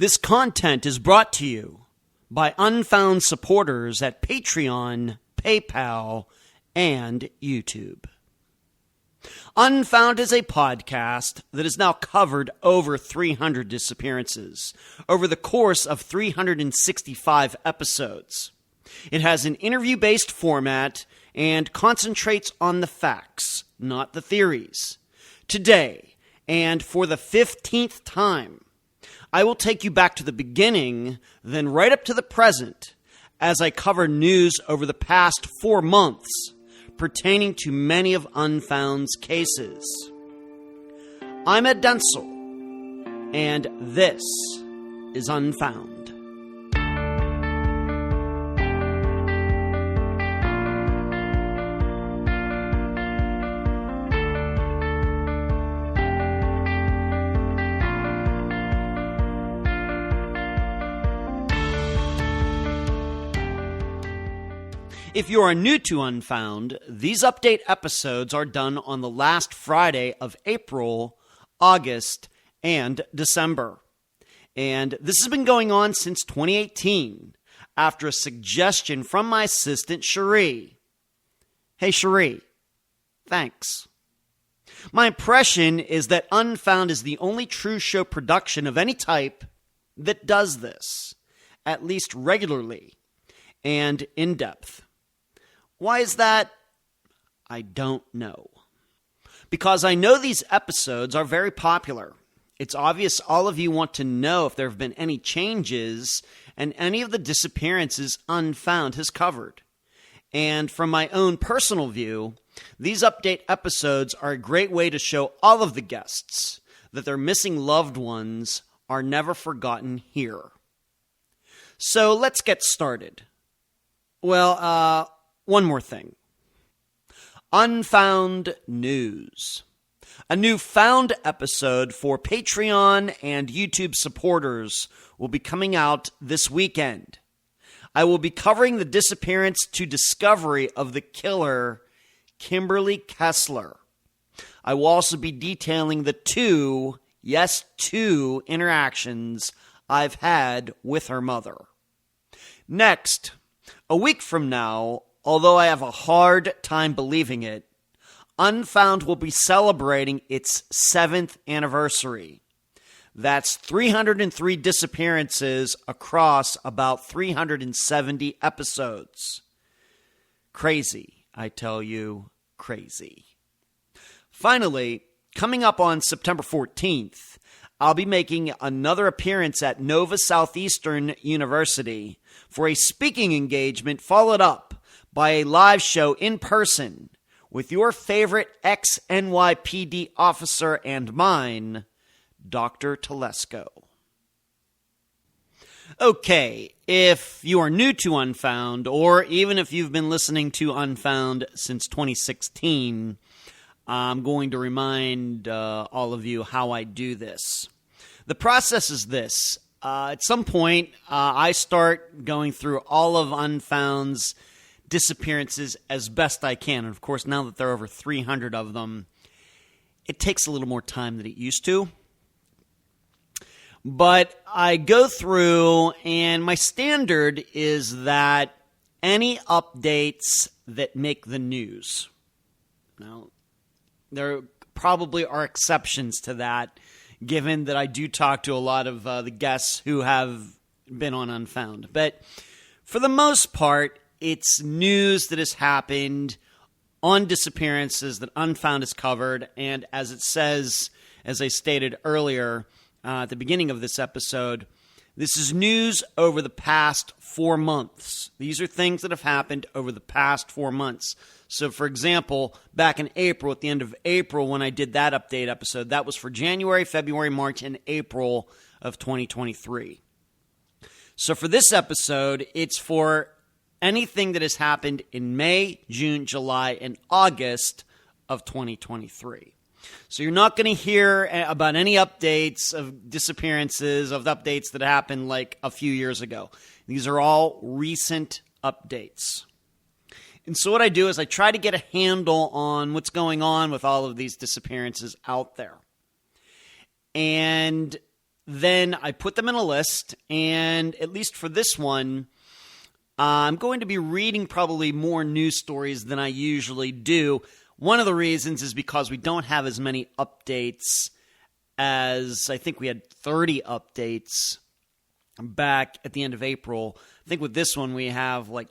This content is brought to you by Unfound supporters at Patreon, PayPal, and YouTube. Unfound is a podcast that has now covered over 300 disappearances over the course of 365 episodes. It has an interview-based format and concentrates on the facts, not the theories. Today, and for the 15th time, I will take you back to the beginning, then right up to the present, as I cover news over the past 4 months pertaining to many of Unfound's cases. I'm Ed Denzel, and this is Unfound. If you are new to Unfound, these update episodes are done on the last Friday of April, August, and December. And this has been going on since 2018, after a suggestion from my assistant, Cherie. Hey, Cherie. Thanks. My impression is that Unfound is the only true show production of any type that does this, at least regularly and in depth. Why is that? I don't know. Because I know these episodes are very popular. It's obvious all of you want to know if there have been any changes in any of the disappearances Unfound has covered. And from my own personal view, these update episodes are a great way to show all of the guests that their missing loved ones are never forgotten here. So let's get started. Well, one more thing. Unfound News. A new Found episode for Patreon and YouTube supporters will be coming out this weekend. I will be covering the disappearance to discovery of the killer, Kimberly Kessler. I will also be detailing the two interactions I've had with her mother. Next, a week from now, although I have a hard time believing it, Unfound will be celebrating its 7th anniversary. That's 303 disappearances across about 370 episodes. Crazy, I tell you, crazy. Finally, coming up on September 14th, I'll be making another appearance at Nova Southeastern University for a speaking engagement followed up by a live show in person with your favorite ex-NYPD officer and mine, Dr. Telesco. Okay, if you are new to Unfound, or even if you've been listening to Unfound since 2016, I'm going to remind all of you how I do this. The process is this. At some point, I start going through all of Unfound's disappearances as best I can. And of course, now that there are over 300 of them, it takes a little more time than it used to. But I go through, and my standard is that any updates that make the news. Now, there probably are exceptions to that, given that I do talk to a lot of the guests who have been on Unfound. But for the most part, it's news that has happened on disappearances that Unfound has covered. And as it says, as I stated earlier at the beginning of this episode, this is news over the past 4 months. These are things that have happened over the past 4 months. So, for example, back in April, at the end of April, when I did that update episode, that was for January, February, March, and April of 2023. So for this episode, it's for anything that has happened in May, June, July, and August of 2023. So you're not going to hear about any updates of disappearances, of updates that happened like a few years ago. These are all recent updates. And so what I do is I try to get a handle on what's going on with all of these disappearances out there. And then I put them in a list, and at least for this one, I'm going to be reading probably more news stories than I usually do. One of the reasons is because we don't have as many updates as I think we had 30 updates back at the end of April. I think with this one we have like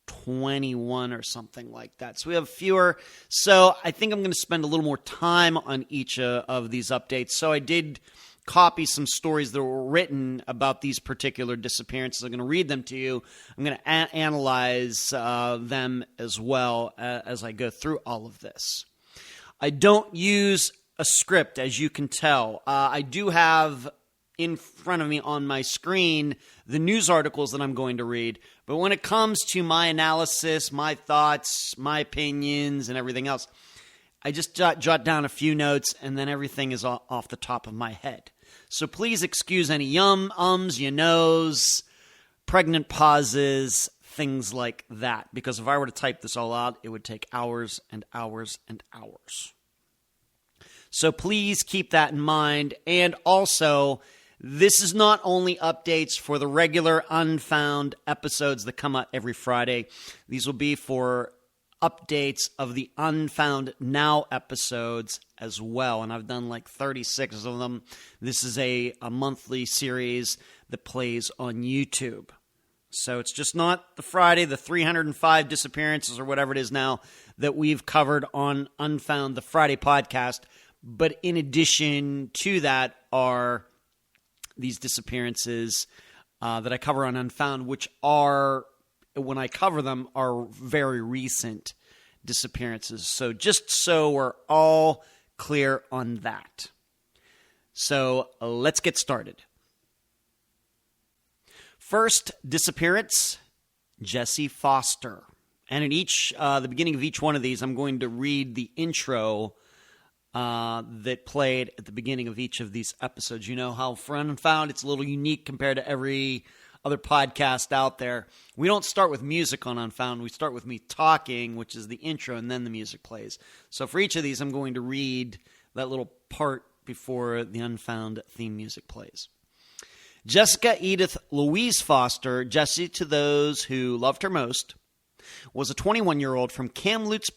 21 or something like that. So we have fewer. So I think I'm going to spend a little more time on each of these updates. So I did copy some stories that were written about these particular disappearances. I'm going to read them to you. I'm going to analyze them as well as I go through all of this. I don't use a script, as you can tell. I do have in front of me on my screen the news articles that I'm going to read. But when it comes to my analysis, my thoughts, my opinions, and everything else, I just jot down a few notes, and then everything is off the top of my head. So please excuse any ums, you knows, pregnant pauses, things like that. Because if I were to type this all out, it would take hours and hours and hours. So please keep that in mind. And also, this is not only updates for the regular Unfound episodes that come out every Friday. These will be for updates of the Unfound Now episodes as well. And I've done like 36 of them. This is a monthly series that plays on YouTube. So it's just not the Friday, the 305 disappearances or whatever it is now that we've covered on Unfound, the Friday podcast. But in addition to that are these disappearances that I cover on Unfound, which are, when I cover them, are very recent disappearances. So just so we're all clear on that. So let's get started. First disappearance, Jesse Foster. And at the beginning of each one of these, I'm going to read the intro that played at the beginning of each of these episodes. You know how for Unfound, it's a little unique compared to every other podcast out there. We don't start with music on Unfound. We start with me talking, which is the intro, and then the music plays. So for each of these, I'm going to read that little part before the Unfound theme music plays. Jessica Edith Louise Foster, Jessie to those who loved her most, was a 21-year-old from Kamloops,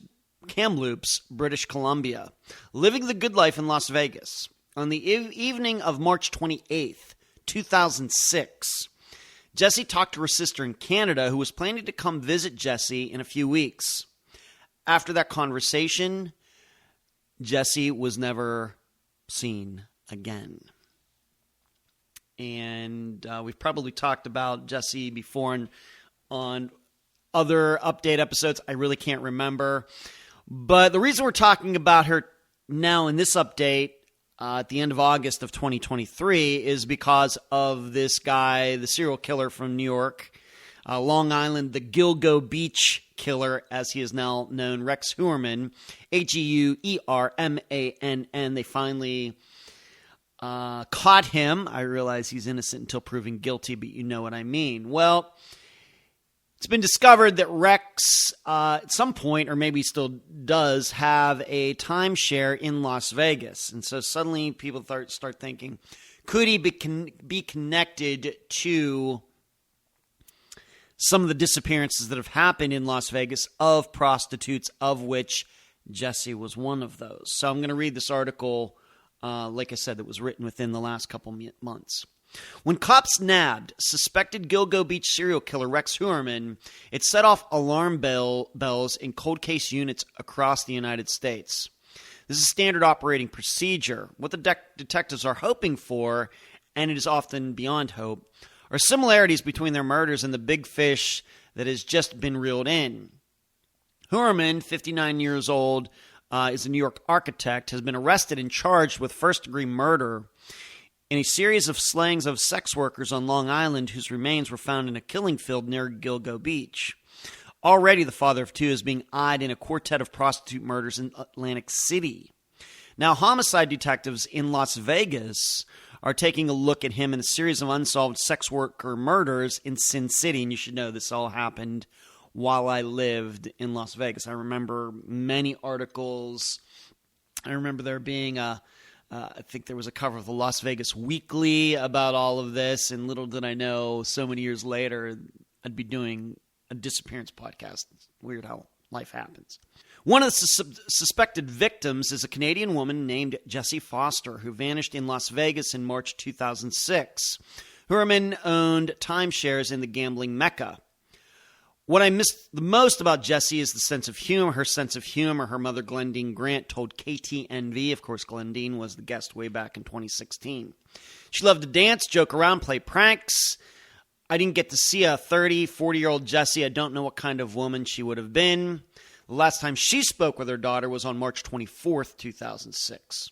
British Columbia, living the good life in Las Vegas. On the evening of March 28th, 2006, Jessie talked to her sister in Canada, who was planning to come visit Jessie in a few weeks. After that conversation, Jessie was never seen again. And we've probably talked about Jessie before on other update episodes. I really can't remember. But the reason we're talking about her now in this update at the end of August of 2023 is because of this guy, the serial killer from New York, Long Island, the Gilgo Beach killer, as he is now known, Rex Heuermann, Heuermann. They finally caught him. I realize he's innocent until proven guilty, but you know what I mean. Well, it's been discovered that Rex, at some point, or maybe still does, have a timeshare in Las Vegas. And so suddenly people start thinking, could he be connected to some of the disappearances that have happened in Las Vegas of prostitutes, of which Jessie was one of those? So I'm going to read this article, like I said, that was written within the last couple months. When cops nabbed suspected Gilgo Beach serial killer Rex Heuermann, it set off alarm bells in cold case units across the United States. This is standard operating procedure. What the detectives are hoping for, and it is often beyond hope, are similarities between their murders and the big fish that has just been reeled in. Heuermann, 59 years old, is a New York architect, has been arrested and charged with first-degree murder in a series of slayings of sex workers on Long Island whose remains were found in a killing field near Gilgo Beach. Already the father of two is being eyed in a quartet of prostitute murders in Atlantic City. Now, homicide detectives in Las Vegas are taking a look at him in a series of unsolved sex worker murders in Sin City. And you should know this all happened while I lived in Las Vegas. I remember many articles. I remember there being a I think there was a cover of the Las Vegas Weekly about all of this, and little did I know, so many years later, I'd be doing a disappearance podcast. It's weird how life happens. One of the suspected victims is a Canadian woman named Jessie Foster, who vanished in Las Vegas in March 2006. Hurman owned timeshares in the gambling mecca. What I miss the most about Jessie is the sense of humor. Her sense of humor, her mother, Glendine Grant, told KTNV. Of course, Glendine was the guest way back in 2016. She loved to dance, joke around, play pranks. I didn't get to see a 30, 40-year-old Jessie. I don't know what kind of woman she would have been. The last time she spoke with her daughter was on March 24th, 2006.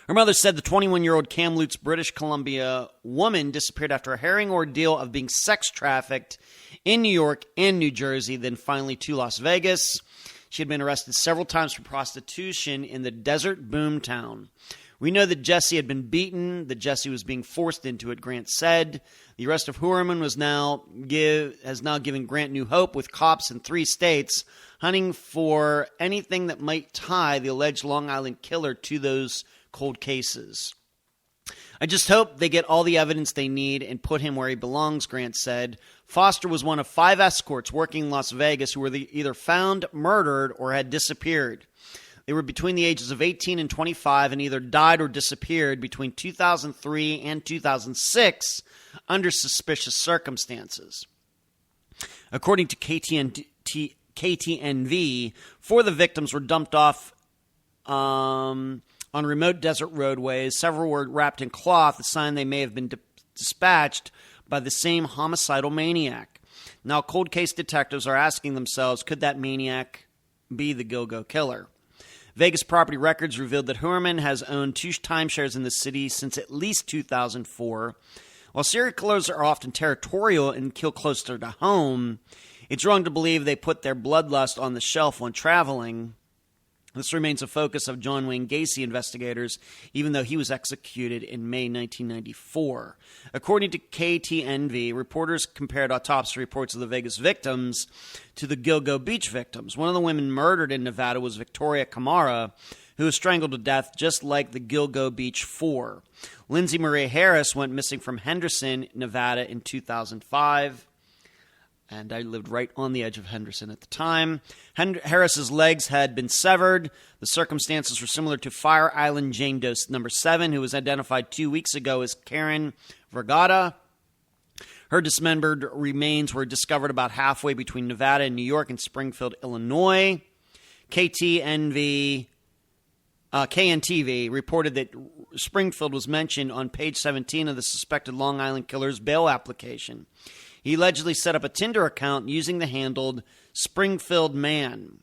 Her mother said the 21-year-old Kamloops, British Columbia woman disappeared after a harrowing ordeal of being sex trafficked in New York and New Jersey, then finally to Las Vegas. She had been arrested several times for prostitution in the desert boomtown. We know that Jessie had been beaten, that Jessie was being forced into it, Grant said. The arrest of Hurman has now given Grant new hope, with cops in 3 states hunting for anything that might tie the alleged Long Island killer to those cold cases. I just hope they get all the evidence they need and put him where he belongs, Grant said. Foster was one of 5 escorts working in Las Vegas who were either found murdered or had disappeared. They were between the ages of 18 and 25 and either died or disappeared between 2003 and 2006 under suspicious circumstances. According to KTNV, 4 of the victims were dumped off on remote desert roadways. Several were wrapped in cloth, a sign they may have been dispatched by the same homicidal maniac. Now, cold case detectives are asking themselves, could that maniac be the Gilgo killer? Vegas property records revealed that Hurman has owned 2 timeshares in the city since at least 2004. While serial killers are often territorial and kill closer to home, it's wrong to believe they put their bloodlust on the shelf when traveling. This remains a focus of John Wayne Gacy investigators, even though he was executed in May 1994. According to KTNV, reporters compared autopsy reports of the Vegas victims to the Gilgo Beach victims. One of the women murdered in Nevada was Victoria Camara, who was strangled to death just like the Gilgo Beach 4. Lindsay Marie Harris went missing from Henderson, Nevada in 2005. And I lived right on the edge of Henderson at the time. Harris's legs had been severed. The circumstances were similar to Fire Island Jane Doe number 7, who was identified 2 weeks ago as Karen Vergata. Her dismembered remains were discovered about halfway between Nevada and New York in Springfield, Illinois. KNTV reported that Springfield was mentioned on page 17 of the suspected Long Island killer's bail application. He allegedly set up a Tinder account using the handle Springfield Man.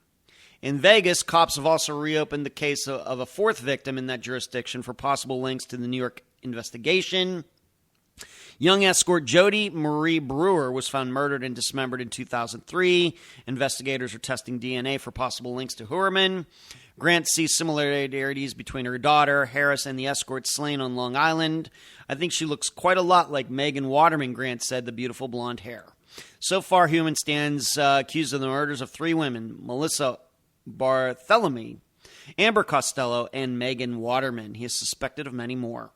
In Vegas, cops have also reopened the case of a 4th victim in that jurisdiction for possible links to the New York investigation. Young escort Jody Marie Brewer was found murdered and dismembered in 2003. Investigators are testing DNA for possible links to Hurman. Grant sees similarities between her daughter, Harris, and the escort slain on Long Island. I think she looks quite a lot like Megan Waterman, Grant said, the beautiful blonde hair. So far, Hurman stands accused of the murders of 3 women, Melissa Barthélemy, Amber Costello, and Megan Waterman. He is suspected of many more.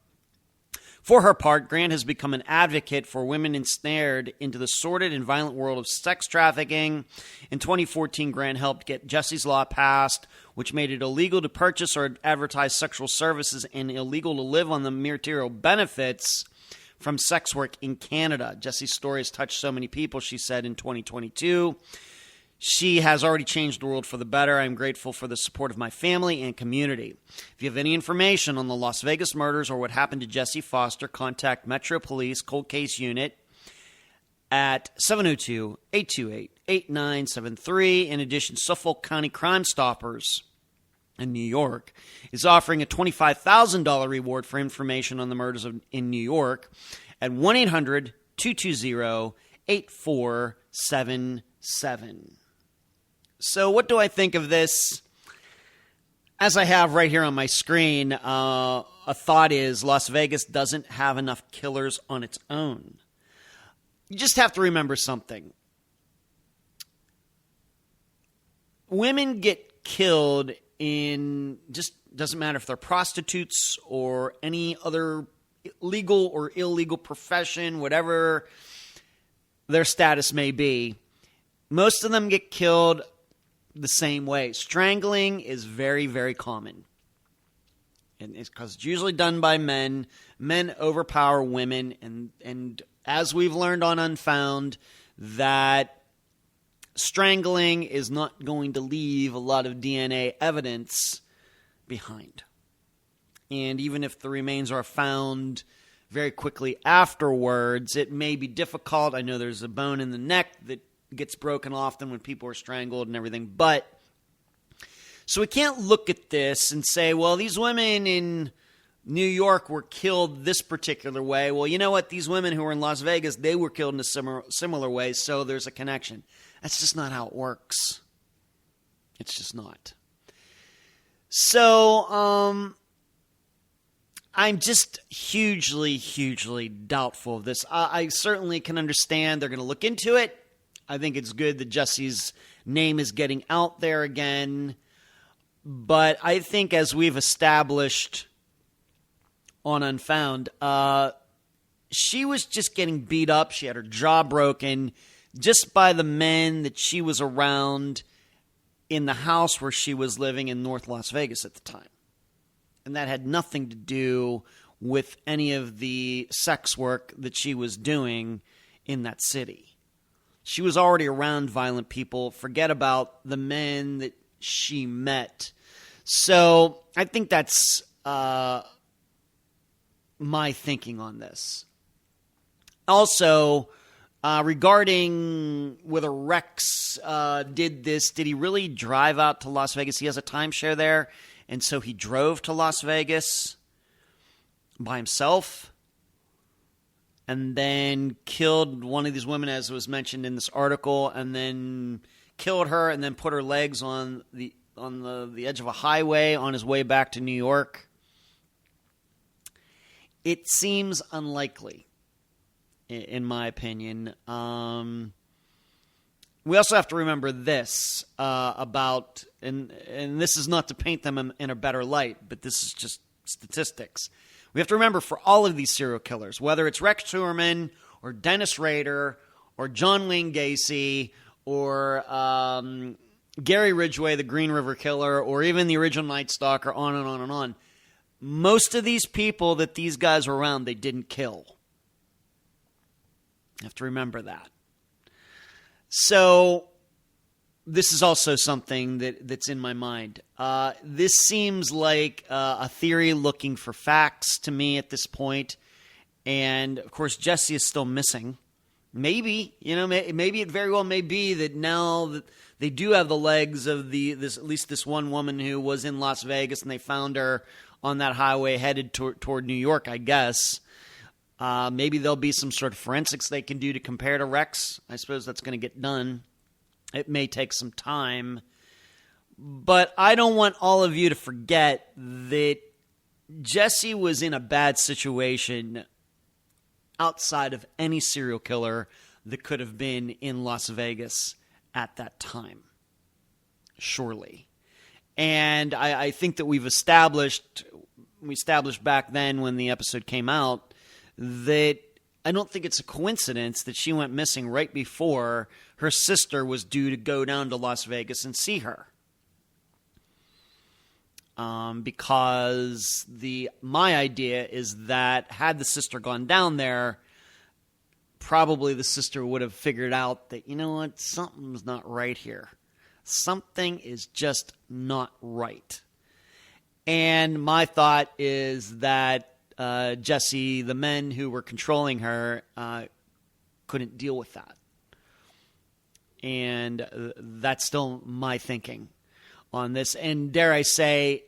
For her part, Grant has become an advocate for women ensnared into the sordid and violent world of sex trafficking. In 2014, Grant helped get Jessie's Law passed, which made it illegal to purchase or advertise sexual services and illegal to live on the material benefits from sex work in Canada. Jessie's story has touched so many people, she said in 2022. She has already changed the world for the better. I am grateful for the support of my family and community. If you have any information on the Las Vegas murders or what happened to Jessie Foster, contact Metro Police Cold Case Unit at 702-828-8973. In addition, Suffolk County Crime Stoppers in New York is offering a $25,000 reward for information on the murders in New York at 1-800-220-8477. So what do I think of this? As I have right here on my screen, a thought is Las Vegas doesn't have enough killers on its own. You just have to remember something. Women get killed in just Doesn't matter if they're prostitutes or any other legal or illegal profession, whatever their status may be. Most of them get killed the same way. Strangling is very, very common. And it's because it's usually done by men. Men overpower women. And as we've learned on Unfound, that strangling is not going to leave a lot of DNA evidence behind. And even if the remains are found very quickly afterwards, it may be difficult. I know there's a bone in the neck that gets broken often when people are strangled and everything. But so we can't look at this and say, well, these women in New York were killed this particular way. Well, you know what? These women who were in Las Vegas, they were killed in a similar way, so there's a connection. That's just not how it works. It's just not. So, I'm just hugely, hugely doubtful of this. I certainly can understand they're going to look into it. I think it's good that Jesse's name is getting out there again. But I think as we've established on Unfound, she was just getting beat up. She had her jaw broken just by the men that she was around in the house where she was living in North Las Vegas at the time. And that had nothing to do with any of the sex work that she was doing in that city. She was already around violent people. Forget about the men that she met. So I think that's my thinking on this. Also, regarding whether Rex did this, did he really drive out to Las Vegas? He has a timeshare there, and so he drove to Las Vegas by himself and then killed one of these women, as was mentioned in this article, and then killed her and then put her legs on the edge of a highway on his way back to New York. It seems unlikely, in my opinion. We also have to remember this about, and this is not to paint them in a better light, but this is just statistics. We have to remember for all of these serial killers, whether it's Rex Heuermann or Dennis Rader or John Wayne Gacy or Gary Ridgway, the Green River Killer, or even the original Night Stalker, on and on and on. Most of these people that these guys were around, they didn't kill. You have to remember that. So this is also something that's in my mind. This seems like a theory looking for facts to me at this point. And, of course, Jesse is still missing. Maybe, maybe it very well may be that now that they do have the legs of at least this one woman who was in Las Vegas, and they found her on that highway headed toward New York, I guess. Maybe there'll be some sort of forensics they can do to compare to Rex. I suppose that's going to get done. It may take some time. But I don't want all of you to forget that Jesse was in a bad situation outside of any serial killer that could have been in Las Vegas at that time. Surely. And I think that we established back then when the episode came out that I don't think it's a coincidence that she went missing right before her sister was due to go down to Las Vegas and see her. Because my idea is that had the sister gone down there, probably the sister would have figured out that, you know what, something's not right here. Something is just not right. And my thought is that Jesse, the men who were controlling her, couldn't deal with that. And that's still my thinking on this. And dare I say,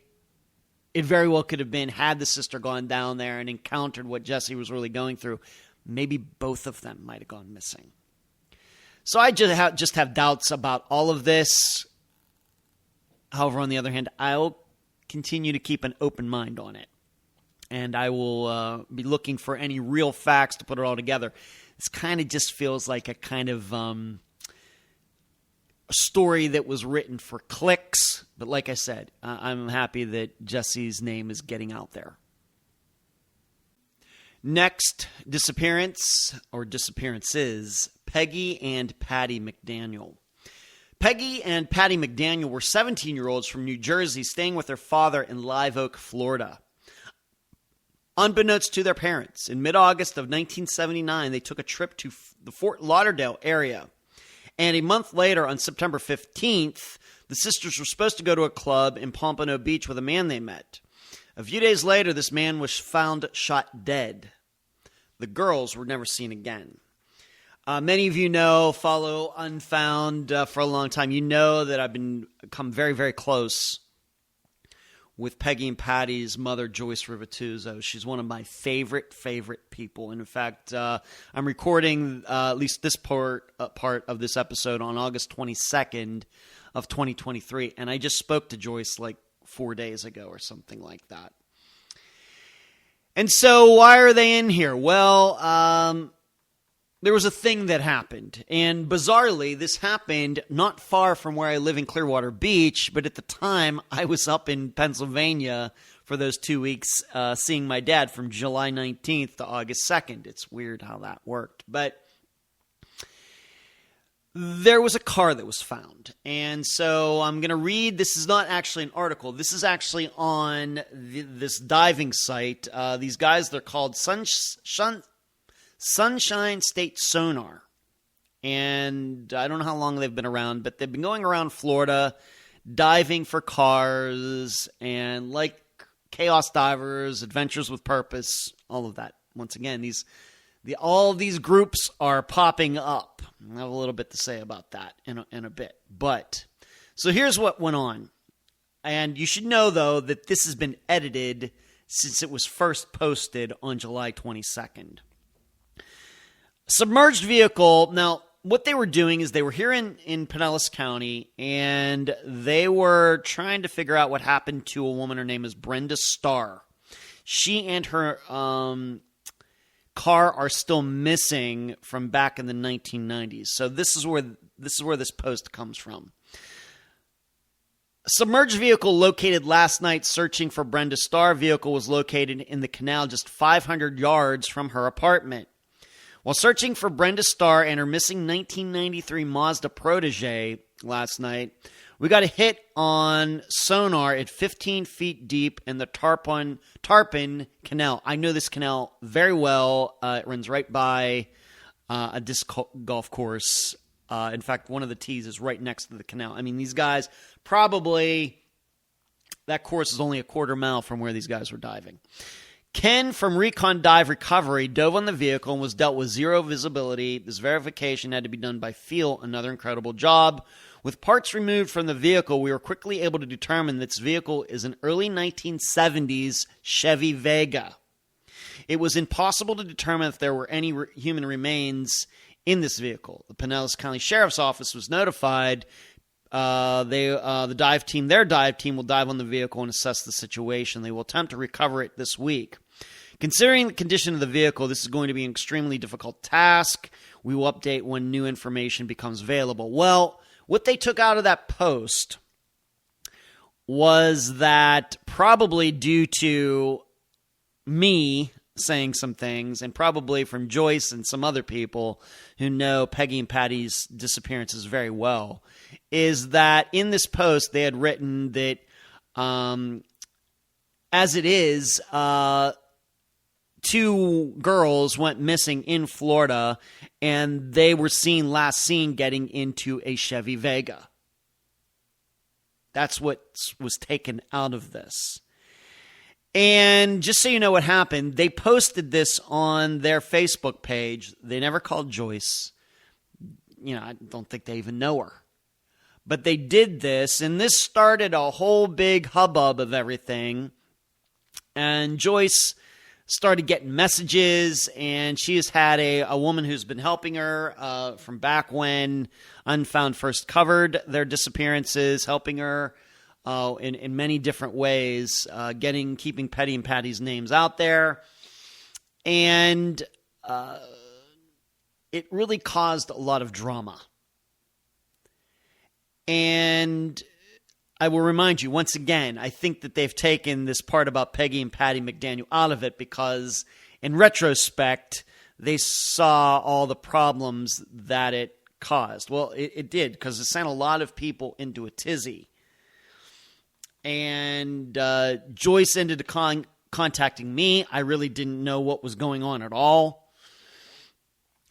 it very well could have been, had the sister gone down there and encountered what Jesse was really going through, maybe both of them might have gone missing. So I just have doubts about all of this. However, on the other hand, I'll continue to keep an open mind on it. And I will be looking for any real facts to put it all together. This kind of just feels like a kind of story that was written for clicks. But like I said, I'm happy that Jesse's name is getting out there. Next, disappearance or disappearances, Peggy and Patty McDaniel. Peggy and Patty McDaniel were 17-year-olds from New Jersey staying with their father in Live Oak, Florida. Unbeknownst to their parents, in mid-August of 1979, they took a trip to the Fort Lauderdale area. And a month later, on September 15th, the sisters were supposed to go to a club in Pompano Beach with a man they met. A few days later, this man was found shot dead. The girls were never seen again. Many of you follow Unfound for a long time. You know that I've become very, very close with Peggy and Patty's mother, Joyce Rivatuso. She's one of my favorite people. And in fact, I'm recording at least this part of this episode on August 22nd of 2023. And I just spoke to Joyce like 4 days ago or something like that. And so why are they in here? Well, there was a thing that happened. And bizarrely, this happened not far from where I live in Clearwater Beach. But at the time, I was up in Pennsylvania for those 2 weeks seeing my dad from July 19th to August 2nd. It's weird how that worked. But there was a car that was found. And so I'm going to read. This is not actually an article. This is actually on this diving site. These guys, they're called Sunshine State Sonar. And I don't know how long they've been around, but they've been going around Florida diving for cars and like Chaos Divers, Adventures with Purpose, all of that. Once again, all of these groups are popping up. I have a little bit to say about that in a bit. But, so here's what went on. And you should know, though, that this has been edited since it was first posted on July 22nd. Submerged vehicle. Now, what they were doing is they were here in Pinellas County, and they were trying to figure out what happened to a woman. Her name is Brenda Starr. She and her car are still missing from back in the 1990s. So this is where this post comes from. Submerged vehicle located last night searching for Brenda Starr. Vehicle was located in the canal just 500 yards from her apartment. While searching for Brenda Starr and her missing 1993 Mazda Protege last night, we got a hit on sonar at 15 feet deep in the Tarpon Canal. I know this canal very well. It runs right by a disc golf course. In fact, one of the tees is right next to the canal. I mean, these guys probably, that course is only a quarter mile from where these guys were diving. Ken from Recon Dive Recovery dove on the vehicle and was dealt with zero visibility. This verification had to be done by Feel, another incredible job. With parts removed from the vehicle, we were quickly able to determine that this vehicle is an early 1970s Chevy Vega. It was impossible to determine if there were any human remains in this vehicle. The Pinellas County Sheriff's Office was notified. Their dive team will dive on the vehicle and assess the situation. They will attempt to recover it this week. Considering the condition of the vehicle, this is going to be an extremely difficult task. We will update when new information becomes available. Well, what they took out of that post was that probably due to me saying some things, and probably from Joyce and some other people who know Peggy and Patty's disappearances very well, is that in this post they had written that as it is, two girls went missing in Florida, and they were last seen getting into a Chevy Vega. That's what was taken out of this. And just so you know what happened, they posted this on their Facebook page. They never called Joyce. I don't think they even know her. But they did this, and this started a whole big hubbub of everything. And Joyce started getting messages, and she has had a woman who's been helping her from back when Unfound first covered their disappearances, helping her in many different ways, keeping Petty and Patty's names out there. And it really caused a lot of drama. And I will remind you, once again, I think that they've taken this part about Peggy and Patty McDaniel out of it because, in retrospect, they saw all the problems that it caused. Well, it did, because it sent a lot of people into a tizzy. And Joyce ended up contacting me. I really didn't know what was going on at all.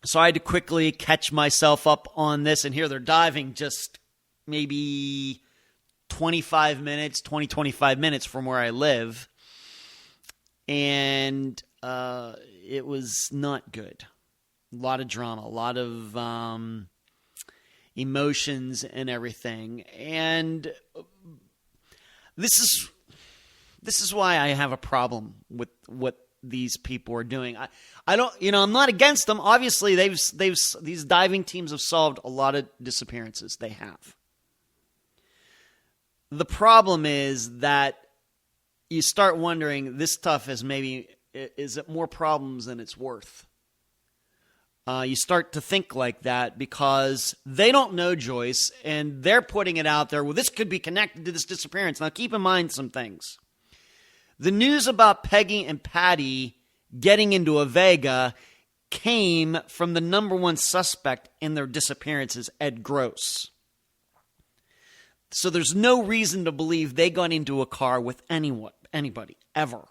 So I had to quickly catch myself up on this. And here they're diving just maybe 25 minutes from where I live. And it was not good. A lot of drama, a lot of emotions and everything. And this is why I have a problem with what these people are doing. I don't, I'm not against them. Obviously, these diving teams have solved a lot of disappearances. They have. The problem is that you start wondering, this stuff is it more problems than it's worth? You start to think like that because they don't know Joyce, and they're putting it out there. Well, this could be connected to this disappearance. Now, keep in mind some things. The news about Peggy and Patty getting into a Vega came from the number one suspect in their disappearances, Ed Gross. So there's no reason to believe they got into a car with anybody, ever.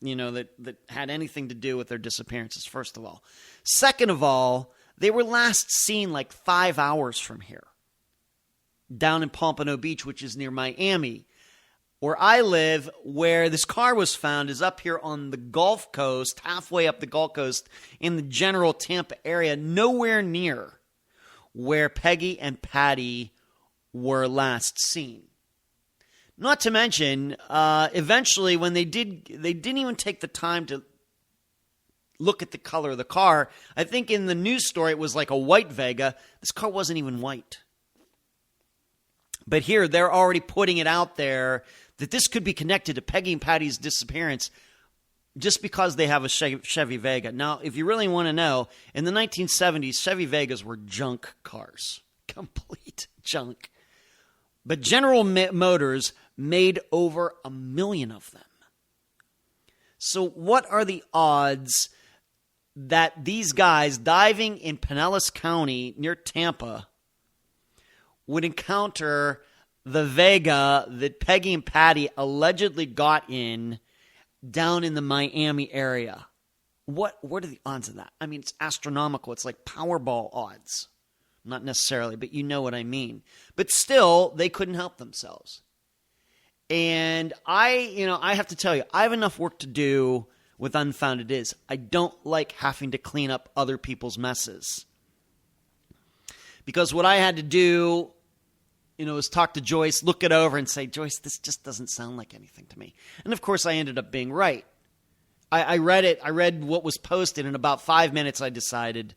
That had anything to do with their disappearances, first of all. Second of all, they were last seen like 5 hours from here, down in Pompano Beach, which is near Miami. Where I live, where this car was found, is up here on the Gulf Coast, halfway up the Gulf Coast, in the general Tampa area, nowhere near where Peggy and Patty were last seen. Not to mention, eventually, when they didn't even take the time to look at the color of the car. I think in the news story it was like a white Vega. This car wasn't even white. But here, they're already putting it out there that this could be connected to Peggy and Patty's disappearance just because they have a Chevy Vega. Now, if you really want to know, in the 1970s, Chevy Vegas were junk cars. Complete junk. But General Motors made over 1 million of them. So what are the odds that these guys diving in Pinellas County near Tampa would encounter the Vega that Peggy and Patty allegedly got in down in the Miami area? What are the odds of that? I mean, it's astronomical. It's like Powerball odds. Not necessarily, but you know what I mean. But still, they couldn't help themselves. And I have to tell you, I have enough work to do with Unfound It Is. I don't like having to clean up other people's messes. Because what I had to do, is talk to Joyce, look it over and say, Joyce, this just doesn't sound like anything to me. And of course, I ended up being right. I read it. I read what was posted. In about 5 minutes, I decided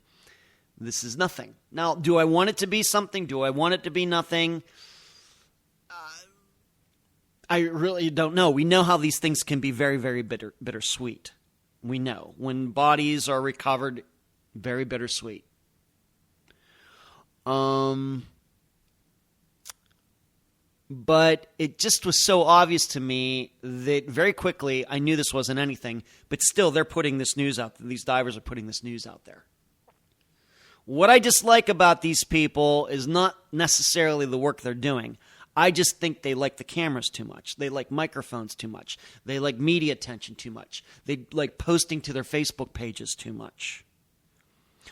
this is nothing. Now, do I want it to be something? Do I want it to be nothing? I really don't know. We know how these things can be very, very bittersweet. We know. When bodies are recovered, very bittersweet. But it just was so obvious to me that very quickly I knew this wasn't anything. But still, they're putting this news out there. These divers are putting this news out there. What I dislike about these people is not necessarily the work they're doing. I just think they like the cameras too much. They like microphones too much. They like media attention too much. They like posting to their Facebook pages too much.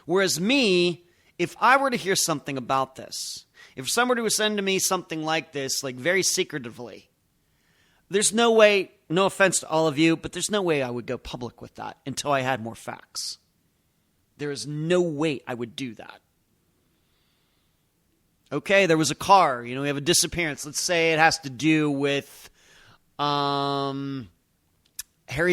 Whereas me, if I were to hear something about this, if somebody was sending to me something like this, like very secretively, there's no way, no offense to all of you, but there's no way I would go public with that until I had more facts. There is no way I would do that. Okay, there was a car. We have a disappearance. Let's say it has to do with Harry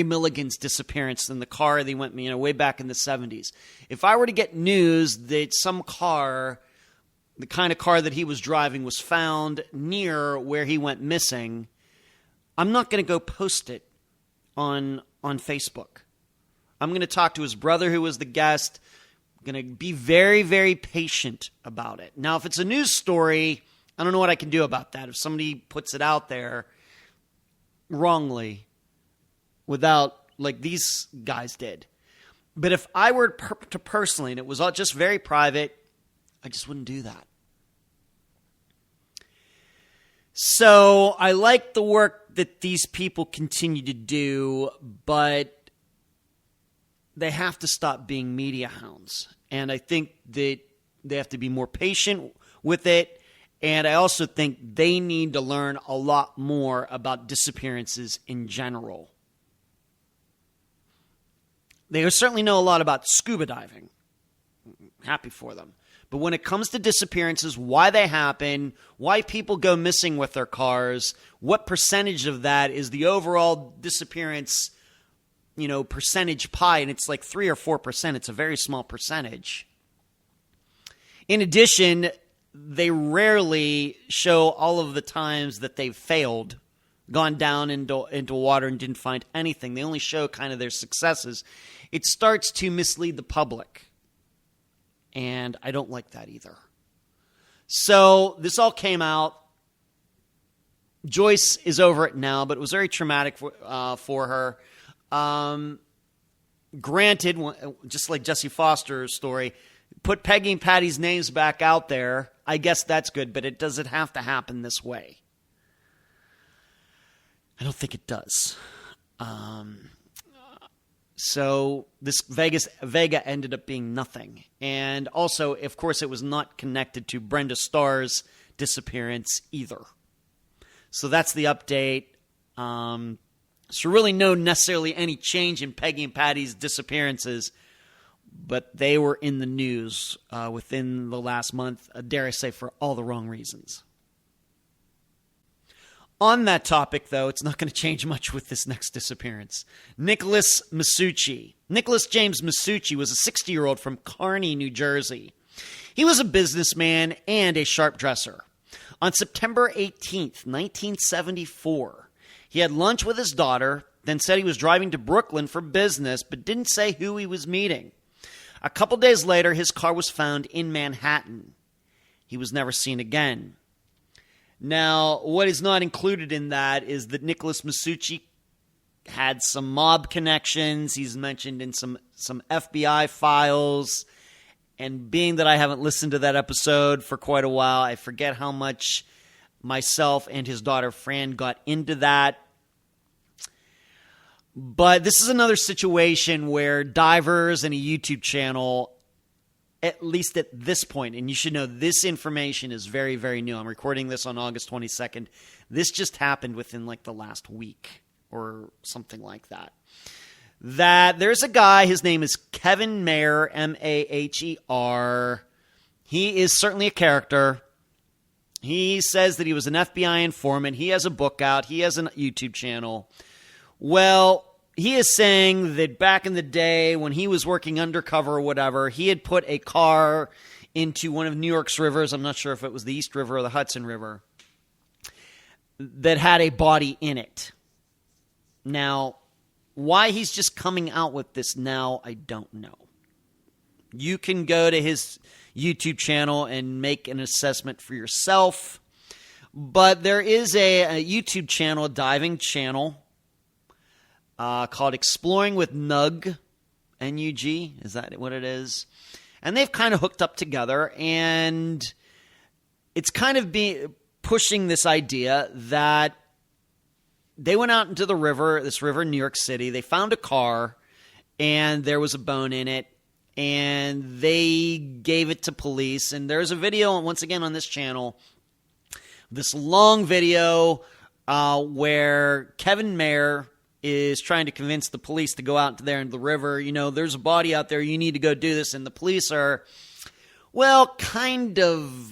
Milligan's disappearance in the car they went, way back in the 70s. If I were to get news that some car, the kind of car that he was driving, was found near where he went missing, I'm not going to go post it on Facebook. I'm going to talk to his brother who was the guest, I'm going to be very, very patient about it. Now, if it's a news story, I don't know what I can do about that. If somebody puts it out there wrongly without, like these guys did. But if I were to personally, and it was all just very private, I just wouldn't do that. So I like the work that these people continue to do, but they have to stop being media hounds. And I think that they have to be more patient with it. And I also think they need to learn a lot more about disappearances in general. They certainly know a lot about scuba diving. Happy for them. But when it comes to disappearances, why they happen, why people go missing with their cars, what percentage of that is the overall disappearance, percentage pie, and it's like 3 or 4%. It's a very small percentage. In addition, they rarely show all of the times that they've failed, gone down into water and didn't find anything. They only show kind of their successes. It starts to mislead the public. And I don't like that either. So this all came out. Joyce is over it now, but it was very traumatic for her. Granted, just like Jesse Foster's story, put Peggy and Patty's names back out there. I guess that's good, but does it have to happen this way? I don't think it does. So this Vega ended up being nothing. And also, of course, it was not connected to Brenda Starr's disappearance either. So that's the update. So really no necessarily any change in Peggy and Patty's disappearances, but they were in the news within the last month, dare I say, for all the wrong reasons. On that topic, though, it's not going to change much with this next disappearance. Nicholas Masucci. Nicholas James Masucci was a 60-year-old from Kearney, New Jersey. He was a businessman and a sharp dresser. On September 18th, 1974, he had lunch with his daughter, then said he was driving to Brooklyn for business, but didn't say who he was meeting. A couple days later, his car was found in Manhattan. He was never seen again. Now, what is not included in that is that Nicholas Masucci had some mob connections. He's mentioned in some FBI files. And being that I haven't listened to that episode for quite a while, I forget how much myself and his daughter Fran got into that. But this is another situation where divers and a YouTube channel, at least at this point, and you should know this information is very, very new. I'm recording this on August 22nd. This just happened within like the last week or something like that. That there's a guy, his name is Kevin Maher, Maher. He is certainly a character. He says that he was an FBI informant. He has a book out. He has a YouTube channel. Well, he is saying that back in the day when he was working undercover or whatever, he had put a car into one of New York's rivers. I'm not sure if it was the East River or the Hudson River, that had a body in it. Now, why he's just coming out with this now, I don't know. You can go to his YouTube channel and make an assessment for yourself. But there is a YouTube channel, a diving channel, called Exploring with Nug, N-U-G, is that what it is? And they've kind of hooked up together, and it's kind of pushing this idea that they went out into the river, this river in New York City, they found a car, and there was a bone in it, and they gave it to police, and there's a video, once again on this channel, this long video where Kevin Maher is trying to convince the police to go out there into the river. There's a body out there. You need to go do this. And the police are, well, kind of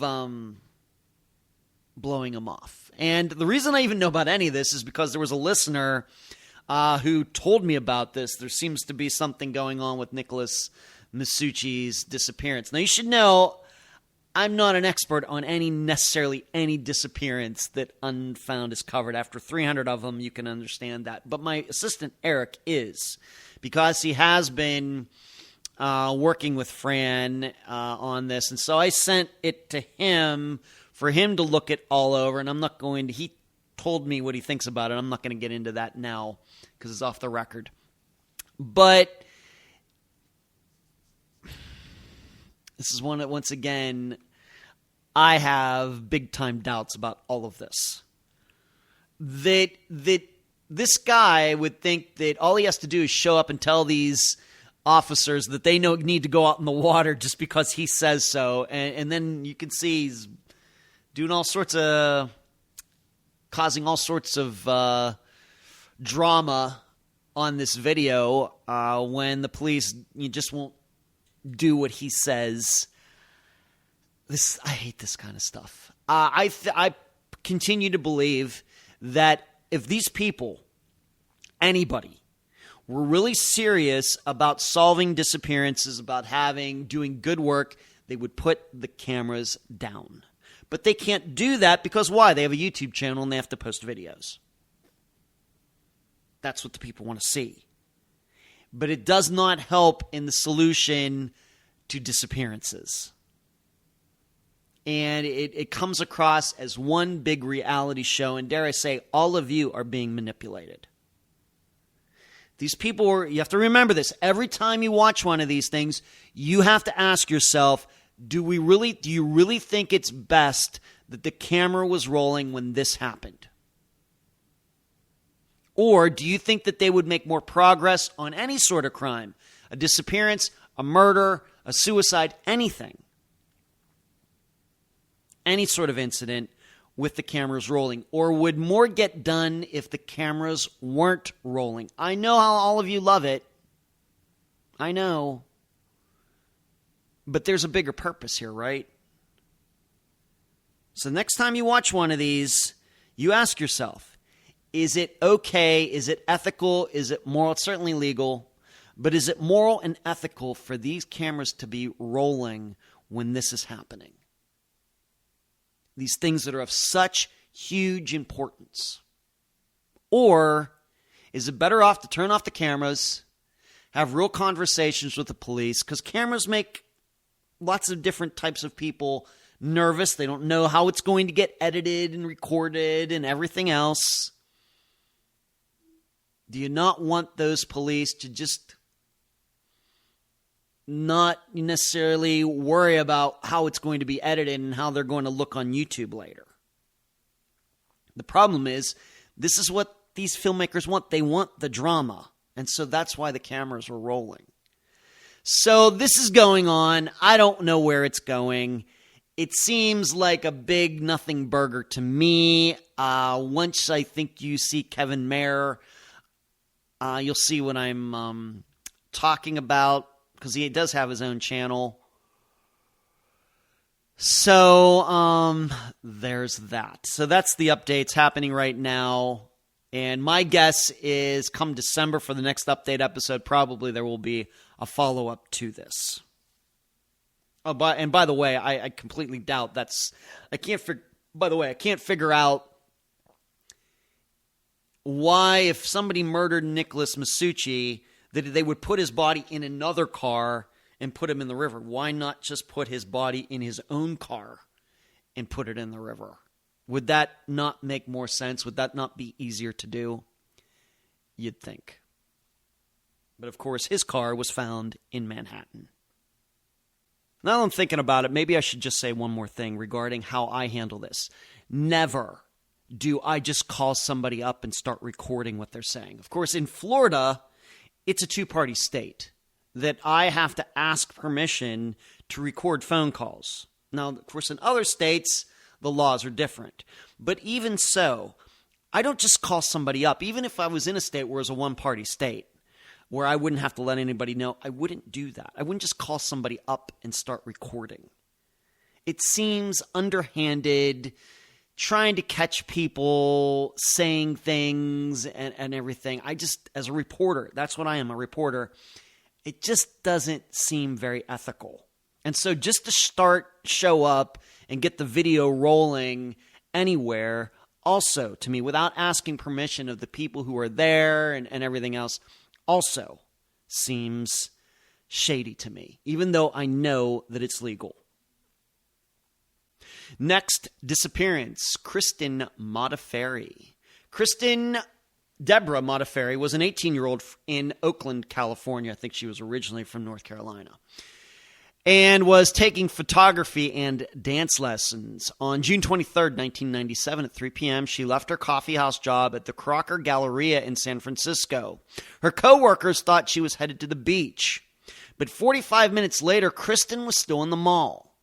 blowing him off. And the reason I even know about any of this is because there was a listener who told me about this. There seems to be something going on with Nicholas Masucci's disappearance. Now, you should know I'm not an expert on necessarily any disappearance that Unfound is covered. After 300 of them, you can understand that. But my assistant, Eric, is, because he has been working with Fran on this. And so I sent it to him for him to look it all over. And I'm not going to, he told me what he thinks about it. I'm not going to get into that now because it's off the record. But this is one that, once again, I have big time doubts about all of this. That this guy would think that all he has to do is show up and tell these officers that they need to go out in the water just because he says so. And then you can see he's doing all sorts of, causing all sorts of drama on this video when the police just won't do what he says. I hate this kind of stuff. I continue to believe that if these people, anybody, were really serious about solving disappearances, about doing good work, they would put the cameras down. But they can't do that because why? They have a YouTube channel and they have to post videos. That's what the people want to see. But it does not help in the solution to disappearances. And it comes across as one big reality show, and dare I say, all of you are being manipulated. These people you have to remember this. Every time you watch one of these things, you have to ask yourself, do you really think it's best that the camera was rolling when this happened? Or do you think that they would make more progress on any sort of crime? A disappearance, a murder, a suicide, anything. Any sort of incident with the cameras rolling? Or would more get done if the cameras weren't rolling? I know how all of you love it. I know. But there's a bigger purpose here, right? So next time you watch one of these, you ask yourself, is it okay? Is it ethical? Is it moral? It's certainly legal. But is it moral and ethical for these cameras to be rolling when this is happening? These things that are of such huge importance. Or is it better off to turn off the cameras, have real conversations with the police? Because cameras make lots of different types of people nervous. They don't know how it's going to get edited and recorded and everything else. Do you not want those police to just not necessarily worry about how it's going to be edited and how they're going to look on YouTube later? The problem is, this is what these filmmakers want. They want the drama. And so that's why the cameras are rolling. So this is going on. I don't know where it's going. It seems like a big nothing burger to me. Once I think you see Kevin Mayer, you'll see what I'm talking about, because he does have his own channel. So there's that. So that's the updates happening right now. And my guess is come December for the next update episode, probably there will be a follow-up to this. Oh, by the way, I completely doubt I can't figure out why, if somebody murdered Nicholas Masucci, that they would put his body in another car and put him in the river. Why not just put his body in his own car and put it in the river? Would that not make more sense? Would that not be easier to do? You'd think. But of course, his car was found in Manhattan. Now that I'm thinking about it, maybe I should just say one more thing regarding how I handle this. Never do I just call somebody up and start recording what they're saying. Of course, in Florida, it's a two-party state that I have to ask permission to record phone calls. Now, of course, in other states, the laws are different. But even so, I don't just call somebody up. Even if I was in a state where it was a one-party state, where I wouldn't have to let anybody know, I wouldn't do that. I wouldn't just call somebody up and start recording. It seems underhanded, trying to catch people saying things and everything. As a reporter, that's what I am, a reporter, it just doesn't seem very ethical. And so just to show up and get the video rolling anywhere, also, to me, without asking permission of the people who are there and everything else, also seems shady to me, even though I know that it's legal. Next disappearance, Kristen Modafferi. Deborah Modafferi was an 18-year-old in Oakland, California. I think she was originally from North Carolina. And was taking photography and dance lessons. On June 23rd, 1997 at 3 p.m., she left her coffeehouse job at the Crocker Galleria in San Francisco. Her coworkers thought she was headed to the beach. But 45 minutes later, Kristen was still in the mall.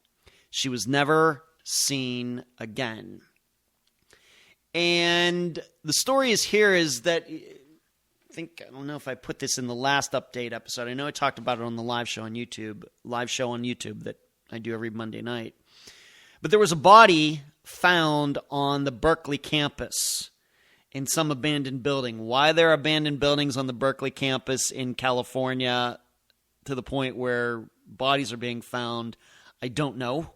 She was never seen again. And the story is that, I don't know if I put this in the last update episode. I know I talked about it on the live show on YouTube that I do every Monday night. But there was a body found on the Berkeley campus in some abandoned building. Why there are abandoned buildings on the Berkeley campus in California to the point where bodies are being found, I don't know.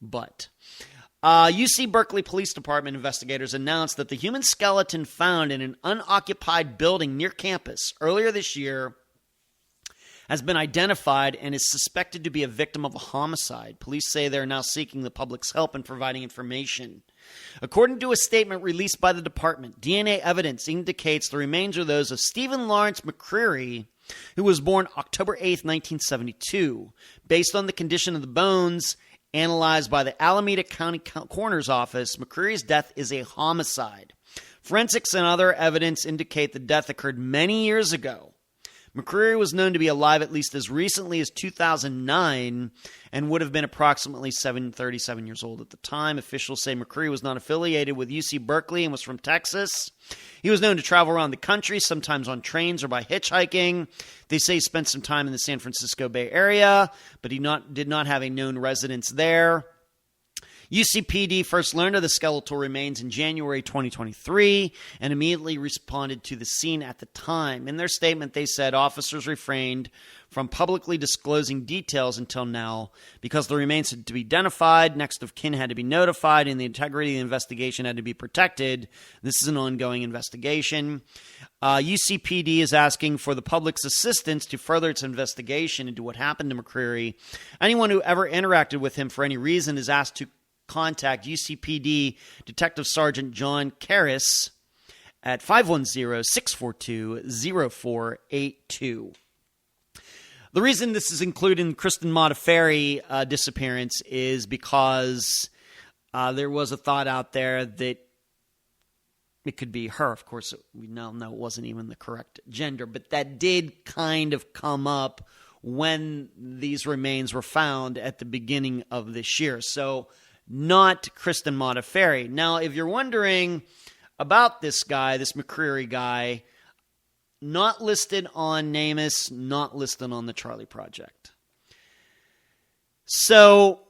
But UC Berkeley Police Department investigators announced that the human skeleton found in an unoccupied building near campus earlier this year has been identified and is suspected to be a victim of a homicide. Police say they're now seeking the public's help in providing information. According to a statement released by the department, DNA evidence indicates the remains are those of Stephen Lawrence McCreary, who was born October 8th, 1972. Based on the condition of the bones analyzed by the Alameda County Coroner's Office, McCreary's death is a homicide. Forensics and other evidence indicate the death occurred many years ago. McCreary was known to be alive at least as recently as 2009 and would have been approximately 37 years old at the time. Officials say McCreary was not affiliated with UC Berkeley and was from Texas. He was known to travel around the country, sometimes on trains or by hitchhiking. They say he spent some time in the San Francisco Bay Area, but he did not have a known residence there. UCPD first learned of the skeletal remains in January 2023 and immediately responded to the scene at the time. In their statement, they said officers refrained from publicly disclosing details until now because the remains had to be identified, next of kin had to be notified, and the integrity of the investigation had to be protected. This is an ongoing investigation. UCPD is asking for the public's assistance to further its investigation into what happened to McCreary. Anyone who ever interacted with him for any reason is asked to contact UCPD Detective Sergeant John Karras at 510-642-0482. The reason this is included in Kristen Modafferi disappearance is because there was a thought out there that it could be her. Of course, we now know it wasn't even the correct gender, but that did kind of come up when these remains were found at the beginning of this year. So not Kristen Modafferi. Now, if you're wondering about this guy, this McCreary guy, not listed on NamUs, not listed on the Charlie Project. So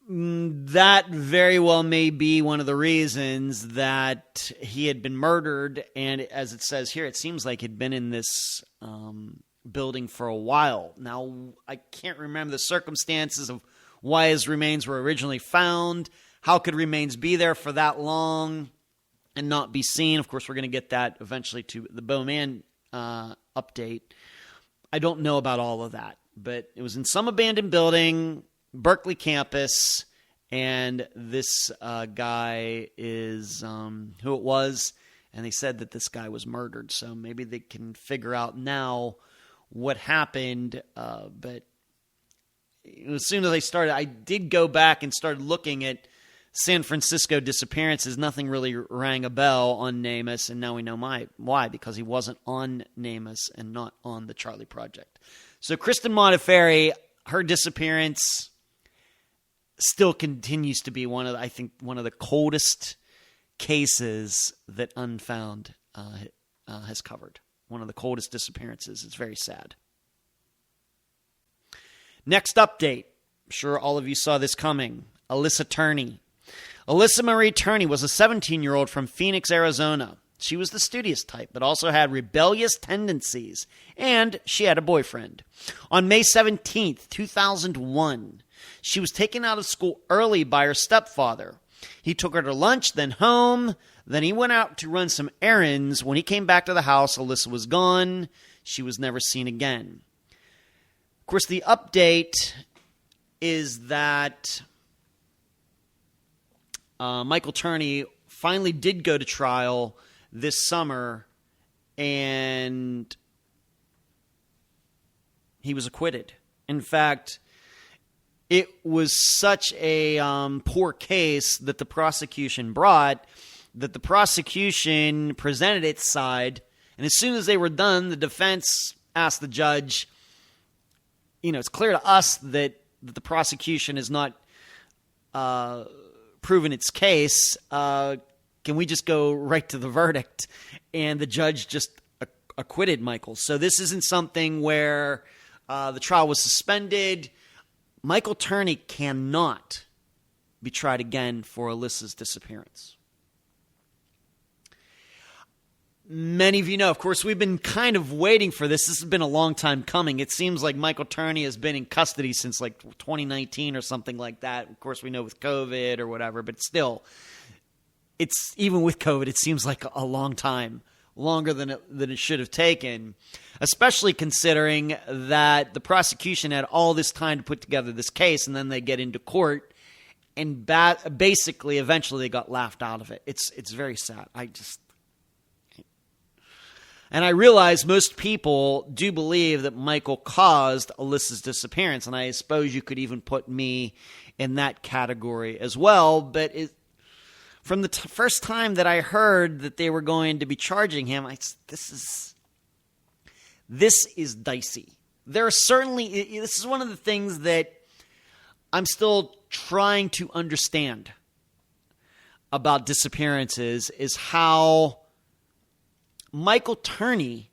that very well may be one of the reasons that he had been murdered. And as it says here, it seems like he'd been in this building for a while. Now, I can't remember the circumstances of why his remains were originally found. How could remains be there for that long and not be seen? Of course, we're going to get that eventually to the Bowman update. I don't know about all of that, but it was in some abandoned building, Berkeley campus, and this guy is who it was, and they said that this guy was murdered. So maybe they can figure out now what happened, but as soon as I started, I did go back and started looking at San Francisco disappearances. Nothing really rang a bell on NamUs, and now we know why, because he wasn't on NamUs and not on the Charlie Project. So Kristen Modafferi, her disappearance still continues to be one of the coldest cases that Unfound has covered. One of the coldest disappearances. It's very sad. Next update. I'm sure all of you saw this coming. Alyssa Turney. Alyssa Marie Turney was a 17-year-old from Phoenix, Arizona. She was the studious type, but also had rebellious tendencies, and she had a boyfriend. On May 17th, 2001, she was taken out of school early by her stepfather. He took her to lunch, then home. Then he went out to run some errands. When he came back to the house, Alyssa was gone. She was never seen again. course, the update is that Michael Turney finally did go to trial this summer, and he was acquitted. In fact, it was such a poor case that the prosecution brought that the prosecution presented its side, and as soon as they were done, the defense asked the judge, it's clear to us that the prosecution has not proven its case. Can we just go right to the verdict? And the judge just acquitted Michael. So this isn't something where the trial was suspended. Michael Turney cannot be tried again for Alyssa's disappearance. Many of you know, of course, we've been kind of waiting for this. This has been a long time coming. It seems like Michael Turney has been in custody since like 2019 or something like that. Of course, we know with COVID or whatever, but still, it's even with COVID, it seems like a long time, longer than it should have taken, especially considering that the prosecution had all this time to put together this case, and then they get into court, and basically, eventually, they got laughed out of it. It's very sad. And I realize most people do believe that Michael caused Alyssa's disappearance, and I suppose you could even put me in that category as well. But from the first time that I heard that they were going to be charging him, this is dicey. There are certainly, this is one of the things that I'm still trying to understand about disappearances, is how Michael Turney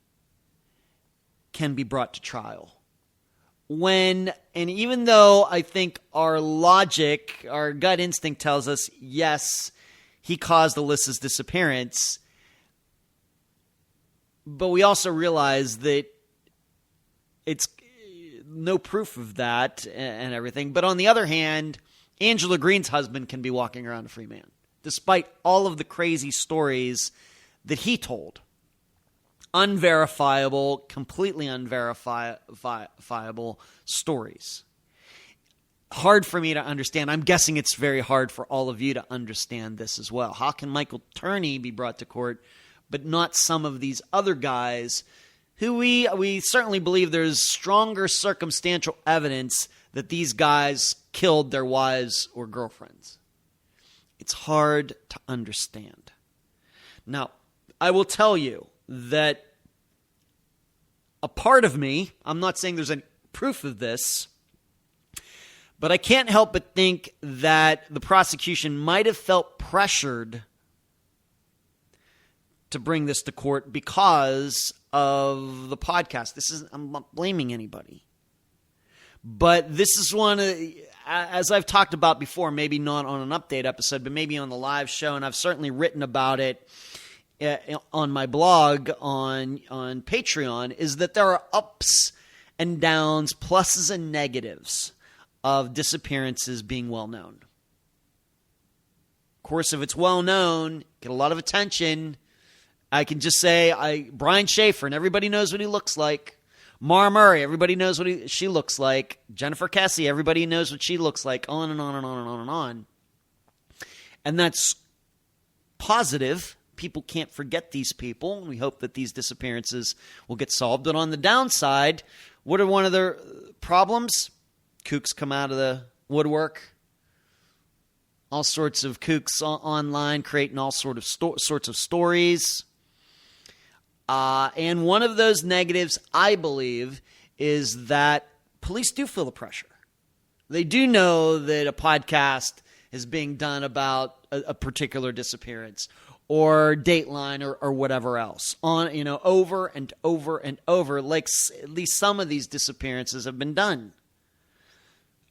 can be brought to trial. And even though I think our logic, our gut instinct tells us, yes, he caused Alyssa's disappearance, but we also realize that it's no proof of that and everything. But on the other hand, Angela Green's husband can be walking around a free man, despite all of the crazy stories that he told. Unverifiable, completely unverifiable stories. Hard for me to understand. I'm guessing it's very hard for all of you to understand this as well. How can Michael Turney be brought to court, but not some of these other guys who we certainly believe there's stronger circumstantial evidence that these guys killed their wives or girlfriends? It's hard to understand. Now, I will tell you that a part of me, I'm not saying there's any proof of this, but I can't help but think that the prosecution might have felt pressured to bring this to court because of the podcast. I'm not blaming anybody. But this is one of, as I've talked about before, maybe not on an update episode, but maybe on the live show, and I've certainly written about it on my blog on Patreon, is that there are ups and downs, pluses and negatives of disappearances being well known. Of course, if it's well known, get a lot of attention. I can just say Brian Schaefer, and everybody knows what he looks like. Mara Murray, everybody knows what she looks like. Jennifer Kessie, everybody knows what she looks like. On and on and on and on and on. And that's positive. People can't forget these people. We hope that these disappearances will get solved. But on the downside, what are one of the problems? Kooks come out of the woodwork. All sorts of kooks online creating all sorts of stories. And one of those negatives, I believe, is that police do feel the pressure. They do know that a podcast is being done about a particular disappearance, or Dateline, or whatever else, on over and over and over, like at least some of these disappearances have been done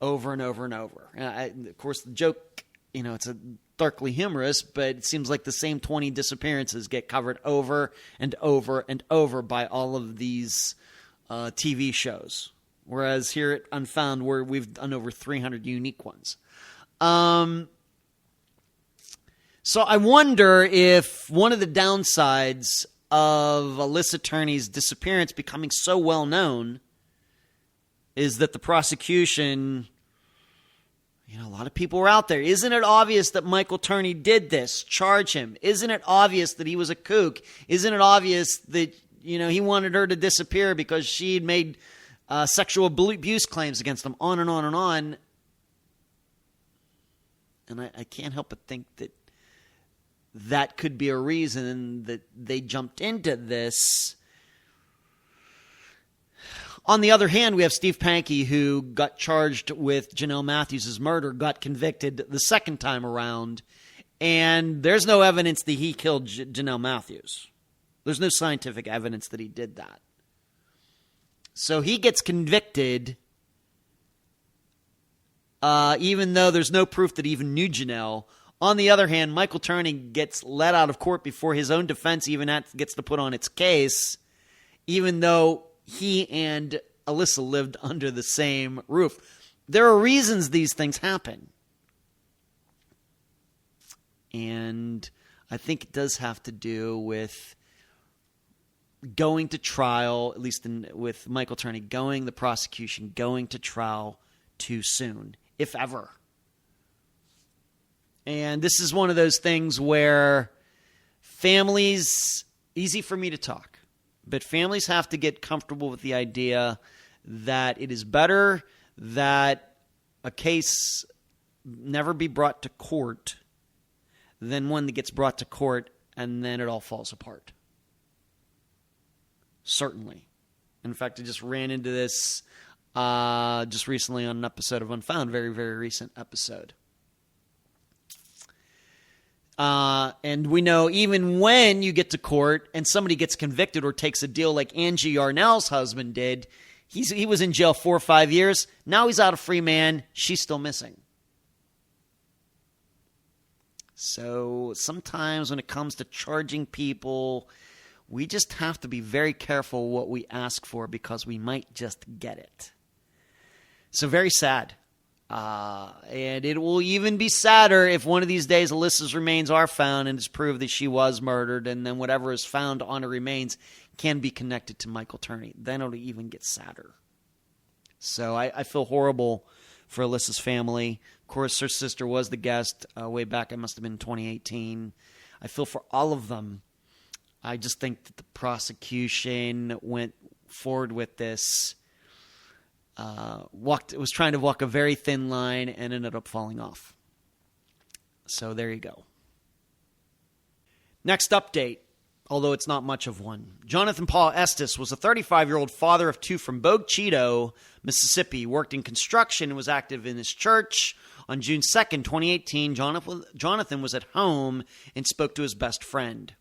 over and over and over. Of course, the joke, it's a darkly humorous, but it seems like the same 20 disappearances get covered over and over and over by all of these TV shows. Whereas here at Unfound, we've done over 300 unique ones. So I wonder if one of the downsides of Alyssa Turney's disappearance becoming so well known is that the prosecution, a lot of people were out there. Isn't it obvious that Michael Turney did this? Charge him. Isn't it obvious that he was a kook? Isn't it obvious that, he wanted her to disappear because she had made sexual abuse claims against him? On and on and on. And I can't help but think that could be a reason that they jumped into this. On the other hand, we have Steve Pankey, who got charged with Janelle Matthews' murder, got convicted the second time around, and there's no evidence that he killed Janelle Matthews. There's no scientific evidence that he did that. So he gets convicted, even though there's no proof that he even knew Janelle. On the other hand, Michael Turney gets let out of court before his own defense even gets to put on its case, even though he and Alyssa lived under the same roof. There are reasons these things happen. And I think it does have to do with going to trial, at least with Michael Turney, the prosecution going to trial too soon, if ever. And this is one of those things where families, easy for me to talk, but families have to get comfortable with the idea that it is better that a case never be brought to court than one that gets brought to court and then it all falls apart. Certainly. In fact, I just ran into this just recently on an episode of Unfound, very, very recent episode. And we know even when you get to court and somebody gets convicted or takes a deal like Angie Yarnell's husband did, he was in jail 4 or 5 years. Now he's out a free man. She's still missing. So sometimes when it comes to charging people, we just have to be very careful what we ask for because we might just get it. So very sad. And it will even be sadder if one of these days Alyssa's remains are found and it's proved that she was murdered, and then whatever is found on her remains can be connected to Michael Turney. Then it'll even get sadder. So I feel horrible for Alyssa's family. Of course, her sister was the guest way back. It must have been 2018. I feel for all of them. I just think that the prosecution went forward with this. Was trying to walk a very thin line and ended up falling off. So there you go. Next update, although it's not much of one. Jonathan Paul Estes was a 35-year-old father of 2 from Bogue Chitto, Mississippi, worked in construction and was active in his church. On June 2nd, 2018, Jonathan was at home and spoke to his best friend.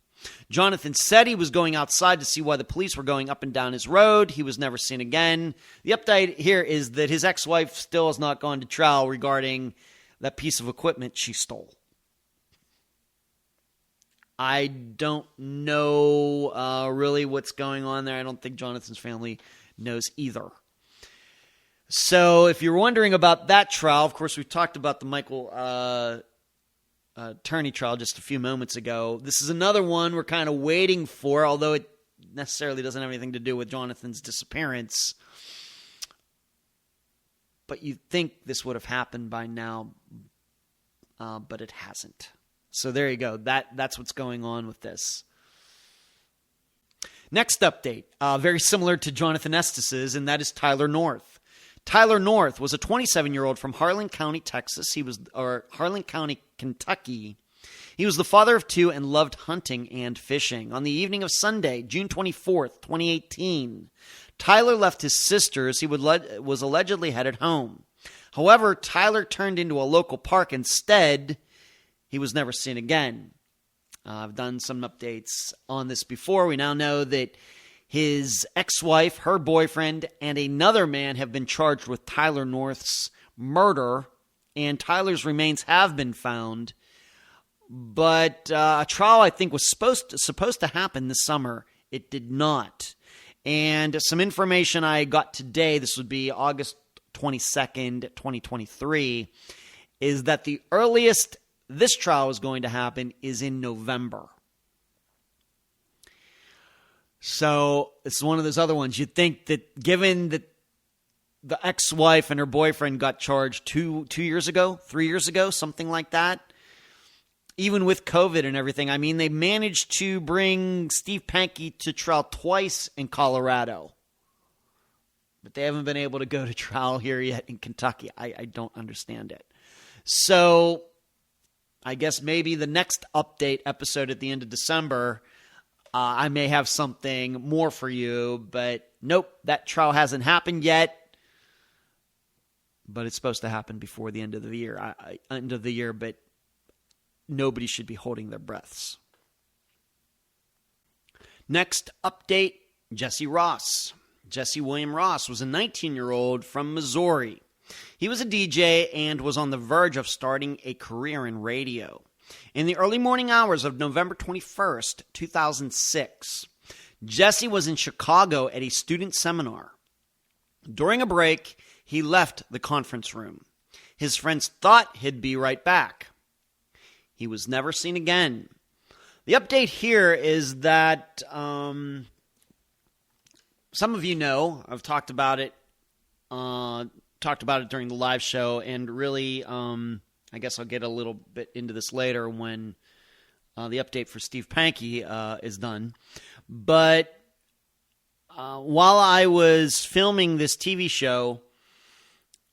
Jonathan said he was going outside to see why the police were going up and down his road. He was never seen again. The update here is that his ex-wife still has not gone to trial regarding that piece of equipment she stole. I don't know really what's going on there. I don't think Jonathan's family knows either. So if you're wondering about that trial, of course, we talked about the Michael Turney trial just a few moments ago. This is another one we're kind of waiting for, although it necessarily doesn't have anything to do with Jonathan's disappearance. But you'd think this would have happened by now, but it hasn't. So there you go. That's what's going on with this. Next update, very similar to Jonathan Estes's, and that is Tyler North. Tyler North was a 27-year-old from Harlan County, Texas. Harlan County, Kentucky. He was the father of 2 and loved hunting and fishing. On the evening of Sunday, June 24th, 2018, Tyler left his sister as he was allegedly headed home. However, Tyler turned into a local park instead. He was never seen again. I've done some updates on this before. We now know that his ex-wife, her boyfriend, and another man have been charged with Tyler North's murder, and Tyler's remains have been found. But a trial, I think, was supposed to happen this summer. It did not. And some information I got today, this would be August 22nd, 2023, is that the earliest this trial is going to happen is in November. So it's one of those other ones. You'd think that given that the ex-wife and her boyfriend got charged 3 years ago, something like that. Even with COVID and everything, I mean, they managed to bring Steve Pankey to trial twice in Colorado. But they haven't been able to go to trial here yet in Kentucky. I don't understand it. So I guess maybe the next update episode at the end of December, I may have something more for you. But nope, that trial hasn't happened yet. But it's supposed to happen before the end of the year. But nobody should be holding their breaths. Next update, Jesse Ross. Jesse William Ross was a 19-year-old from Missouri. He was a DJ and was on the verge of starting a career in radio. In the early morning hours of November 21st, 2006, Jesse was in Chicago at a student seminar. During a break, he left the conference room. His friends thought he'd be right back. He was never seen again. The update here is that some of you know, I've talked about it during the live show, and really, I guess I'll get a little bit into this later when the update for Steve Pankey is done. But while I was filming this TV show,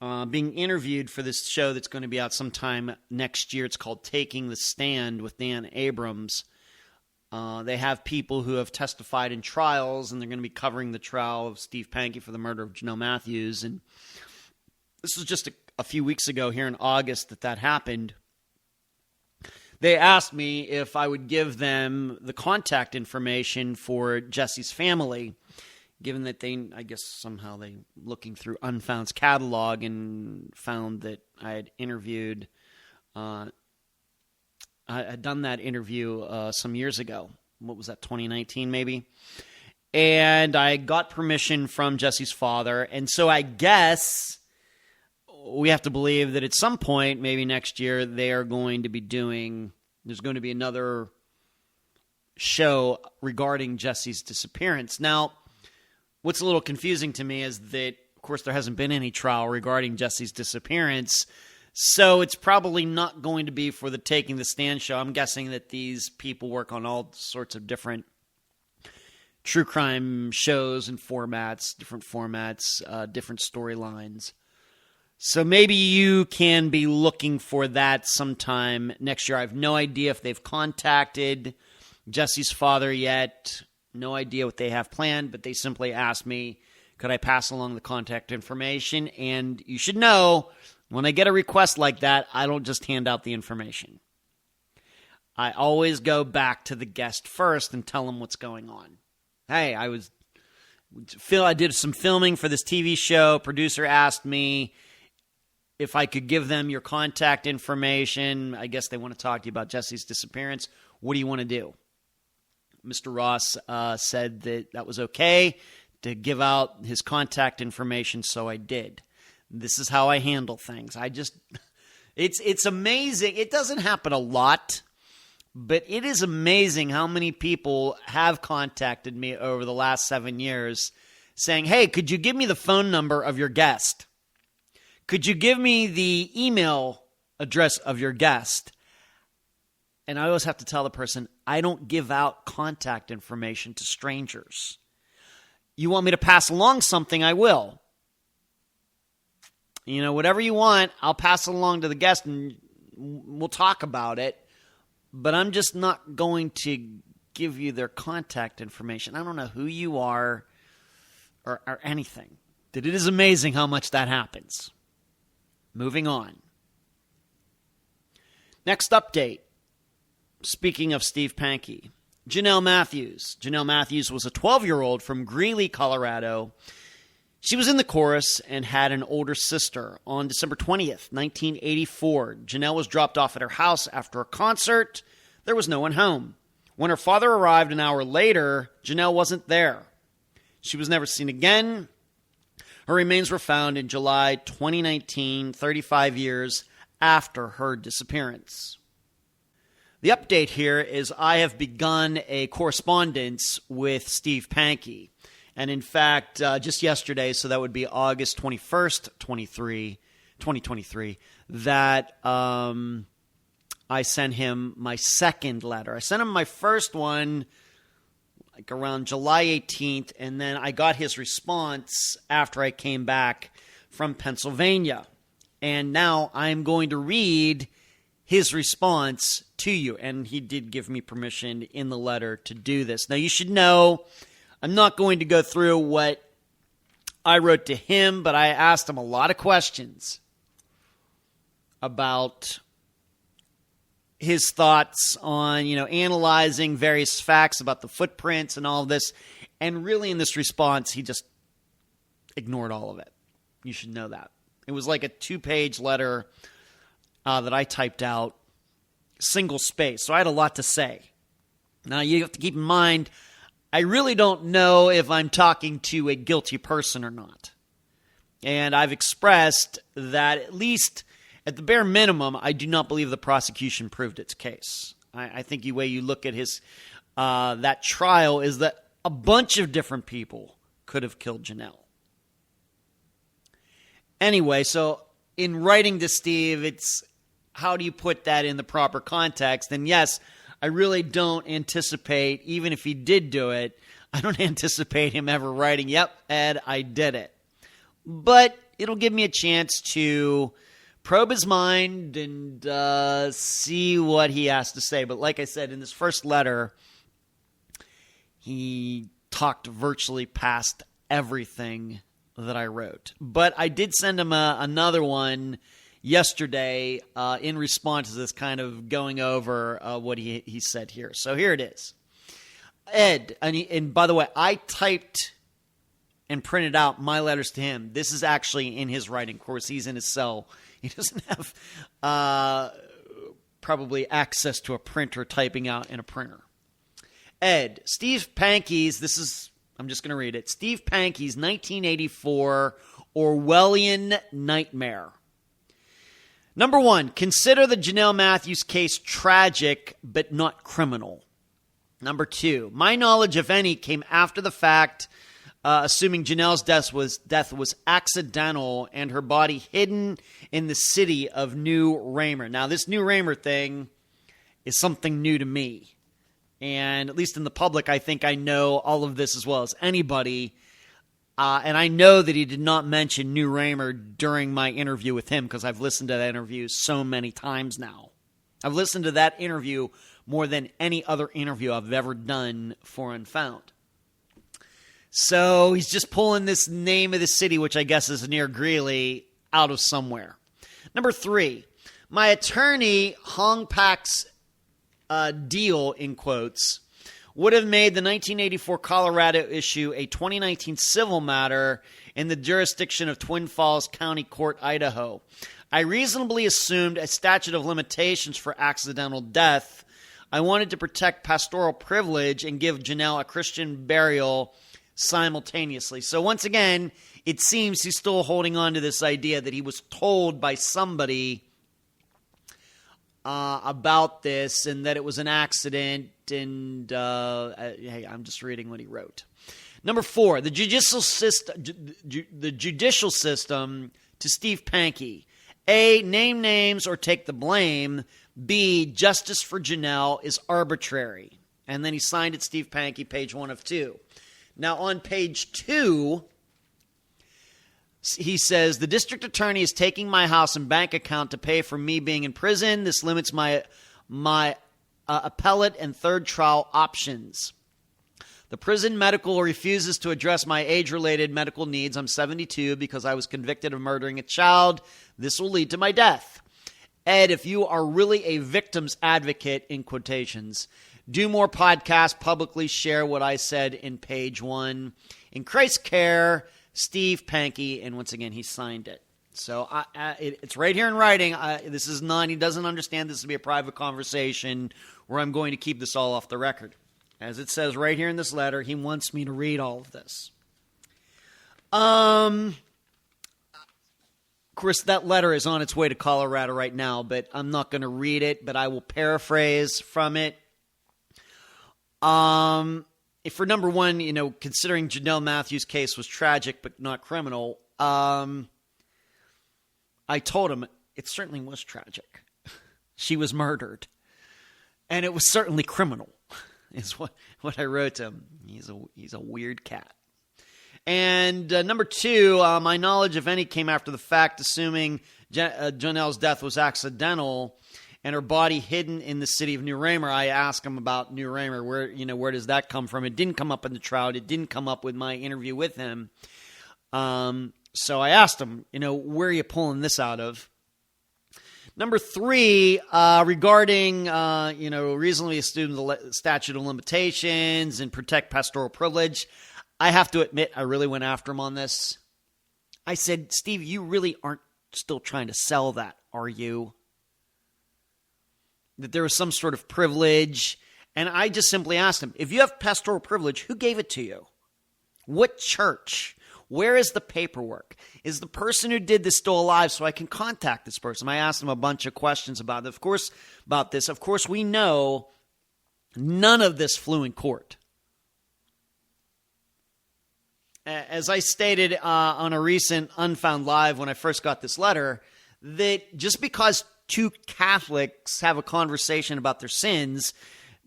being interviewed for this show that's going to be out sometime next year, it's called Taking the Stand with Dan Abrams. They have people who have testified in trials, and they're going to be covering the trial of Steve Pankey for the murder of Janelle Matthews. And this was just a few weeks ago here in August that happened. They asked me if I would give them the contact information for Jesse's family, given that I guess somehow they looking through Unfound's catalog and found that I had interviewed, I had done that interview some years ago. What was that, 2019 maybe? And I got permission from Jesse's father, and so I guess we have to believe that at some point, maybe next year, there's going to be another show regarding Jesse's disappearance. Now, what's a little confusing to me is that, of course, there hasn't been any trial regarding Jesse's disappearance, so it's probably not going to be for the Taking the Stand show. I'm guessing that these people work on all sorts of different true crime shows and different formats, different storylines. So maybe you can be looking for that sometime next year. I have no idea if they've contacted Jesse's father yet. No idea what they have planned, but they simply asked me, could I pass along the contact information? And you should know, when I get a request like that, I don't just hand out the information. I always go back to the guest first and tell them what's going on. Hey, I did some filming for this TV show. Producer asked me if I could give them your contact information. I guess they want to talk to you about Jesse's disappearance. What do you want to do? Mr. Ross said that was okay to give out his contact information, so I did. This is how I handle things. It's amazing. It doesn't happen a lot, but it is amazing how many people have contacted me over the last 7 years saying, hey, could you give me the phone number of your guest? Could you give me the email address of your guest? And I always have to tell the person, I don't give out contact information to strangers. You want me to pass along something, I will. Whatever you want, I'll pass it along to the guest and we'll talk about it. But I'm just not going to give you their contact information. I don't know who you are or anything. It is amazing how much that happens. Moving on. Next update. Speaking of Steve Pankey, Janelle Matthews. Janelle Matthews was a 12-year-old from Greeley, Colorado. She was in the chorus and had an older sister. On December 20th, 1984, Janelle was dropped off at her house after a concert. There was no one home. When her father arrived an hour later, Janelle wasn't there. She was never seen again. Her remains were found in July 2019, 35 years after her disappearance. The update here is I have begun a correspondence with Steve Pankey. And in fact, just yesterday, so that would be August 21st, 2023, that I sent him my second letter. I sent him my first one like around July 18th, and then I got his response after I came back from Pennsylvania. And now I'm going to read his response to you. And he did give me permission in the letter to do this. Now, you should know I'm not going to go through what I wrote to him, but I asked him a lot of questions about his thoughts on, analyzing various facts about the footprints and all of this. And really in this response, he just ignored all of it. You should know that. It was like a 2-page letter that I typed out, single space. So I had a lot to say. Now, you have to keep in mind, I really don't know if I'm talking to a guilty person or not. And I've expressed that at least at the bare minimum, I do not believe the prosecution proved its case. I think the way you look at his that trial is that a bunch of different people could have killed Janelle. Anyway, so in writing to Steve, it's how do you put that in the proper context? And yes, I really don't anticipate, even if he did do it, I don't anticipate him ever writing, "Yep, Ed, I did it." But it'll give me a chance to probe his mind and see what he has to say. But like I said, in this first letter, he talked virtually past everything that I wrote. But I did send him another one yesterday in response to this, kind of going over what he said here. So here it is. Ed, and by the way, I typed and printed out my letters to him. This is actually in his writing. Of course, he's in his cell. He doesn't have probably access to a printer typing out in a printer. Ed, Steve Pankey's, I'm just going to read it. Steve Pankey's 1984 Orwellian Nightmare. Number 1, consider the Janelle Matthews case tragic but not criminal. Number 2, my knowledge, if any, came after the fact, assuming Janelle's death was accidental and her body hidden in the city of New Raymer. Now, this New Raymer thing is something new to me. And at least in the public, I think I know all of this as well as anybody. And I know that he did not mention New Raymer during my interview with him because I've listened to that interview so many times now. I've listened to that interview more than any other interview I've ever done for Unfound. So he's just pulling this name of the city, which I guess is near Greeley, out of somewhere. Number 3, my attorney, Hong Pak's deal, in quotes, would have made the 1984 Colorado issue a 2019 civil matter in the jurisdiction of Twin Falls County Court, Idaho. I reasonably assumed a statute of limitations for accidental death. I wanted to protect pastoral privilege and give Janelle a Christian burial simultaneously. So once again, it seems he's still holding on to this idea that he was told by somebody about this and that it was an accident. And hey, I'm just reading what he wrote. Number 4, the judicial system to Steve Pankey. A, name names or take the blame. B, justice for Janelle is arbitrary. And then he signed it, Steve Pankey, page 1 of 2. Now on page 2, he says, the district attorney is taking my house and bank account to pay for me being in prison. This limits my appellate and third trial options. The prison medical refuses to address my age-related medical needs. I'm 72 because I was convicted of murdering a child. This will lead to my death. Ed, if you are really a victim's advocate, in quotations, do more podcasts, publicly share what I said in page 1. In Christ's care, Steve Pankey, and once again, he signed it. So it's right here in writing. This is not, he doesn't understand this to be a private conversation where I'm going to keep this all off the record. As it says right here in this letter, he wants me to read all of this. Of course, that letter is on its way to Colorado right now, but I'm not going to read it, but I will paraphrase from it. for number one, considering Janelle Matthews' case was tragic but not criminal, I told him it certainly was tragic. She was murdered. And it was certainly criminal, is what I wrote to him. He's a weird cat. And number two, my knowledge, if any, came after the fact, assuming Janelle's death was accidental and her body hidden in the city of New Raymer. I asked him about New Raymer. Where does that come from? It didn't come up in the trial. It didn't come up with my interview with him. So I asked him, where are you pulling this out of? Number three, regarding, reasonably assume the statute of limitations and protect pastoral privilege, I have to admit I really went after him on this. I said, Steve, you really aren't still trying to sell that, are you? That there was some sort of privilege. And I just simply asked him, if you have pastoral privilege, who gave it to you? What church? Where is the paperwork? Is the person who did this still alive so I can contact this person? I asked him a bunch of questions about it. Of course, we know none of this flew in court. As I stated on a recent Unfound Live when I first got this letter, that just because two Catholics have a conversation about their sins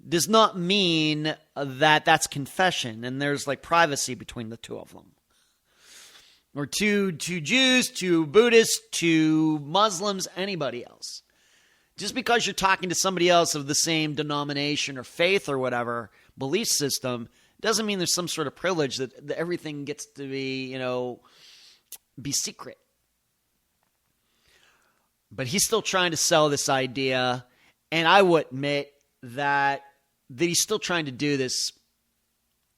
does not mean that that's confession and there's like privacy between the two of them. Or two Jews, two Buddhists, two Muslims, anybody else. Just because you're talking to somebody else of the same denomination or faith or whatever, belief system, doesn't mean there's some sort of privilege that everything gets to be, be secret. But he's still trying to sell this idea, and I would admit that he's still trying to do this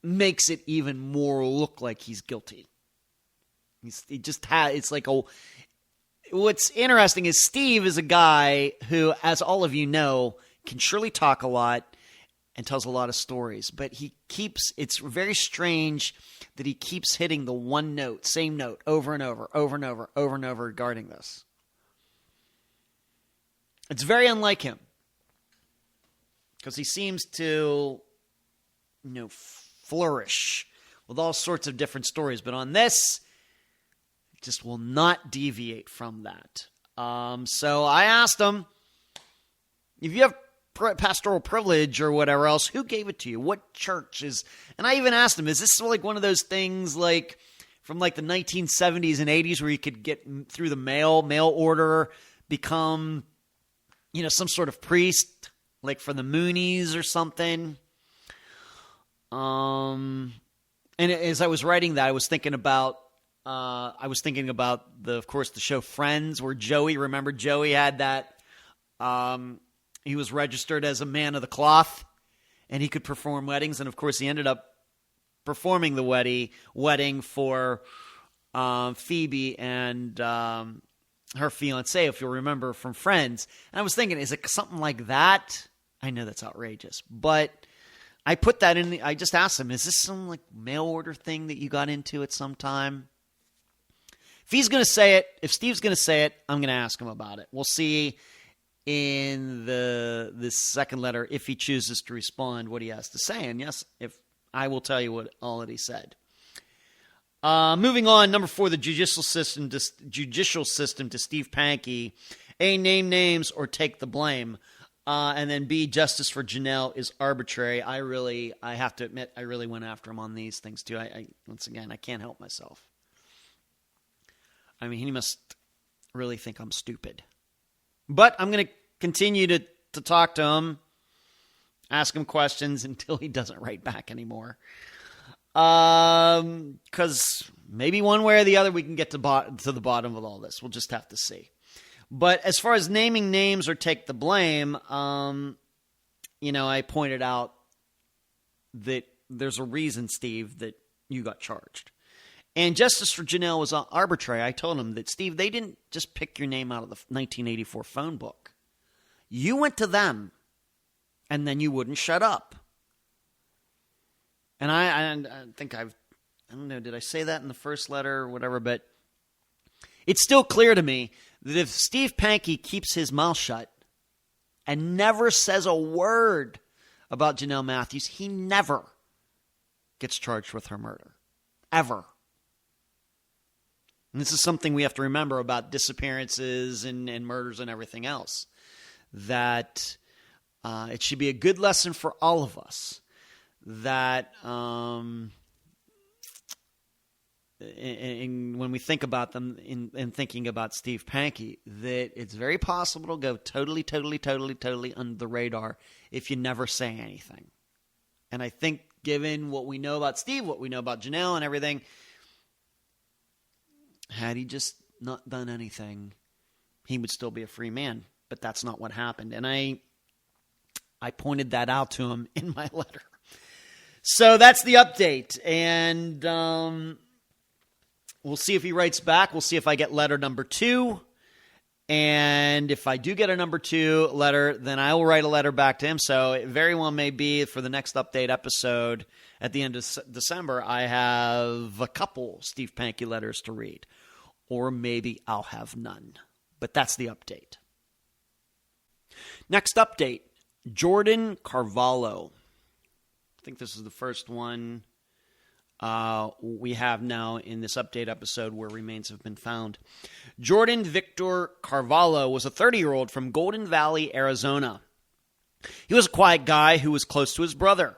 makes it even more look like he's guilty. What's interesting is Steve is a guy who, as all of you know, can surely talk a lot and tells a lot of stories, but it's very strange that he keeps hitting the same note over and over regarding this. It's very unlike him because he seems to, flourish with all sorts of different stories, but on this, just will not deviate from that. So I asked him, if you have pastoral privilege or whatever else, who gave it to you? What church is? And I even asked him, is this like one of those things like from like the 1970s and 80s where you could get through the mail order, become, some sort of priest, like for the Moonies or something? And as I was writing that, I was thinking about of course, the show Friends, where Joey had that, he was registered as a man of the cloth, and he could perform weddings, and of course, he ended up performing the wedding for Phoebe and her fiancé, if you'll remember from Friends. And I was thinking, is it something like that? I know that's outrageous, but I put that in. I just asked him, is this some like mail order thing that you got into at some time? If he's going to say it, if Steve's going to say it, I'm going to ask him about it. We'll see in this second letter, if he chooses to respond, what he has to say. And yes, if I will tell you all that he said. Moving on, number 4, the judicial system to Steve Pankey. A, name names or take the blame. And then B, justice for Janelle is arbitrary. I have to admit, I really went after him on these things too. Once again, I can't help myself. I mean, he must really think I'm stupid. But I'm going to continue to talk to him, ask him questions until he doesn't write back anymore. Because maybe one way or the other we can get to the bottom of all this. We'll just have to see. But as far as naming names or take the blame, I pointed out that there's a reason, Steve, that you got charged. And justice for Janelle was arbitrary. I told him that, Steve, they didn't just pick your name out of the 1984 phone book. You went to them, and then you wouldn't shut up. And I think I don't know, did I say that in the first letter or whatever? But it's still clear to me that if Steve Pankey keeps his mouth shut and never says a word about Janelle Matthews, he never gets charged with her murder. Ever. And this is something we have to remember about disappearances and murders and everything else. That it should be a good lesson for all of us that and when we think about them in thinking about Steve Pankey, that it's very possible to go totally under the radar if you never say anything. And I think given what we know about Steve, what we know about Janelle and everything, had he just not done anything, he would still be a free man. But that's not what happened. And I pointed that out to him in my letter. So that's the update. And we'll see if he writes back. We'll see if I get letter number 2. And if I do get a number 2 letter, then I will write a letter back to him. So it very well may be for the next update episode at the end of December, I have a couple Steve Pankey letters to read. Or maybe I'll have none. But that's the update. Next update, Jordan Carvalho. I think this is the first one we have now in this update episode where remains have been found. Jordan Victor Carvalho was a 30-year-old from Golden Valley, Arizona. He was a quiet guy who was close to his brother.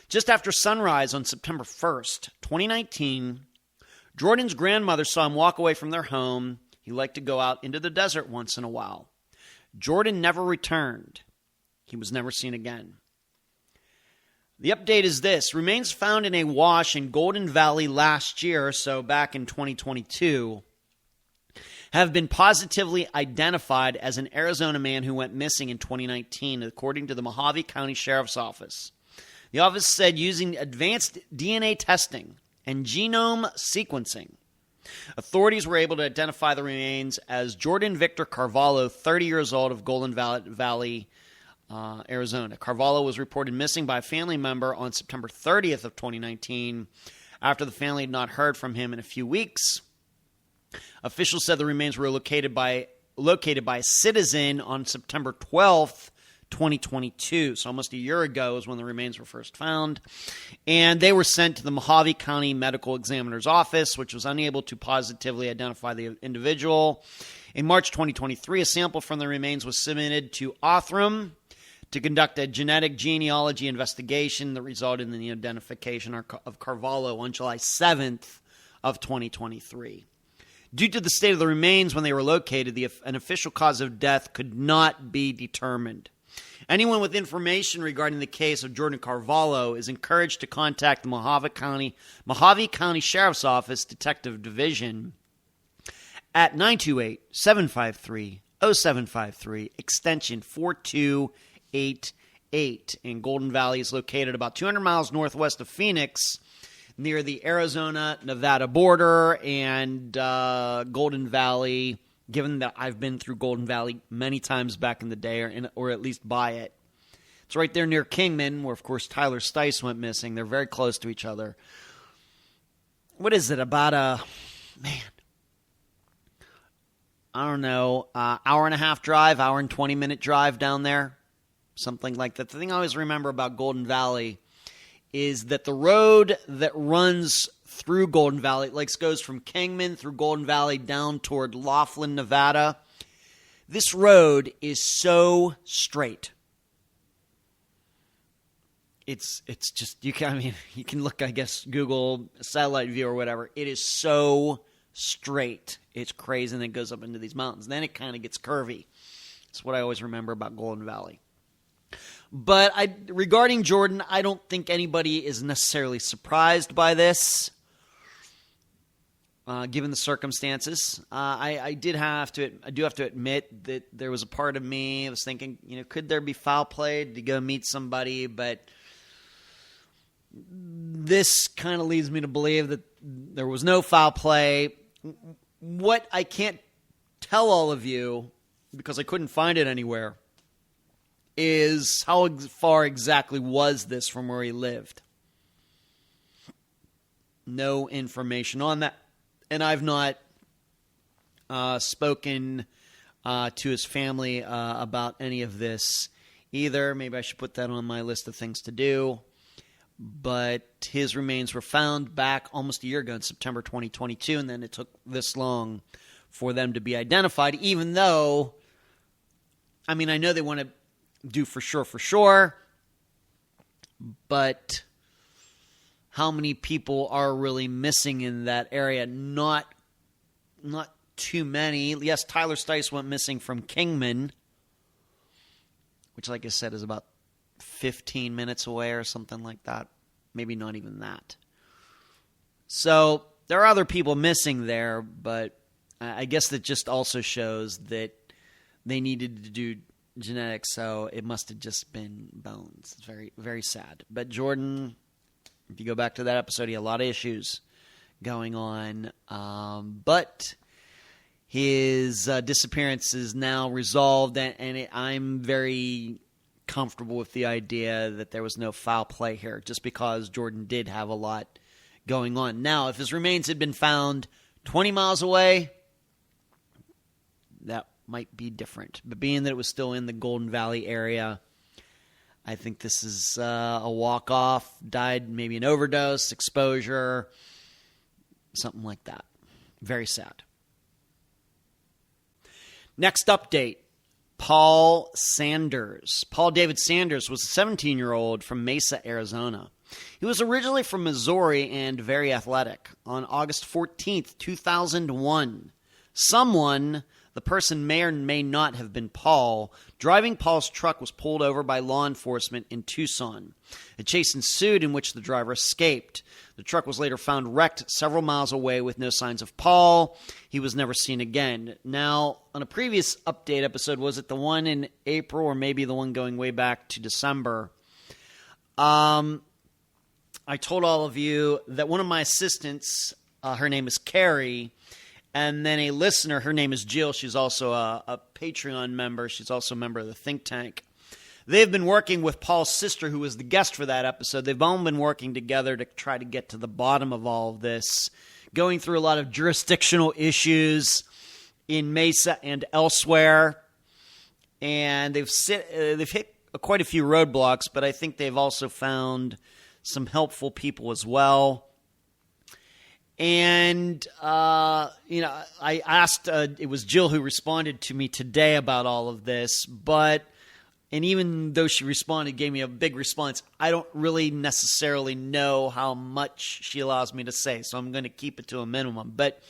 Just after sunrise on September 1st, 2019, Jordan's grandmother saw him walk away from their home. He liked to go out into the desert once in a while. Jordan never returned. He was never seen again. The update is this. Remains found in a wash in Golden Valley last year, so back in 2022, have been positively identified as an Arizona man who went missing in 2019, according to the Mojave County Sheriff's Office. The office said using advanced DNA testing and genome sequencing, authorities were able to identify the remains as Jordan Victor Carvalho, 30 years old, of Golden Valley, Arizona. Carvalho was reported missing by a family member on September 30th of 2019 after the family had not heard from him in a few weeks. Officials said the remains were located by a citizen on September 12th, 2022. So almost a year ago is when the remains were first found. And they were sent to the Mojave County Medical Examiner's Office, which was unable to positively identify the individual. In March 2023, a sample from the remains was submitted to Othram to conduct a genetic genealogy investigation that resulted in the identification of Carvalho on July 7th of 2023. Due to the state of the remains when they were located, an official cause of death could not be determined. Anyone with information regarding the case of Jordan Carvalho is encouraged to contact the Mojave County Sheriff's Office Detective Division at 928-753-0753, extension 4288. And Golden Valley is located about 200 miles northwest of Phoenix, near the Arizona-Nevada border. And Golden Valley, given that I've been through Golden Valley many times back in the day, or at least by it, it's right there near Kingman, where, of course, Tyler Stice went missing. They're very close to each other. What is it, about I don't know, hour and a half drive, hour and 20-minute drive down there? Something like that. The thing I always remember about Golden Valley is that the road that runs through Golden Valley, goes from Kingman through Golden Valley down toward Laughlin, Nevada. This road is so straight. It's just, you can look, I guess, Google satellite view or whatever. It is so straight. It's crazy, and then it goes up into these mountains. Then it kind of gets curvy. That's what I always remember about Golden Valley. But regarding Jordan, I don't think anybody is necessarily surprised by this, given the circumstances. I do have to admit that there was a part of me that was thinking, could there be foul play to go meet somebody? But this kind of leads me to believe that there was no foul play. What I can't tell all of you, because I couldn't find it anywhere, is how far exactly was this from where he lived. No information on that. And I've not spoken to his family about any of this either. Maybe I should put that on my list of things to do. but his remains were found back almost a year ago in September 2022, and then it took this long for them to be identified, even though, I mean, I know they want to do for sure, but how many people are really missing in that area? Not too many. Yes, Tyler Stice went missing from Kingman, which, like I said, is about 15 minutes away or something like that. Maybe not even that. So there are other people missing there, but I guess that just also shows that they needed to do genetics, so it must have just been bones. It's very, very sad. But Jordan, if you go back to that episode, he had a lot of issues going on. But his disappearance is now resolved, and I'm very comfortable with the idea that there was no foul play here, just because Jordan did have a lot going on. Now, if his remains had been found 20 miles away, that might be different. But being that it was still in the Golden Valley area, I think this is a walk-off, died maybe an overdose, exposure, something like that. Very sad. Next update, Paul Sanders. Paul David Sanders was a 17-year-old from Mesa, Arizona. He was originally from Missouri and very athletic. On August 14th, 2001, someone, the person may or may not have been Paul, driving Paul's truck was pulled over by law enforcement in Tucson. A chase ensued in which the driver escaped. The truck was later found wrecked several miles away with no signs of Paul. He was never seen again. Now, on a previous update episode, was it the one in April or maybe the one going way back to December? I told all of you that one of my assistants, her name is Carrie, and then a listener, her name is Jill. She's also a Patreon member. She's also a member of the think tank. They've been working with Paul's sister, who was the guest for that episode. They've all been working together to try to get to the bottom of all of this, going through a lot of jurisdictional issues in Mesa and elsewhere. And they've hit quite a few roadblocks, but I think they've also found some helpful people as well. And, I asked, it was Jill who responded to me today about all of this, and even though she responded, gave me a big response, I don't really necessarily know how much she allows me to say, so I'm going to keep it to a minimum. But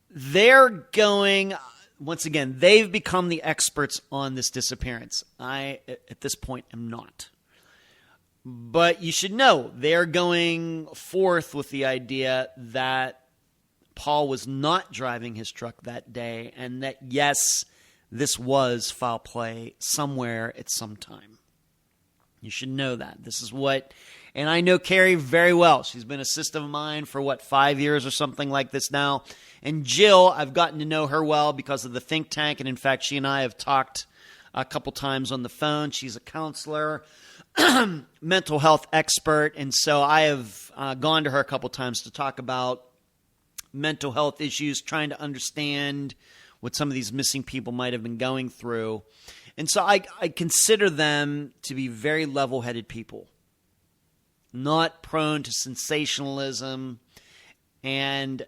they're going, once again, they've become the experts on this disappearance. I, at this point, am not. But you should know, they're going forth with the idea that Paul was not driving his truck that day, and that, yes, this was foul play somewhere at some time. You should know that. This is what, and I know Carrie very well. She's been an assistant of mine for, 5 years or something like this now. And Jill, I've gotten to know her well because of the think tank, and in fact, she and I have talked a couple times on the phone. She's a counselor, mental health expert, and so I have gone to her a couple times to talk about mental health issues, trying to understand what some of these missing people might have been going through. And so I consider them to be very level-headed people, not prone to sensationalism, and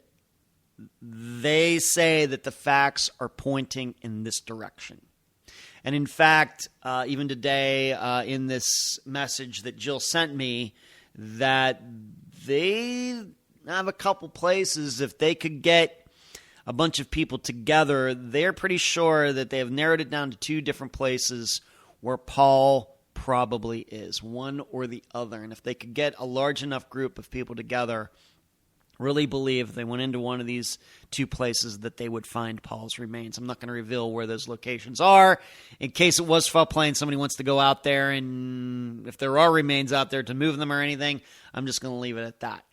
they say that the facts are pointing in this direction. And in fact, even today in this message that Jill sent me, that they have a couple places, if they could get a bunch of people together, they're pretty sure that they have narrowed it down to two different places where Paul probably is, one or the other. And if they could get a large enough group of people together, really believe if they went into one of these two places that they would find Paul's remains. I'm not going to reveal where those locations are in case it was foul play and somebody wants to go out there, and if there are remains out there to move them or anything, I'm just going to leave it at that.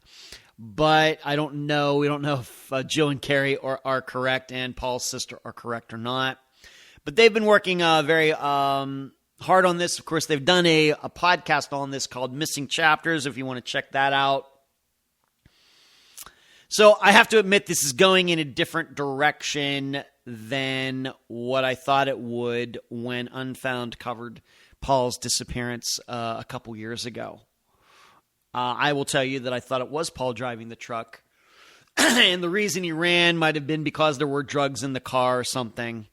But I don't know. We don't know if Jill and Carrie are correct and Paul's sister are correct or not. But they've been working very hard on this. Of course, they've done a podcast on this called Missing Chapters, if you want to check that out. So I have to admit this is going in a different direction than what I thought it would when Unfound covered Paul's disappearance a couple years ago. I will tell you that I thought it was Paul driving the truck. And the reason he ran might have been because there were drugs in the car or something.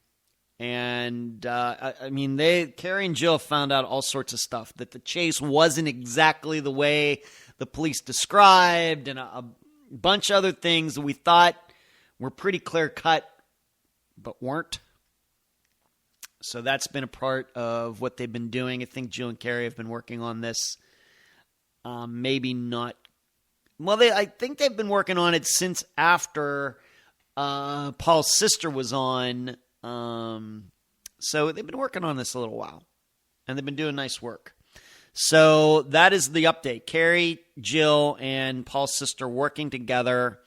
And, Carrie and Jill found out all sorts of stuff, that the chase wasn't exactly the way the police described, and a bunch of other things that we thought were pretty clear-cut, but weren't. So that's been a part of what they've been doing. I think Jill and Carrie have been working on this. Maybe not. Well, I think they've been working on it since after Paul's sister was on. So they've been working on this a little while, and they've been doing nice work. So that is the update. Carrie, Jill, and Paul's sister working together,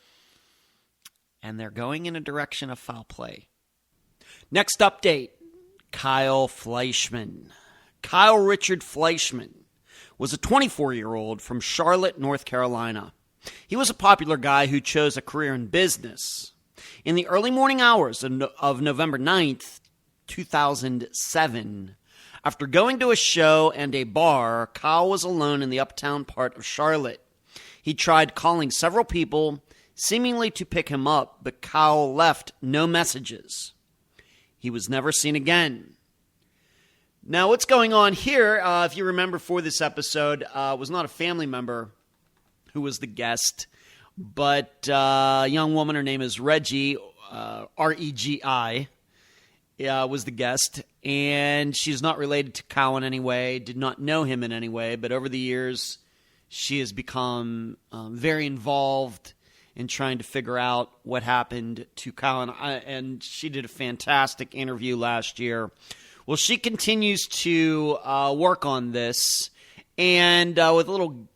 and they're going in a direction of foul play. Next update, Kyle Fleischman. Kyle Richard Fleischman was a 24-year-old from Charlotte, North Carolina. He was a popular guy who chose a career in business. In the early morning hours of November 9th, 2007, after going to a show and a bar, Kyle was alone in the uptown part of Charlotte. He tried calling several people, seemingly to pick him up, but Kyle left no messages. He was never seen again. Now, what's going on here, if you remember for this episode, was not a family member who was the guest, but a young woman, her name is Reggie, R-E-G-I, was the guest, and she's not related to Kyle in any way, did not know him in any way, but over the years, she has become very involved in trying to figure out what happened to Kyle, and she did a fantastic interview last year. Well, she continues to work on this, and with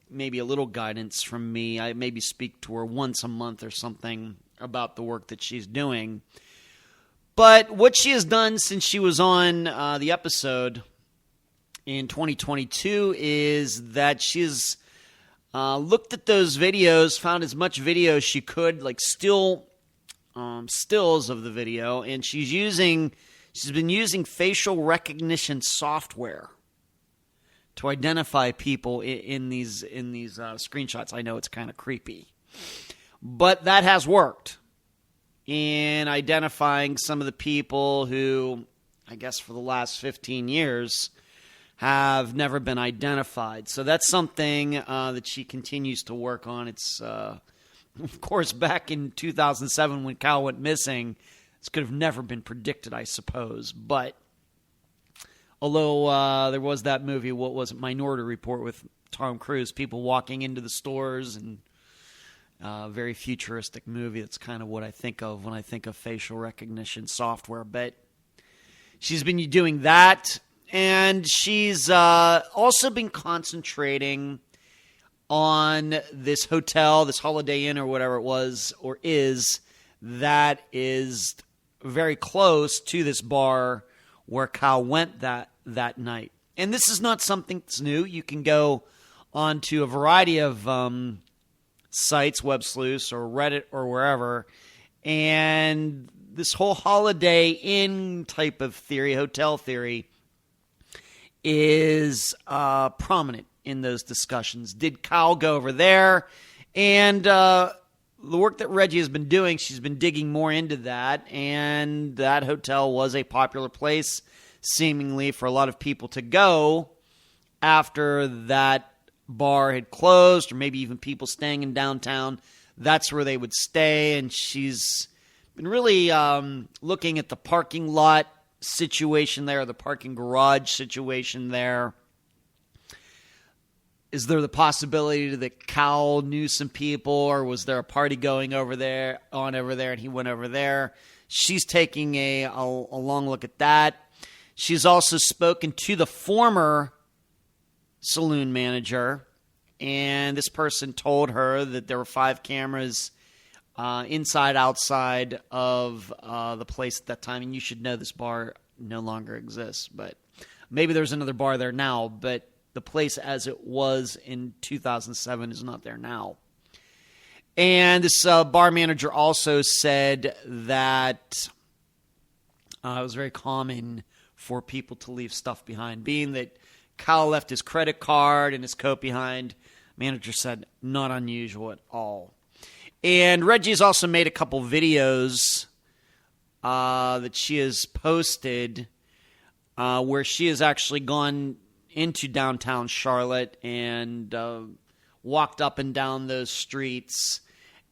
maybe a little guidance from me, I maybe speak to her once a month or something about the work that she's doing. But what she has done since she was on the episode in 2022 is that she's looked at those videos, found as much video as she could, like stills of the video, and she's been using facial recognition software to identify people in these screenshots. I know it's kind of creepy, but that has worked in identifying some of the people who, I guess for the last 15 years, have never been identified. So that's something that she continues to work on. It's, of course, back in 2007 when Kyle went missing, this could have never been predicted, I suppose. But although there was that movie, what was it, Minority Report with Tom Cruise, people walking into the stores, and very futuristic movie. That's kind of what I think of when I think of facial recognition software. But she's been doing that, and she's also been concentrating on this hotel, this Holiday Inn or whatever it was or is, that is very close to this bar where Kyle went that night. And this is not something that's new. You can go onto a variety of sites, Web Sleuths or Reddit or wherever, and this whole Holiday Inn type of theory, hotel theory, is prominent in those discussions. Did Kyle go over there? And the work that Reggie has been doing, she's been digging more into that, and that hotel was a popular place, seemingly, for a lot of people to go after that bar had closed, or maybe even people staying in downtown. That's where they would stay, and she's been really looking at the parking lot situation there, the parking garage situation there. Is there the possibility that Kyle knew some people, or was there a party going over there, and he went over there? She's taking a long look at that. She's also spoken to the former saloon manager, and this person told her that there were 5 cameras inside, outside of the place at that time, and you should know this bar no longer exists, but maybe there's another bar there now, but the place as it was in 2007 is not there now. And this bar manager also said that it was very common for people to leave stuff behind. Being that Kyle left his credit card and his coat behind, manager said not unusual at all. And Reggie's also made a couple videos that she has posted where she has actually gone into downtown Charlotte and walked up and down those streets.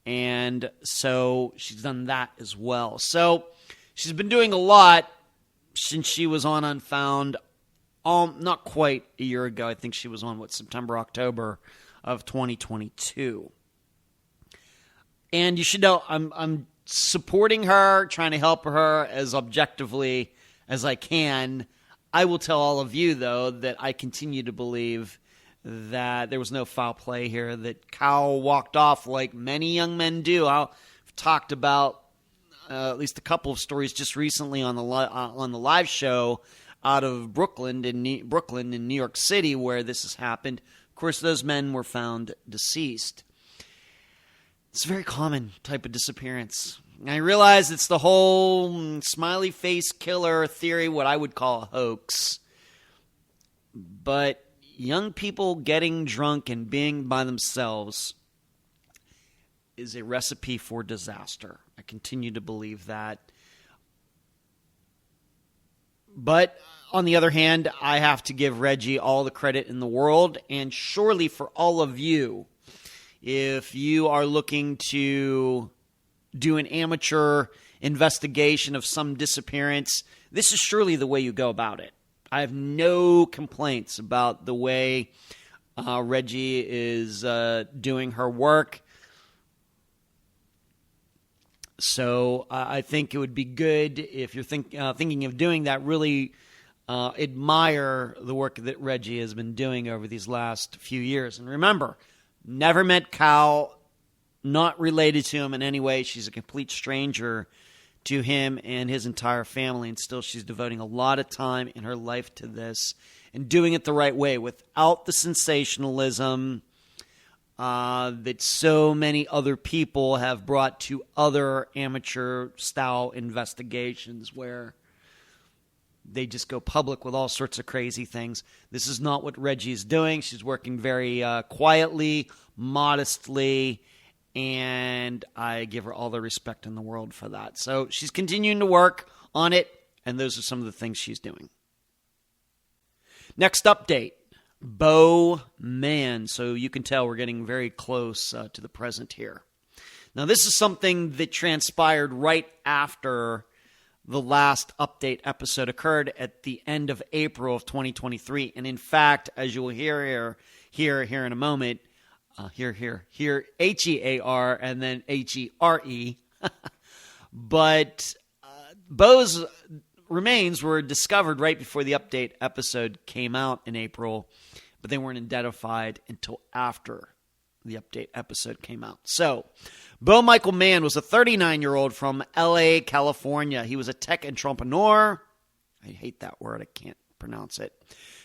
And so she's done that as well. So she's been doing a lot since she was on Unfound, not quite a year ago. I think she was on, September, October of 2022. And you should know I'm supporting her, trying to help her as objectively as I can. I will tell all of you, though, that I continue to believe that there was no foul play here, that Kyle walked off like many young men do. I've talked about at least a couple of stories just recently on the live show out of Brooklyn in New York City where this has happened. Of course, those men were found deceased. It's a very common type of disappearance. I realize it's the whole smiley face killer theory, what I would call a hoax. But young people getting drunk and being by themselves is a recipe for disaster. I continue to believe that. But on the other hand, I have to give Reggie all the credit in the world, and surely for all of you, if you are looking to do an amateur investigation of some disappearance, this is surely the way you go about it. I have no complaints about the way Reggie is doing her work. So I think it would be good if you're thinking of doing that, really admire the work that Reggie has been doing over these last few years. And remember, never met Kyle, not related to him in any way. She's a complete stranger to him and his entire family, and still she's devoting a lot of time in her life to this and doing it the right way without the sensationalism that so many other people have brought to other amateur-style investigations where they just go public with all sorts of crazy things. This is not what Reggie is doing. She's working very quietly, modestly, and I give her all the respect in the world for that. So she's continuing to work on it, and those are some of the things she's doing. Next update, Bo Man. So you can tell we're getting very close to the present here. Now, this is something that transpired right after the last update episode occurred at the end of April of 2023. And in fact, as you will hear in a moment, here, H-E-A-R and then H-E-R-E. But Bo's remains were discovered right before the update episode came out in April, but they weren't identified until after the update episode came out. So, Bo Michael Mann was a 39-year-old from L.A., California. He was a tech entrepreneur. I hate that word. I can't pronounce it.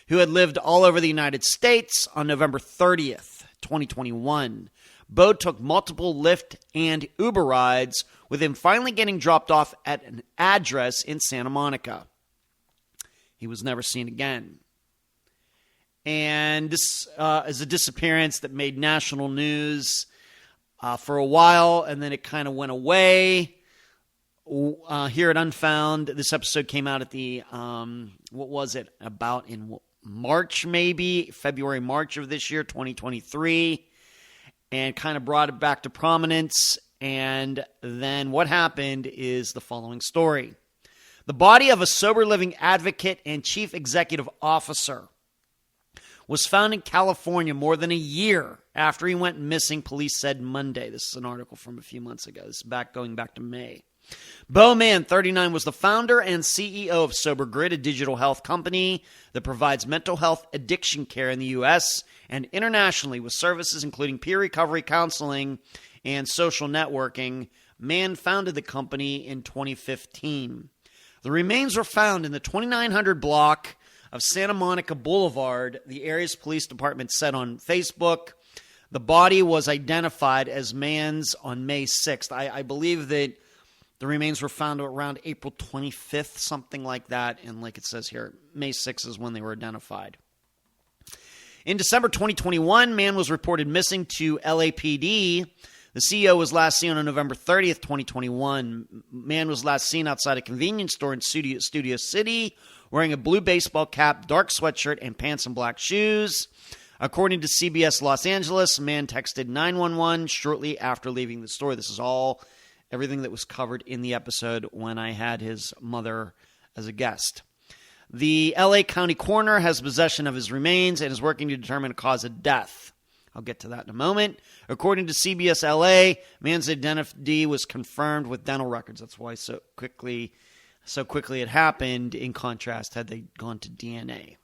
Who had lived all over the United States. On November 30th, 2021, Bo took multiple Lyft and Uber rides, with him finally getting dropped off at an address in Santa Monica. He was never seen again. And this is a disappearance that made national news for a while, and then it kind of went away. Here at Unfound, this episode came out at the, about in March maybe, February, March of this year, 2023, and kind of brought it back to prominence. And then what happened is the following story. The body of a sober living advocate and chief executive officer was found in California more than a year after he went missing, police said Monday. This is an article from a few months ago. This is going back to May. Bo Man, 39, was the founder and CEO of Sober Grid, a digital health company that provides mental health addiction care in the U.S. and internationally with services including peer recovery counseling and social networking. Mann founded the company in 2015. The remains were found in the 2900 block of Santa Monica Boulevard, the area's police department said on Facebook. The body was identified as Mann's on May 6th. I believe that The remains were found around April 25th, something like that. And like it says here, May 6th is when they were identified. In December 2021, man was reported missing to LAPD. The CEO was last seen on November 30th, 2021. Man was last seen outside a convenience store in Studio City, wearing a blue baseball cap, dark sweatshirt, and pants and black shoes. According to CBS Los Angeles, man texted 911 shortly after leaving the store. This is everything that was covered in the episode when I had his mother as a guest. The LA County Coroner has possession of his remains and is working to determine a cause of death. I'll get to that in a moment. According to CBS LA, man's identity was confirmed with dental records. That's why so quickly it happened. In contrast, had they gone to DNA.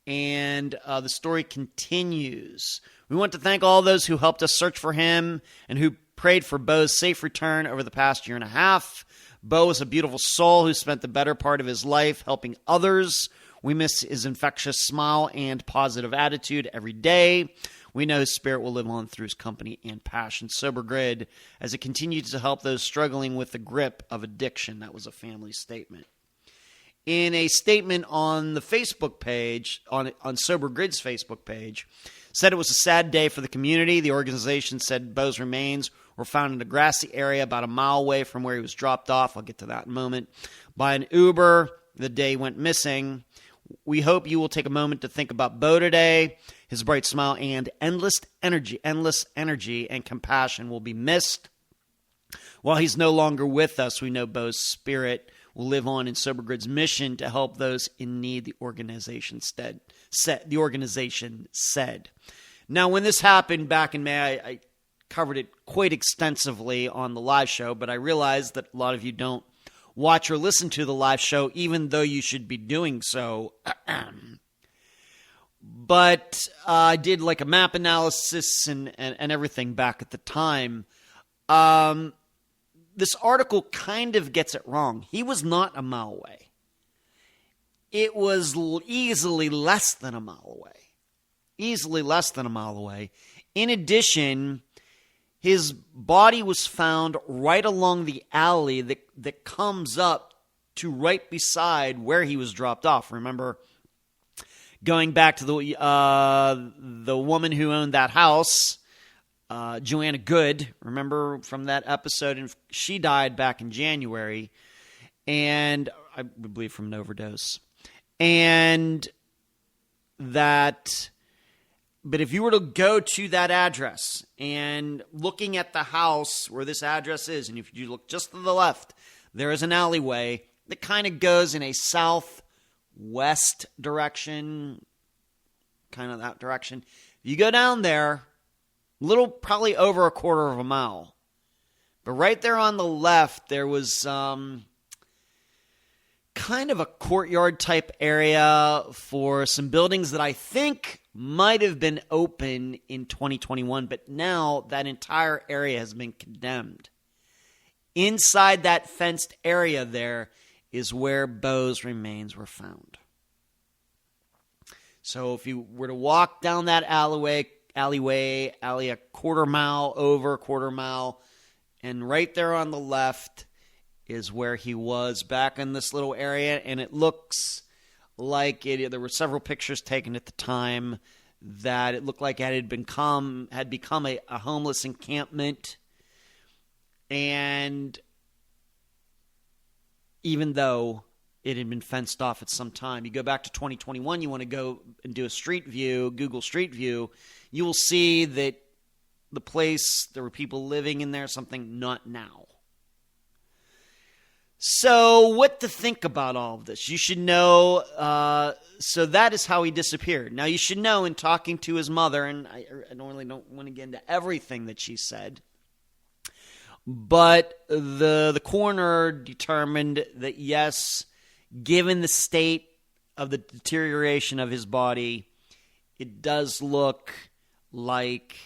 And the story continues. We want to thank all those who helped us search for him and who prayed for Bo's safe return over the past year and a half. Bo is a beautiful soul who spent the better part of his life helping others. We miss his infectious smile and positive attitude every day. We know his spirit will live on through his company and passion. Sober Grid, as it continues to help those struggling with the grip of addiction. That was a family statement. In a statement on the Facebook page, on Sober Grid's Facebook page, said it was a sad day for the community. The organization said Bo's remains were found in a grassy area about a mile away from where he was dropped off. I'll get to that in a moment. By an Uber the day he went missing. We hope you will take a moment to think about Bo today. His bright smile and endless energy and compassion will be missed. While he's no longer with us, we know Bo's spirit will live on in Sober Grid's mission to help those in need, the organization said. Now, when this happened back in May, I covered it quite extensively on the live show, but I realized that a lot of you don't watch or listen to the live show, even though you should be doing so. But I did like a map analysis and everything back at the time. This article kind of gets it wrong. He was not a mile away. It was easily less than a mile away. In addition, his body was found right along the alley that comes up to right beside where he was dropped off. Remember, going back to the woman who owned that house, Joanna Good, remember from that episode, and she died back in January, and I believe from an overdose. And that, but if you were to go to that address and looking at the house where this address is, and if you look just to the left, there is an alleyway that kind of goes in a southwest direction, kind of that direction. You go down there, probably over a quarter of a mile. But right there on the left, there was kind of a courtyard type area for some buildings that I think might have been open in 2021, but now that entire area has been condemned. Inside that fenced area there is where Bo's remains were found. So if you were to walk down that alley a quarter mile, and right there on the left is where he was, back in this little area, and it looks like there were several pictures taken at the time that it looked like it had become a homeless encampment. And even though it had been fenced off at some time, you go back to 2021, you want to go and do a street view, Google Street View, you will see that the place, there were people living in there, something not now. So what to think about all of this? You should know, so that is how he disappeared. Now you should know, in talking to his mother, and I don't want to get into everything that she said, but the coroner determined that yes, given the state of the deterioration of his body, it does look like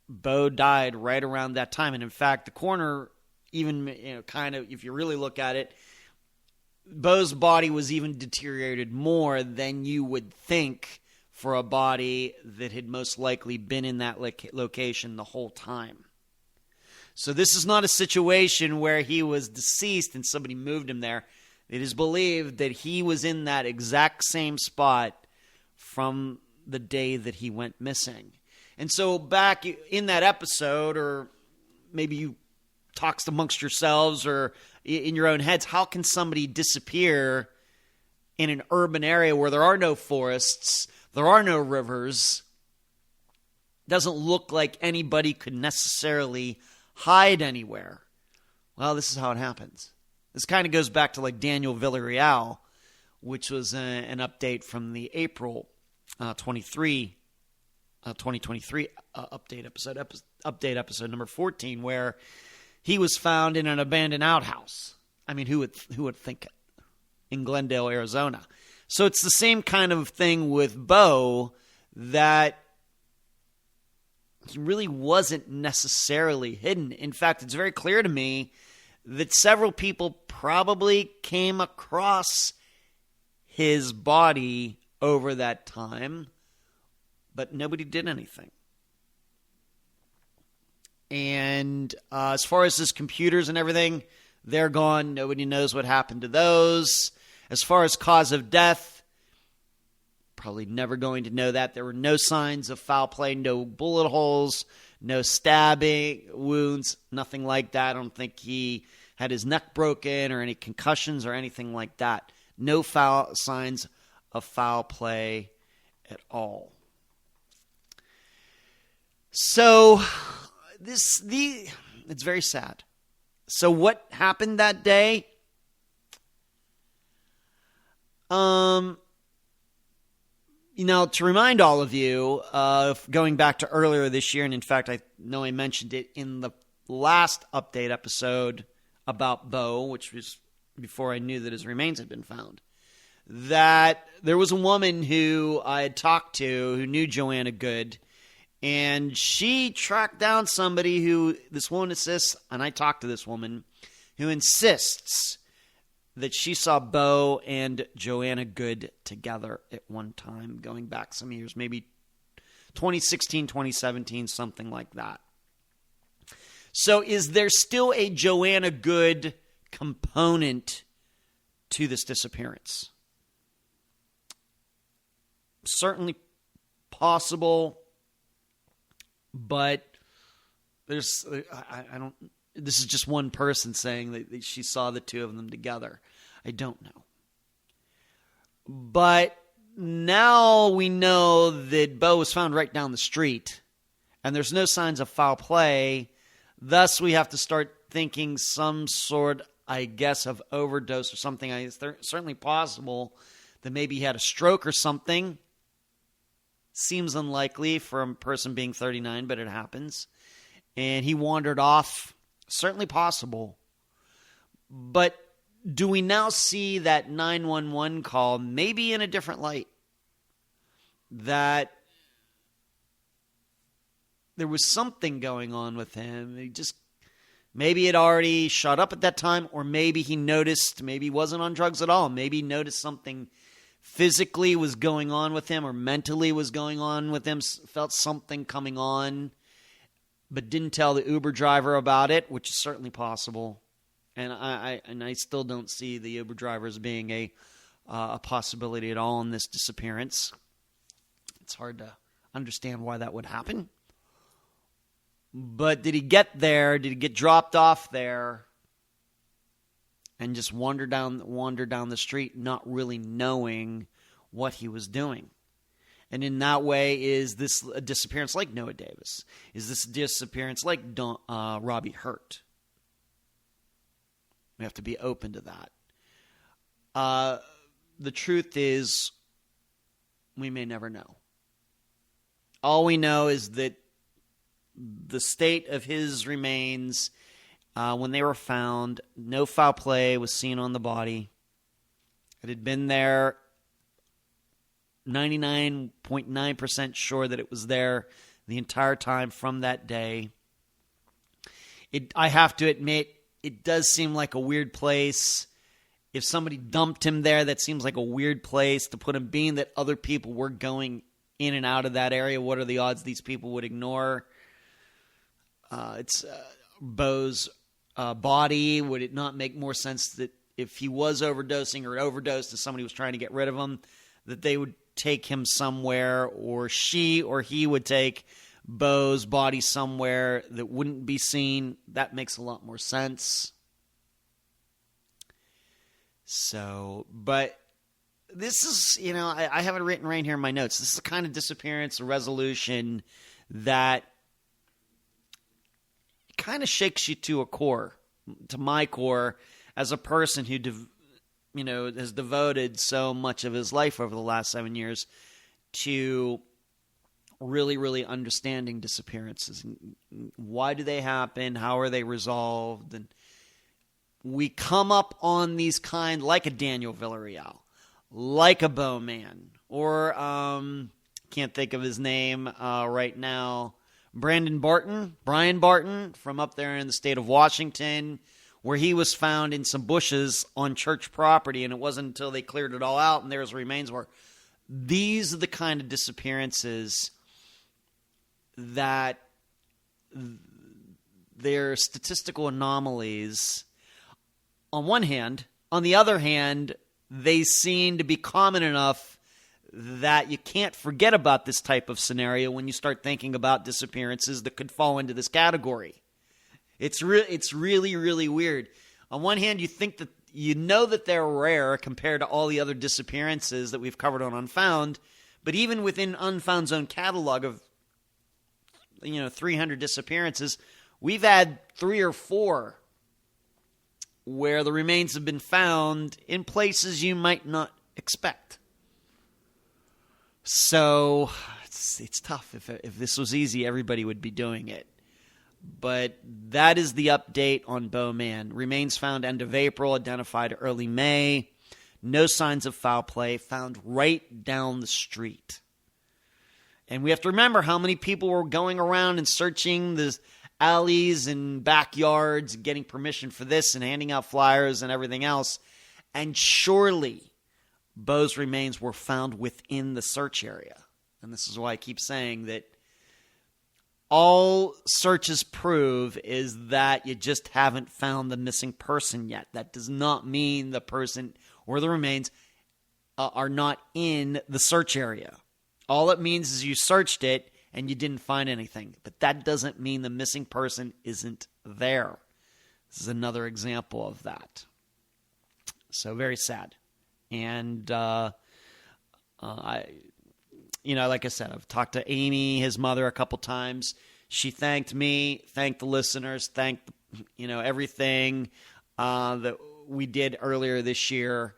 Bo died right around that time. And in fact, the coroner even, kind of, if you really look at it, Bo's body was even deteriorated more than you would think for a body that had most likely been in that location the whole time. So this is not a situation where he was deceased and somebody moved him there. It is believed that he was in that exact same spot from the day that he went missing. And so back in that episode, or maybe you talked amongst yourselves or in your own heads, how can somebody disappear in an urban area where there are no forests, there are no rivers? Doesn't look like anybody could necessarily hide anywhere. Well, this is how it happens. This kind of goes back to like Daniel Villarreal, which was an update from the April 2023 update episode number 14, where he was found in an abandoned outhouse. I mean, who would think it? In Glendale, Arizona. So it's the same kind of thing with Bo, that he really wasn't necessarily hidden. In fact, it's very clear to me that several people probably came across his body over that time, but nobody did anything. And as far as his computers and everything, they're gone. Nobody knows what happened to those. As far as cause of death, probably never going to know that. There were no signs of foul play, no bullet holes, no stabbing wounds, nothing like that. I don't think he had his neck broken or any concussions or anything like that. No signs of foul play at all. So it's very sad. So what happened that day? To remind all of you, going back to earlier this year, and in fact, I know I mentioned it in the last update episode about Bo, which was before I knew that his remains had been found, that there was a woman who I had talked to who knew Joanna Good, and she tracked down somebody who, this woman insists, and I talked to this woman, who insists that she saw Bo and Joanna Good together at one time, going back some years, maybe 2016, 2017, something like that. So is there still a Joanna Good component to this disappearance? Certainly possible, but there's, I don't, this is just one person saying that she saw the two of them together. I don't know. But now we know that Bo was found right down the street, and there's no signs of foul play. Thus, we have to start thinking some sort, I guess, of overdose or something. It's certainly possible that maybe he had a stroke or something. Seems unlikely for a person being 39, but it happens. And he wandered off. Certainly possible. But do we now see that 911 call maybe in a different light? That there was something going on with him. Maybe it already shot up at that time, or maybe he noticed, maybe he wasn't on drugs at all. Maybe he noticed something physically was going on with him, or mentally was going on with him, felt something coming on, but didn't tell the Uber driver about it, which is certainly possible. And I still don't see the Uber driver as being a possibility at all in this disappearance. It's hard to understand why that would happen. But did he get there? Did he get dropped off there and just wander down the street, not really knowing what he was doing? And in that way, is this a disappearance like Noah Davis? Is this a disappearance like Robbie Hurt? We have to be open to that. The truth is, we may never know. All we know is that the state of his remains, when they were found, no foul play was seen on the body. It had been there, 99.9% sure that it was there the entire time from that day. I have to admit, it does seem like a weird place. If somebody dumped him there, that seems like a weird place to put him, being that other people were going in and out of that area. What are the odds these people would ignore? It's Bo's body? Would it not make more sense that if he was overdosing or overdosed and somebody was trying to get rid of him, that they would take him somewhere, or she or he would take Bo's body somewhere that wouldn't be seen? That makes a lot more sense. So, but this is, I have it written right here in my notes. This is the kind of disappearance resolution that kind of shakes you to a core, to my core, as a person who, has devoted so much of his life over the last 7 years to really, really understanding disappearances. Why do they happen? How are they resolved? And we come up on these like a Daniel Villarreal, like a Bowman, or can't think of his name right now, Brian Barton from up there in the state of Washington, where he was found in some bushes on church property, and it wasn't until they cleared it all out and there his remains were. These are the kind of disappearances that they're statistical anomalies on one hand. On the other hand, they seem to be common enough that you can't forget about this type of scenario when you start thinking about disappearances that could fall into this category. It's really, really weird. On one hand, you think that that they're rare compared to all the other disappearances that we've covered on Unfound, but even within Unfound's own catalog of 300 disappearances, we've had 3 or 4 where the remains have been found in places you might not expect. So it's tough. If this was easy, everybody would be doing it. But that is the update on Bowman. Remains found end of April, identified early May. No signs of foul play, found right down the street. And we have to remember how many people were going around and searching the alleys and backyards, getting permission for this and handing out flyers and everything else. And surely Bo's remains were found within the search area. And this is why I keep saying that all searches prove is that you just haven't found the missing person yet. That does not mean the person or the remains are not in the search area. All it means is you searched it and you didn't find anything. But that doesn't mean the missing person isn't there. This is another example of that. So very sad. And like I said, I've talked to Amy, his mother, a couple times. She thanked me, thanked the listeners, thanked everything that we did earlier this year.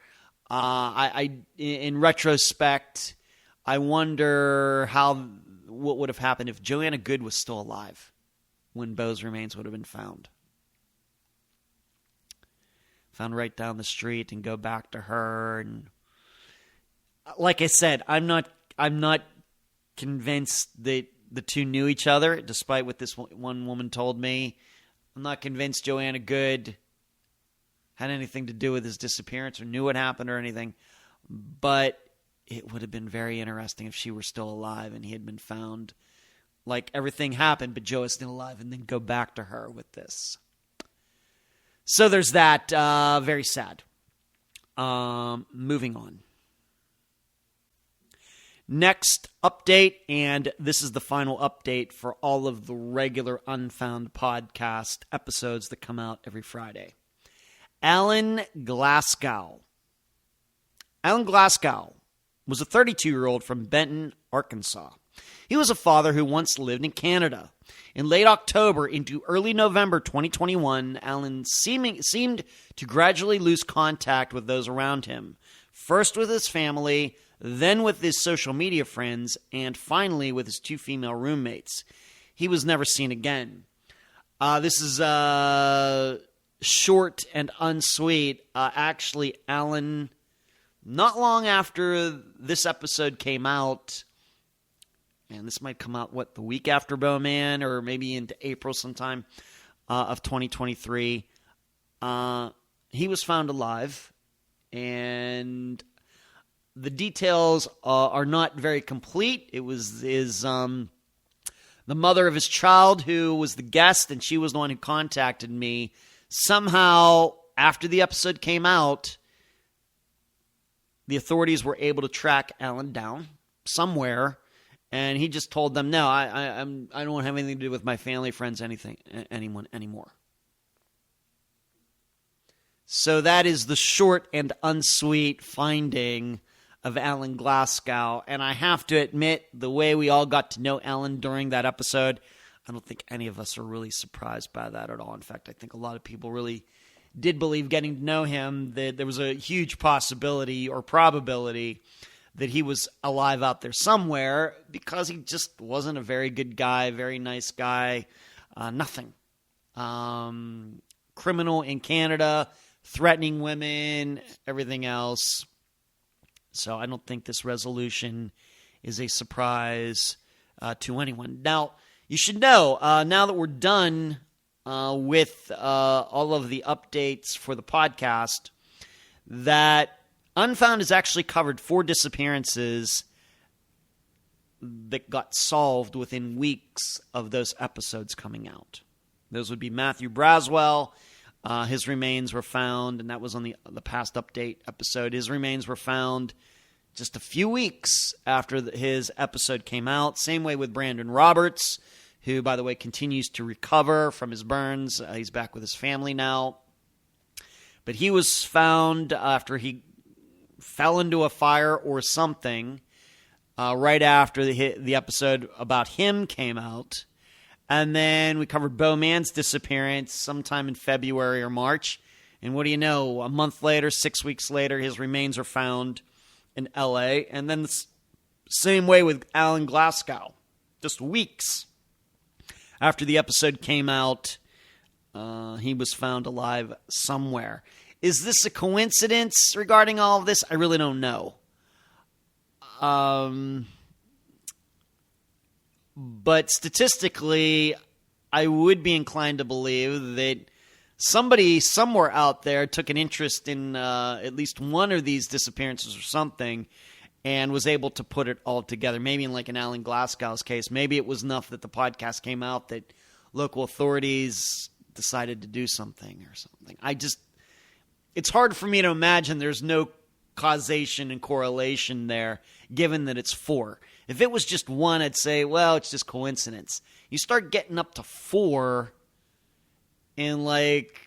In retrospect, I wonder what would have happened if Joanna Good was still alive when Bo's remains would have been found. Found right down the street and go back to her. And like I said, I'm not convinced that the two knew each other, despite what this one woman told me. I'm not convinced Joanna Good had anything to do with his disappearance or knew what happened or anything. But it would have been very interesting if she were still alive and he had been found. Like everything happened, but Joe is still alive, and then go back to her with this. So there's that. Very sad. Moving on. Next update, and this is the final update for all of the regular Unfound podcast episodes that come out every Friday. Alan Glasgow. Alan Glasgow was a 32-year-old from Benton, Arkansas. He was a father who once lived in Canada. In late October into early November 2021, Alan seemed to gradually lose contact with those around him, first with his family, then with his social media friends, and finally with his 2 female roommates. He was never seen again. This is short and unsweet. Actually, Alan, not long after this episode came out, and this might come out, the week after Bowman, or maybe into April sometime of 2023, he was found alive, and the details are not very complete. It was his the mother of his child, who was the guest, and she was the one who contacted me. Somehow, after the episode came out, the authorities were able to track Alan down somewhere, and he just told them, no, I don't have anything to do with my family, friends, anyone anymore. So that is the short and unsweet finding of Alan Glasgow. And I have to admit, the way we all got to know Alan during that episode, I don't think any of us are really surprised by that at all. In fact, I think a lot of people really did believe, getting to know him, that there was a huge possibility or probability that he was alive out there somewhere, because he just wasn't a very good guy, very nice guy, nothing. Criminal in Canada, threatening women, everything else. So I don't think this resolution is a surprise to anyone. Now, you should know, now that we're done with all of the updates for the podcast, that Unfound has actually covered 4 disappearances that got solved within weeks of those episodes coming out. Those would be Matthew Braswell. His remains were found, and that was on the past update episode. His remains were found just a few weeks after his episode came out. Same way with Brandon Roberts, who, by the way, continues to recover from his burns. He's back with his family now. But he was found after he fell into a fire or something right after the episode about him came out. And then we covered Bo Mann's disappearance sometime in February or March. And what do you know? A month later, 6 weeks later, his remains are found in L.A. And then the same way with Alan Glasgow. Just weeks after the episode came out, he was found alive somewhere. Is this a coincidence regarding all of this? I really don't know. But statistically, I would be inclined to believe that somebody somewhere out there took an interest in at least one of these disappearances or something, and was able to put it all together. Maybe in like an Alan Glasgow's case, maybe it was enough that the podcast came out that local authorities decided to do something or something. It's hard for me to imagine there's no causation and correlation there, given that it's 4. If it was just 1, I'd say, well, it's just coincidence. You start getting up to 4 in like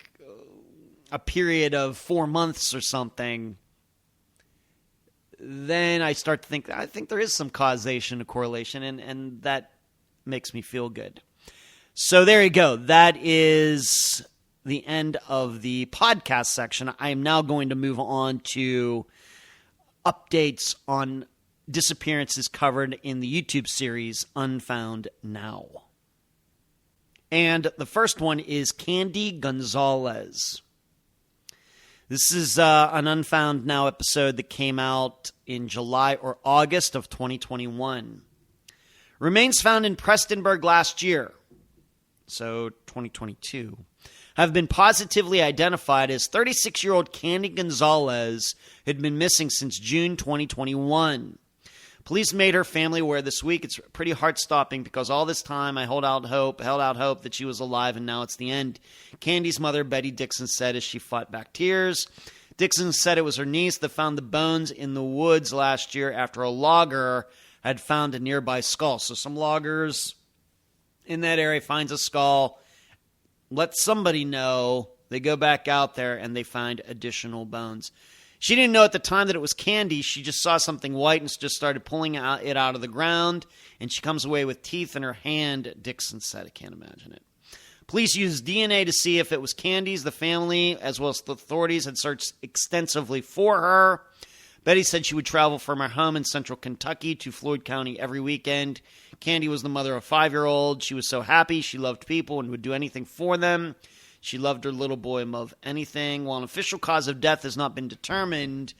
a period of 4 months or something, then I start to think, I think there is some causation and correlation, and that makes me feel good. So there you go. That is the end of the podcast section. I am now going to move on to updates on disappearances covered in the YouTube series Unfound Now. And the first one is Candy Gonzalez. This is an Unfound Now episode that came out in July or August of 2021. Remains found in Prestonburg last year, so 2022, have been positively identified as 36-year-old Candy Gonzalez, who had been missing since June 2021. Police made her family aware this week. It's pretty heart-stopping because all this time I held out hope that she was alive, and now it's the end. Candy's mother, Betty Dixon, said as she fought back tears. Dixon said it was her niece that found the bones in the woods last year after a logger had found a nearby skull. So some loggers in that area finds a skull, let somebody know, they go back out there, and they find additional bones. She didn't know at the time that it was Candy. She just saw something white and just started pulling it out of the ground, and she comes away with teeth in her hand, Dixon said. I can't imagine it. Police used DNA to see if it was Candy's. The family, as well as the authorities, had searched extensively for her. Betty said she would travel from her home in central Kentucky to Floyd County every weekend. Candy was the mother of a 5-year-old. She was so happy. She loved people and would do anything for them. She loved her little boy above anything. While an official cause of death has not been determined,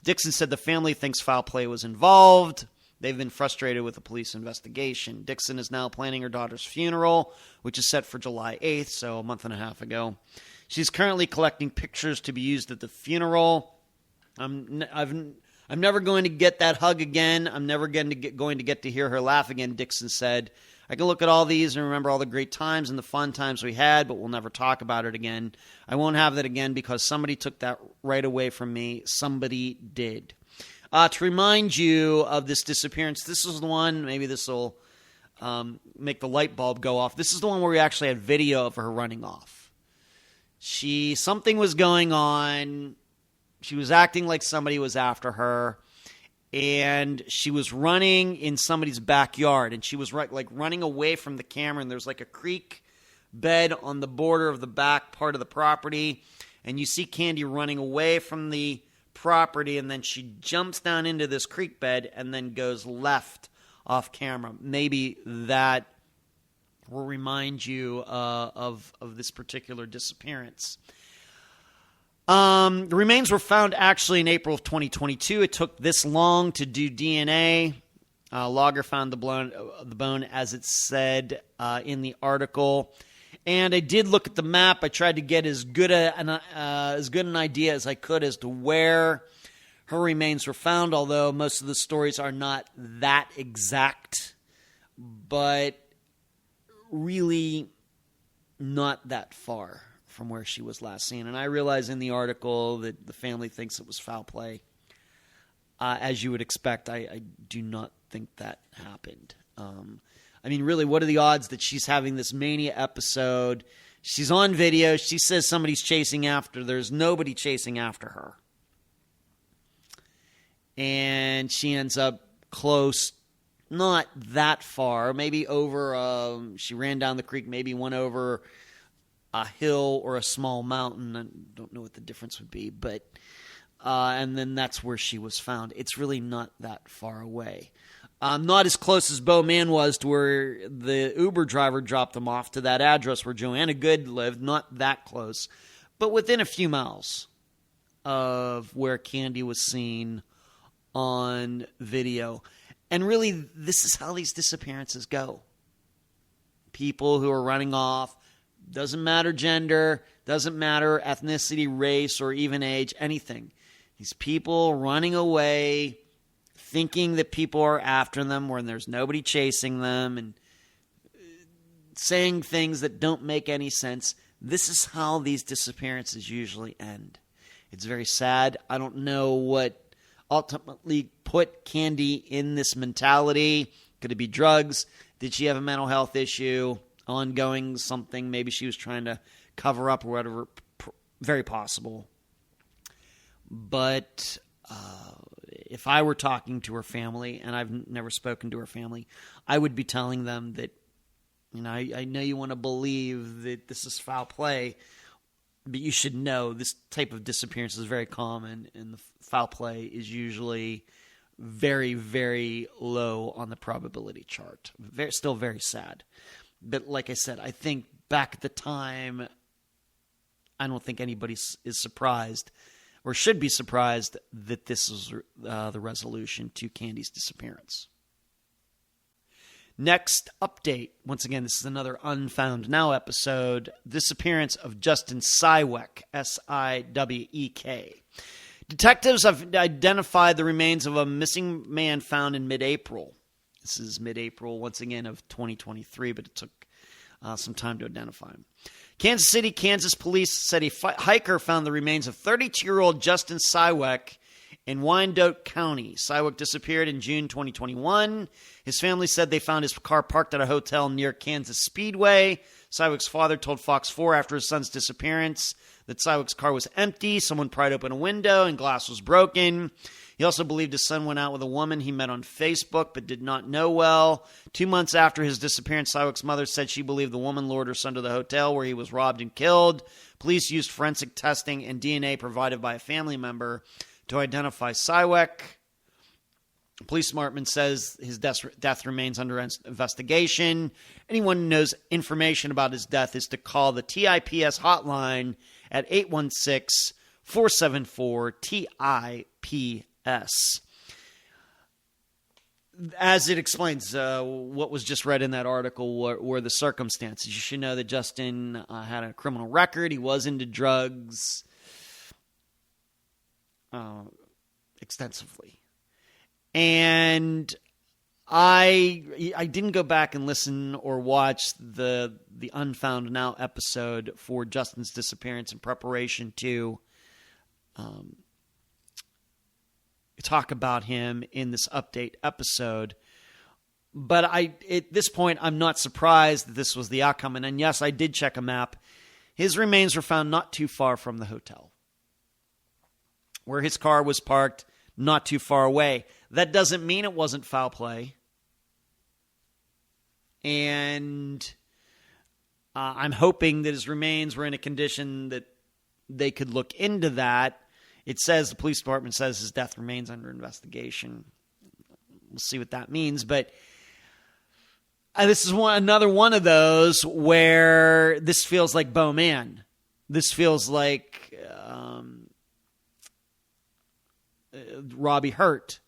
Dixon said the family thinks foul play was involved. They've been frustrated with the police investigation. Dixon is now planning her daughter's funeral, which is set for July 8th, so a month and a half ago. She's currently collecting pictures to be used at the funeral. I'm never going to get that hug again. I'm never going to get to hear her laugh again, Dixon said. I can look at all these and remember all the great times and the fun times we had, but we'll never talk about it again. I won't have that again because somebody took that right away from me. Somebody did. To remind you of this disappearance, this is the one, maybe this will make the light bulb go off. This is the one where we actually had video of her running off. Something was going on. She was acting like somebody was after her, and she was running in somebody's backyard, and she was running away from the camera, and there's like a creek bed on the border of the back part of the property, and you see Candy running away from the property, and then she jumps down into this creek bed and then goes left off camera. Maybe that will remind you of this particular disappearance. The remains were found actually in April of 2022. It took this long to do DNA. Logger found the bone, as it said in the article. And I did look at the map. I tried to get as good an idea as I could as to where her remains were found, although most of the stories are not that exact, but really not that far from where she was last seen. And I realize in the article that the family thinks it was foul play. As you would expect, I do not think that happened. I mean, really, what are the odds that she's having this mania episode? She's on video. She says somebody's chasing after her. There's nobody chasing after her. And she ends up close, not that far, maybe over, she ran down the creek, maybe went over a hill or a small mountain. I don't know what the difference would be, but, and then that's where she was found. It's really not that far away. Not as close as Bo Man was to where the Uber driver dropped them off to that address where Joanna Good lived. Not that close, but within a few miles of where Candy was seen on video. And really, this is how these disappearances go. People who are running off, doesn't matter gender, doesn't matter ethnicity, race, or even age, anything. These people running away, thinking that people are after them when there's nobody chasing them, and saying things that don't make any sense. This is how these disappearances usually end. It's very sad. I don't know what ultimately put Candy in this mentality. Could it be drugs? Did she have a mental health issue? Ongoing something? Maybe she was trying to cover up or whatever. Very possible. But if I were talking to her family, and I've never spoken to her family, I would be telling them that, you know, I know you want to believe that this is foul play, but you should know this type of disappearance is very common, and the foul play is usually very, very low on the probability chart. Still very sad. But like I said, I think back at the time, I don't think anybody is surprised or should be surprised that this is the resolution to Candy's disappearance. Next update. Once again, this is another Unfound Now episode. Disappearance of Justin Siwek, S-I-W-E-K. Detectives have identified the remains of a missing man found in mid-April. This is mid-April, once again, of 2023, but it took some time to identify him. Kansas City, Kansas police said a hiker found the remains of 32-year-old Justin Siwek in Wyandotte County. Siwek disappeared in June 2021. His family said they found his car parked at a hotel near Kansas Speedway. Siwek's father told Fox 4 after his son's disappearance that Siwek's car was empty. Someone pried open a window and glass was broken. He also believed his son went out with a woman he met on Facebook but did not know well. 2 months after his disappearance, Siwek's mother said she believed the woman lured her son to the hotel where he was robbed and killed. Police used forensic testing and DNA provided by a family member to identify Siwek. Police department says his death remains under investigation. Anyone who knows information about his death is to call the TIPS hotline at 816-474-TIPS. As it explains, what was just read in that article were the circumstances. You should know that Justin had a criminal record. He was into drugs extensively. And I didn't go back and listen or watch the Unfound Now episode for Justin's disappearance in preparation to talk about him in this update episode. But at this point, I'm not surprised that this was the outcome. And then, yes, I did check a map. His remains were found not too far from the hotel, where his car was parked not too far away. That doesn't mean it wasn't foul play. And I'm hoping that his remains were in a condition that they could look into that. It says, the police department says his death remains under investigation. We'll see what that means. But this is another one of those where this feels like Bo Man. This feels like Robbie Hurt.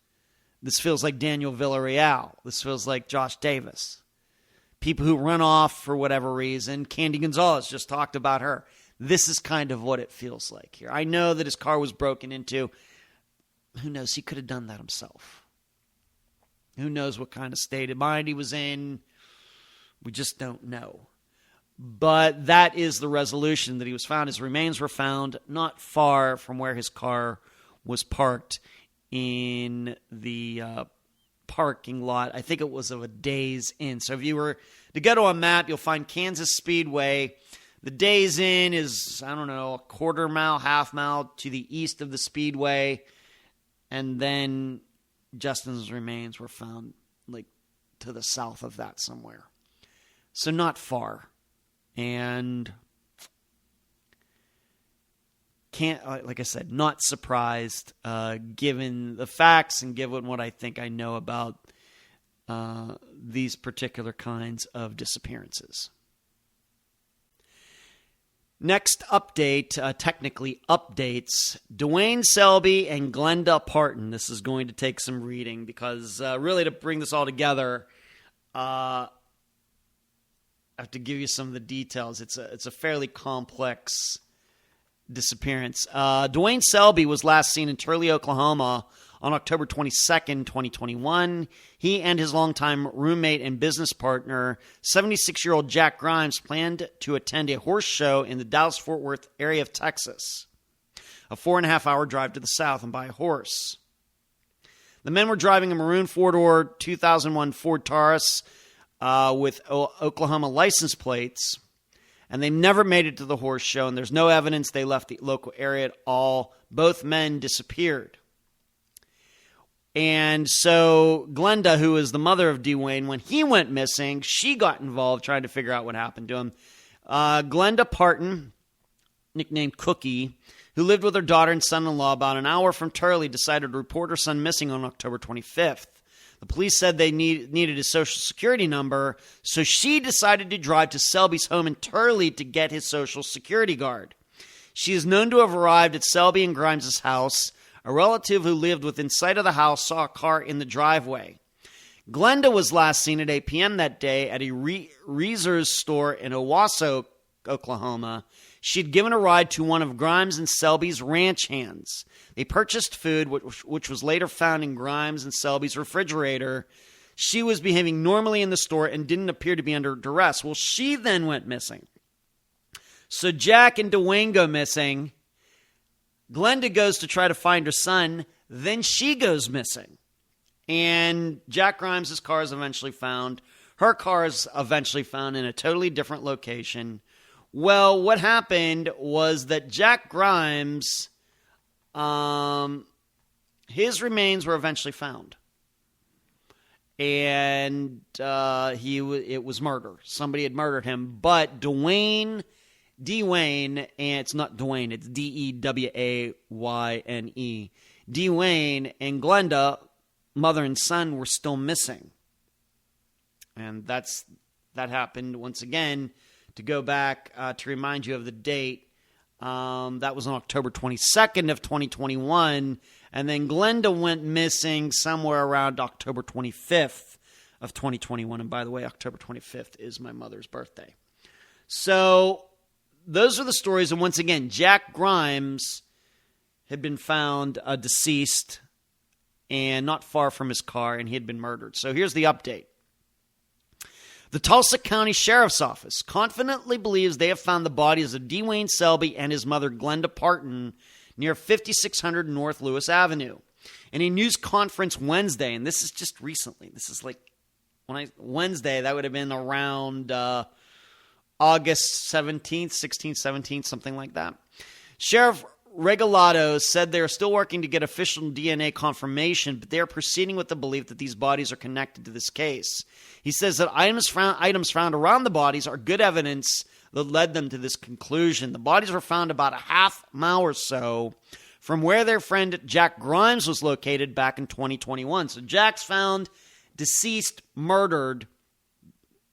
This feels like Daniel Villarreal. This feels like Josh Davis. People who run off for whatever reason. Candy Gonzalez just talked about her. This is kind of what it feels like here. I know that his car was broken into. Who knows? He could have done that himself. Who knows what kind of state of mind he was in? We just don't know. But that is the resolution, that he was found. His remains were found not far from where his car was parked in the parking lot. I think it was of a Days Inn. So if you were to go to a map, you'll find Kansas Speedway. The Days Inn is, I don't know, a quarter mile, half mile to the east of the Speedway. And then Justin's remains were found like to the south of that somewhere. So not far. And like I said, not surprised given the facts and given what I think I know about these particular kinds of disappearances. Next update, technically updates, Dwayne Selby and Glenda Parton. This is going to take some reading because really to bring this all together, I have to give you some of the details. It's a fairly complex disappearance. Dwayne Selby was last seen in Turley, Oklahoma on October 22nd, 2021. He and his longtime roommate and business partner, 76-year-old Jack Grimes, planned to attend a horse show in the Dallas-Fort Worth area of Texas, a 4.5-hour drive to the south, and by a horse. The men were driving a maroon four-door 2001 Ford Taurus with Oklahoma license plates, and they never made it to the horse show, and there's no evidence they left the local area at all. Both men disappeared. And so Glenda, who is the mother of Dwayne, when he went missing, she got involved trying to figure out what happened to him. Glenda Parton, nicknamed Cookie, who lived with her daughter and son-in-law about an hour from Turley, decided to report her son missing on October 25th. The police said they needed his social security number, so she decided to drive to Selby's home in Turley to get his social security card. She is known to have arrived at Selby and Grimes' house. A relative who lived within sight of the house saw a car in the driveway. Glenda was last seen at 8 p.m. that day at a Reese's store in Owasso, Oklahoma. She'd given a ride to one of Grimes and Selby's ranch hands. They purchased food, which was later found in Grimes and Selby's refrigerator. She was behaving normally in the store and didn't appear to be under duress. Well, she then went missing. So Jack and Dwayne go missing. Glenda goes to try to find her son. Then she goes missing. And Jack Grimes' car is eventually found. Her car is eventually found in a totally different location. Well, what happened was that Jack Grimes, his remains were eventually found. And it was murder. Somebody had murdered him. But Dwayne, and it's not Dwayne, it's Dewayne. Dwayne and Glenda, mother and son, were still missing. And that happened once again. To go back to remind you of the date, that was on October 22nd of 2021, and then Glenda went missing somewhere around October 25th of 2021. And by the way, October 25th is my mother's birthday. So those are the stories. And once again, Jack Grimes had been found deceased and not far from his car, and he had been murdered. So here's the update. The Tulsa County Sheriff's Office confidently believes they have found the bodies of Dwayne Selby and his mother, Glenda Parton, near 5600 North Lewis Avenue. In a news conference Wednesday, and this is just recently, this is like Wednesday, that would have been around August 17th, 16th, 17th, something like that. Sheriff Regalado said they are still working to get official DNA confirmation, but they are proceeding with the belief that these bodies are connected to this case. He says that items found around the bodies are good evidence that led them to this conclusion. The bodies were found about a half mile or so from where their friend Jack Grimes was located back in 2021. So Jack's found deceased, murdered.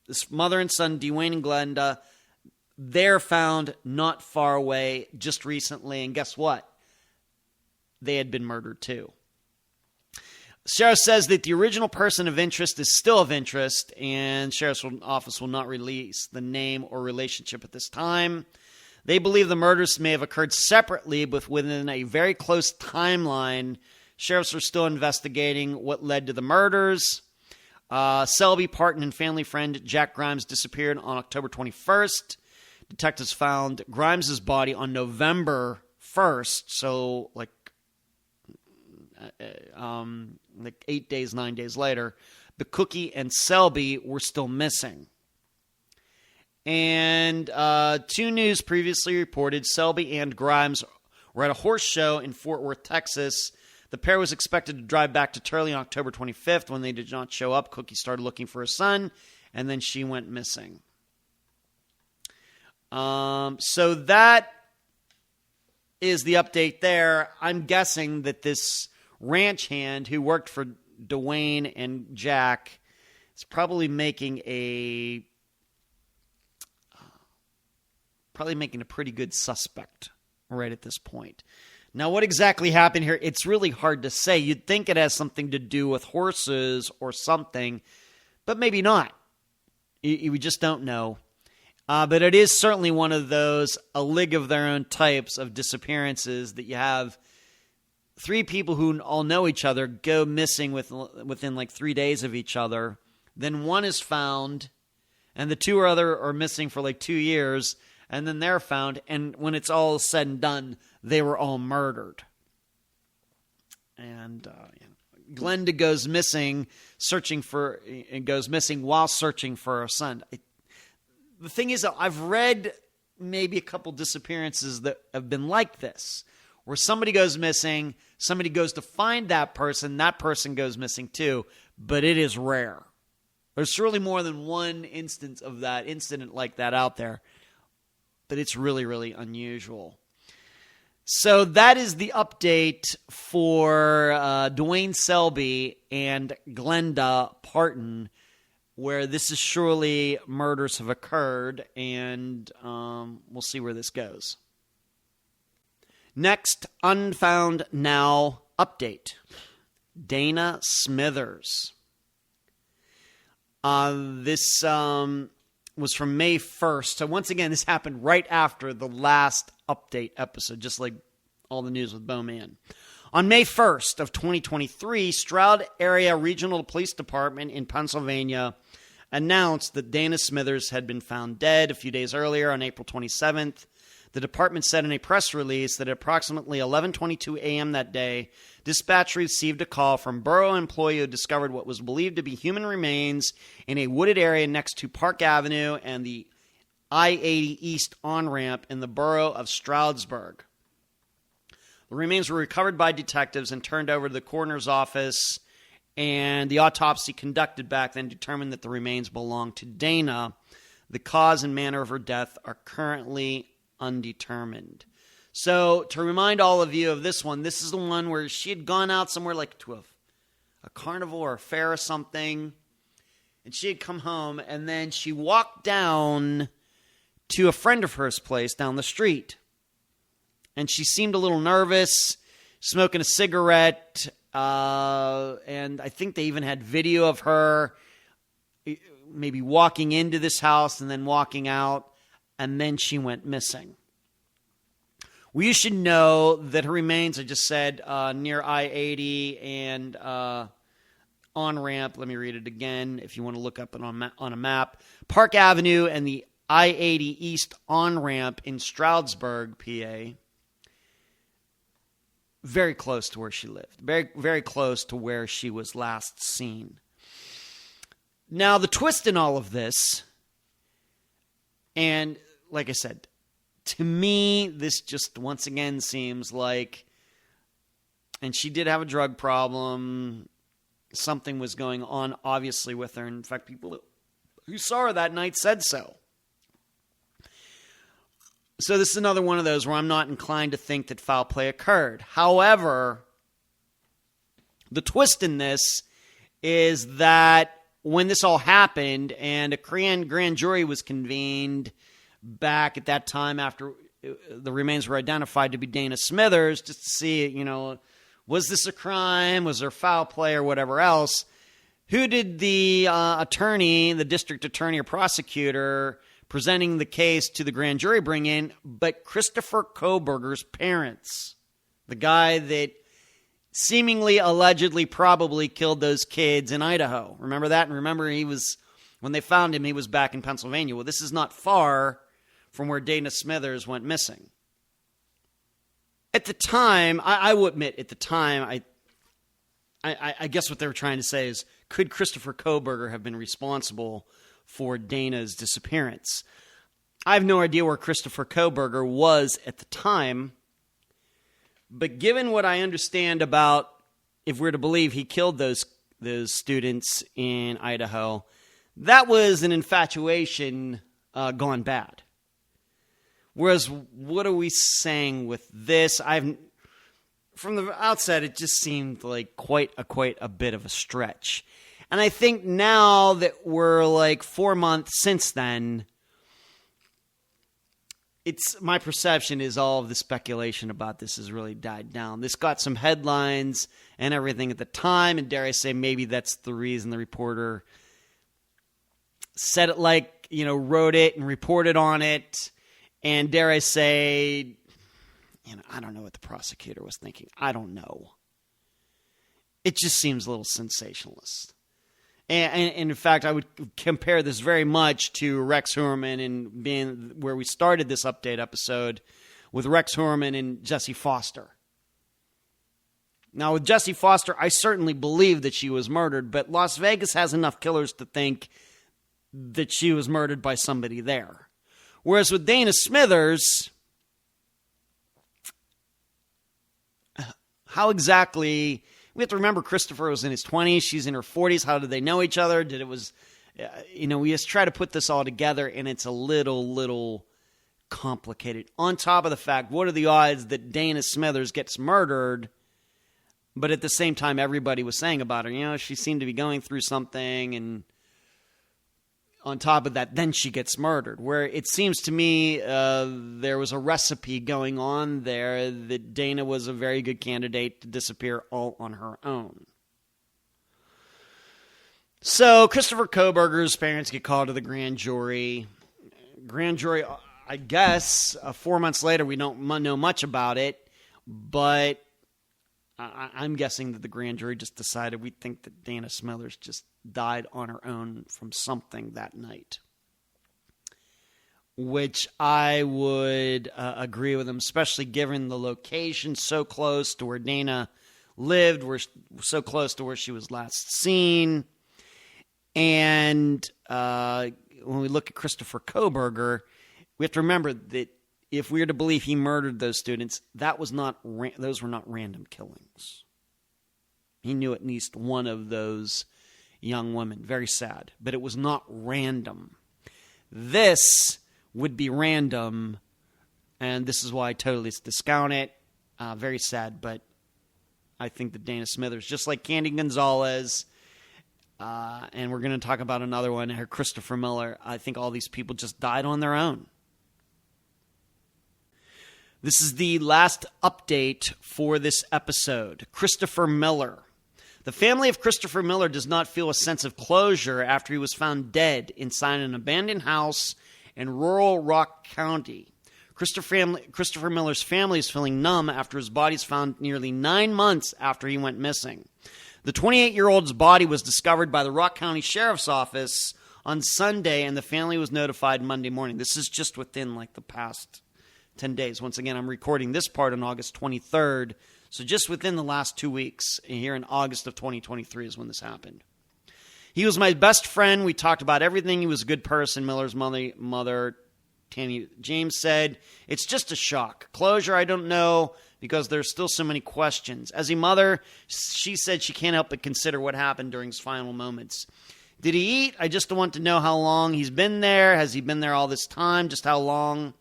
This mother and son, Dwayne and Glenda, they're found not far away just recently. And guess what? They had been murdered too. Sheriff says that the original person of interest is still of interest, and Sheriff's Office will not release the name or relationship at this time. They believe the murders may have occurred separately, but within a very close timeline. Sheriffs are still investigating what led to the murders. Selby, Parton, and family friend Jack Grimes disappeared on October 21st. Detectives found Grimes' body on November 1st, so like 8 days, 9 days later. But Cookie and Selby were still missing. And 2 News previously reported Selby and Grimes were at a horse show in Fort Worth, Texas. The pair was expected to drive back to Turley on October 25th. When they did not show up, Cookie started looking for her son, and then she went missing. So that is the update there. I'm guessing that this ranch hand who worked for Dwayne and Jack is probably making a pretty good suspect right at this point. Now, what exactly happened here? It's really hard to say. You'd think it has something to do with horses or something, but maybe not. We just don't know. But it is certainly one of those, a league of their own types of disappearances that you have 3 people who all know each other go missing within like 3 days of each other. Then one is found, and the 2 other are missing for like 2 years, and then they're found, and when it's all said and done, they were all murdered. And Glenda goes missing, goes missing while searching for her son. The thing is, I've read maybe a couple disappearances that have been like this, where somebody goes missing, somebody goes to find that person goes missing too, but it is rare. There's surely more than one instance of that incident like that out there, but it's really, really unusual. So that is the update for Dwayne Selby and Glenda Parton, where this is surely murders have occurred, and we'll see where this goes. Next, Unfound Now update. Dana Smithers. This was from May 1st. So once again, this happened right after the last update episode, just like all the news with Bowman. On May 1st of 2023, Stroud Area Regional Police Department in Pennsylvania announced that Dana Smithers had been found dead. A few days earlier, on April 27th, the department said in a press release that at approximately 11:22 a.m. that day, dispatch received a call from borough employee who discovered what was believed to be human remains in a wooded area next to Park Avenue and the I-80 East on-ramp in the borough of Stroudsburg. The remains were recovered by detectives and turned over to the coroner's office, and the autopsy conducted back then determined that the remains belonged to Dana. The cause and manner of her death are currently undetermined. So, to remind all of you of this one, this is the one where she had gone out somewhere like to a carnival or a fair or something, and she had come home, and then she walked down to a friend of hers' place down the street. And she seemed a little nervous, smoking a cigarette, and I think they even had video of her maybe walking into this house and then walking out, and then she went missing. Well, you should know that her remains, I just said, near I-80 and on-ramp. Let me read it again if you want to look up it on a map. Park Avenue and the I-80 East on-ramp in Stroudsburg, PA. Very close to where she lived. Very, very close to where she was last seen. Now, the twist in all of this, and like I said, to me, this just once again seems like, and she did have a drug problem. Something was going on, obviously, with her. In fact, people who saw her that night said so. So this is another one of those where I'm not inclined to think that foul play occurred. However, the twist in this is that when this all happened and a grand jury was convened back at that time after the remains were identified to be Dana Smithers, just to see, was this a crime? Was there foul play or whatever else? Who did the attorney, the district attorney or prosecutor presenting the case to the grand jury bring in but Christopher Kohberger's parents? The guy that seemingly, allegedly, probably killed those kids in Idaho. Remember that? And remember, when they found him, he was back in Pennsylvania. Well, this is not far from where Dana Smithers went missing. At the time, I will admit, at the time, I guess what they were trying to say is, could Christopher Kohberger have been responsible for Dana's disappearance? I have no idea where Christopher Kohberger was at the time, but given what I understand about, if we're to believe he killed those students in Idaho, that was an infatuation gone bad. Whereas, what are we saying with this? From the outset, it just seemed like quite a bit of a stretch. And I think now that we're like 4 months since then, my perception is all of the speculation about this has really died down. This got some headlines and everything at the time, and dare I say, maybe that's the reason the reporter said it wrote it and reported on it. And dare I say, I don't know what the prosecutor was thinking. I don't know. It just seems a little sensationalist. And in fact, I would compare this very much to Rex Heuermann and being where we started this update episode with Rex Heuermann and Jesse Foster. Now, with Jesse Foster, I certainly believe that she was murdered, but Las Vegas has enough killers to think that she was murdered by somebody there. Whereas with Dana Smithers, how exactly... We have to remember Christopher was in his 20s. She's in her 40s. How did they know each other? We just try to put this all together, and it's a little complicated. On top of the fact, what are the odds that Dana Smithers gets murdered, but at the same time, everybody was saying about her, she seemed to be going through something, and on top of that, then she gets murdered. Where it seems to me there was a recipe going on there that Dana was a very good candidate to disappear all on her own. So Christopher Kohberger's parents get called to the grand jury. Grand jury, I guess, 4 months later, we don't know much about it, but I'm guessing that the grand jury just decided we think that Dana Smithers just died on her own from something that night. Which I would agree with them, especially given the location so close to where Dana lived, so close to where she was last seen. And when we look at Christopher Kohberger, we have to remember that if we are to believe he murdered those students, those were not random killings. He knew at least one of those young women. Very sad. But it was not random. This would be random, and this is why I totally discount it. Very sad, but I think that Dana Smithers, just like Candy Gonzalez, and we're going to talk about another one, Christopher Miller, I think all these people just died on their own. This is the last update for this episode. Christopher Miller. The family of Christopher Miller does not feel a sense of closure after he was found dead inside an abandoned house in rural Rock County. Christopher Miller's family is feeling numb after his body is found nearly 9 months after he went missing. The 28-year-old's body was discovered by the Rock County Sheriff's Office on Sunday, and the family was notified Monday morning. This is just within the past 10 days. Once again, I'm recording this part on August 23rd, so just within the last 2 weeks, here in August of 2023 is when this happened. He was my best friend. We talked about everything. He was a good person, Miller's mother Tammy James said. It's just a shock. Closure, I don't know, because there's still so many questions. As a mother, she said she can't help but consider what happened during his final moments. Did he eat? I just want to know how long he's been there. Has he been there all this time? Just how long?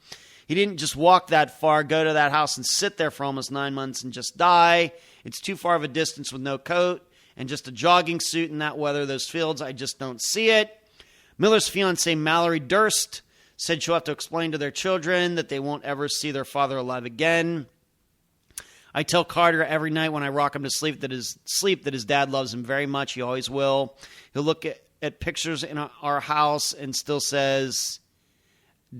He didn't just walk that far, go to that house and sit there for almost 9 months and just die. It's too far of a distance with no coat and just a jogging suit in that weather, those fields. I just don't see it. Miller's fiancée, Mallory Durst, said she'll have to explain to their children that they won't ever see their father alive again. I tell Carter every night when I rock him to sleep that his dad loves him very much. He always will. He'll look at pictures in our house and still says,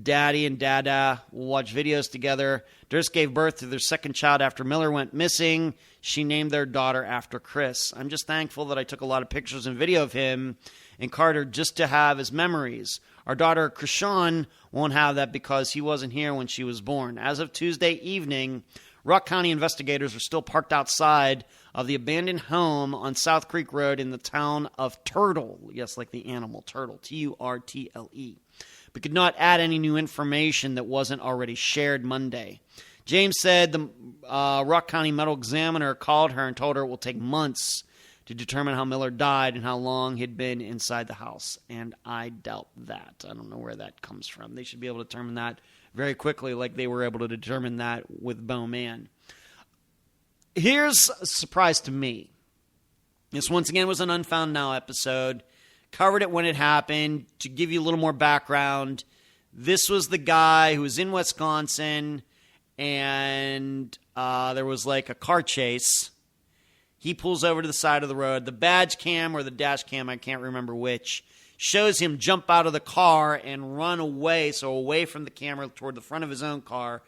Daddy and Dada will watch videos together. Durst gave birth to their second child after Miller went missing. She named their daughter after Chris. I'm just thankful that I took a lot of pictures and video of him and Carter just to have his memories. Our daughter, Krishan, won't have that because he wasn't here when she was born. As of Tuesday evening, Rock County investigators are still parked outside of the abandoned home on South Creek Road in the town of Turtle. Yes, like the animal, Turtle, Turtle, but could not add any new information that wasn't already shared Monday. James said the Rock County Medical Examiner called her and told her it will take months to determine how Miller died and how long he'd been inside the house. And I doubt that. I don't know where that comes from. They should be able to determine that very quickly, like they were able to determine that with Bowman. Here's a surprise to me. This, once again, was an Unfound Now episode. Covered it when it happened. To give you a little more background, this was the guy who was in Wisconsin, and there was a car chase. He pulls over to the side of the road. The badge cam or the dash cam, I can't remember which, shows him jump out of the car and run away, so away from the camera toward the front of his own car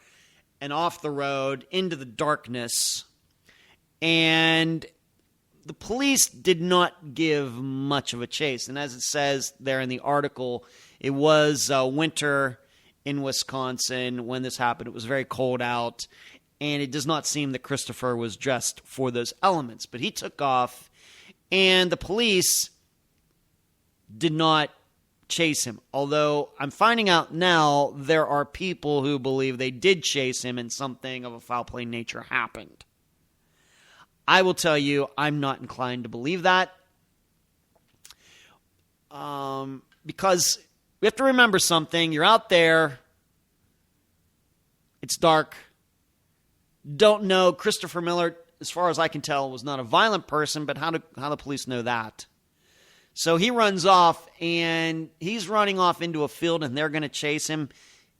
and off the road into the darkness. And the police did not give much of a chase. And as it says there in the article, it was winter in Wisconsin when this happened. It was very cold out. And it does not seem that Christopher was dressed for those elements. But he took off, and the police did not chase him. Although I'm finding out now there are people who believe they did chase him and something of a foul play nature happened. I will tell you, I'm not inclined to believe that. Because we have to remember something. You're out there. It's dark. Don't know. Christopher Miller, as far as I can tell, was not a violent person, but how the police know that? So he runs off, and he's running off into a field, and they're going to chase him.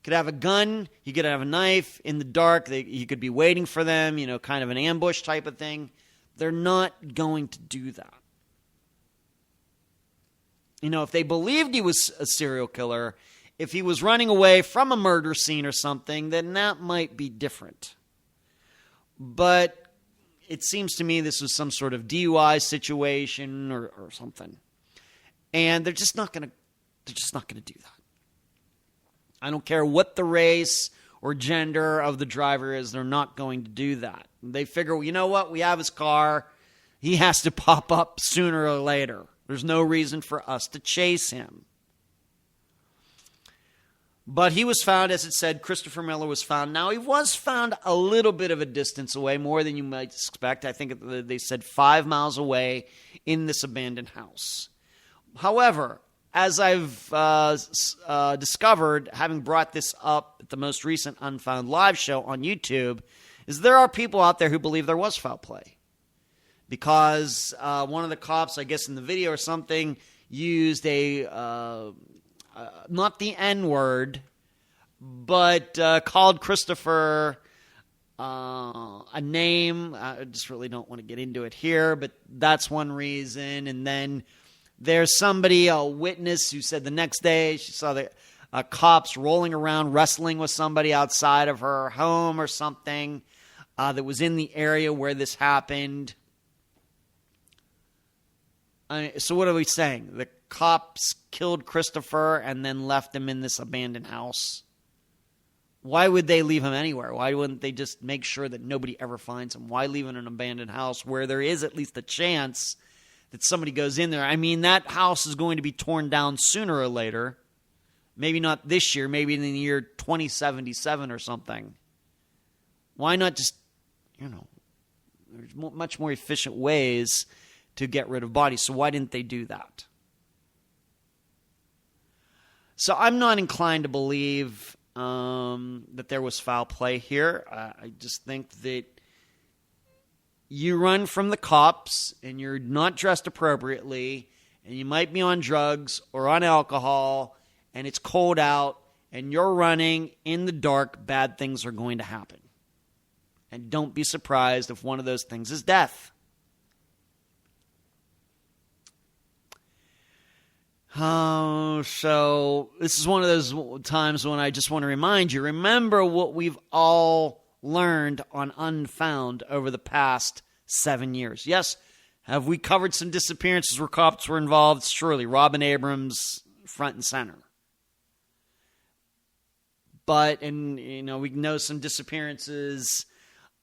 Could have a gun. He could have a knife in the dark. He could be waiting for them, kind of an ambush type of thing. They're not going to do that. If they believed he was a serial killer, if he was running away from a murder scene or something, then that might be different. But it seems to me this was some sort of DUI situation or something. And they're just not going to do that. I don't care what the race or gender of the driver is, they're not going to do that. They figure, you know what? We have his car. He has to pop up sooner or later. There's no reason for us to chase him. But he was found, as it said, Christopher Miller was found. Now, he was found a little bit of a distance away, more than you might expect. I think they said 5 miles away in this abandoned house. However, as I've discovered, having brought this up at the most recent Unfound Live Show on YouTube, is there are people out there who believe there was foul play. Because one of the cops, I guess in the video or something, used not the N-word, but called Christopher a name. I just really don't want to get into it here, but that's one reason. And then there's somebody, a witness, who said the next day she saw cops rolling around wrestling with somebody outside of her home or something that was in the area where this happened. So what are we saying? The cops killed Christopher and then left him in this abandoned house. Why would they leave him anywhere? Why wouldn't they just make sure that nobody ever finds him? Why leave him in an abandoned house where there is at least a chance that somebody goes in there? I mean, that house is going to be torn down sooner or later. Maybe not this year, maybe in the year 2077 or something. Why not just, there's much more efficient ways to get rid of bodies. So why didn't they do that? So I'm not inclined to believe that there was foul play here. I just think that you run from the cops and you're not dressed appropriately and you might be on drugs or on alcohol and it's cold out and you're running in the dark, bad things are going to happen. And don't be surprised if one of those things is death. So this is one of those times when I just want to remind you, remember what we've all learned on Unfound over the past 7 years. Yes, have we covered some disappearances where cops were involved? Surely. Robin Abrams, front and center. But, we know some disappearances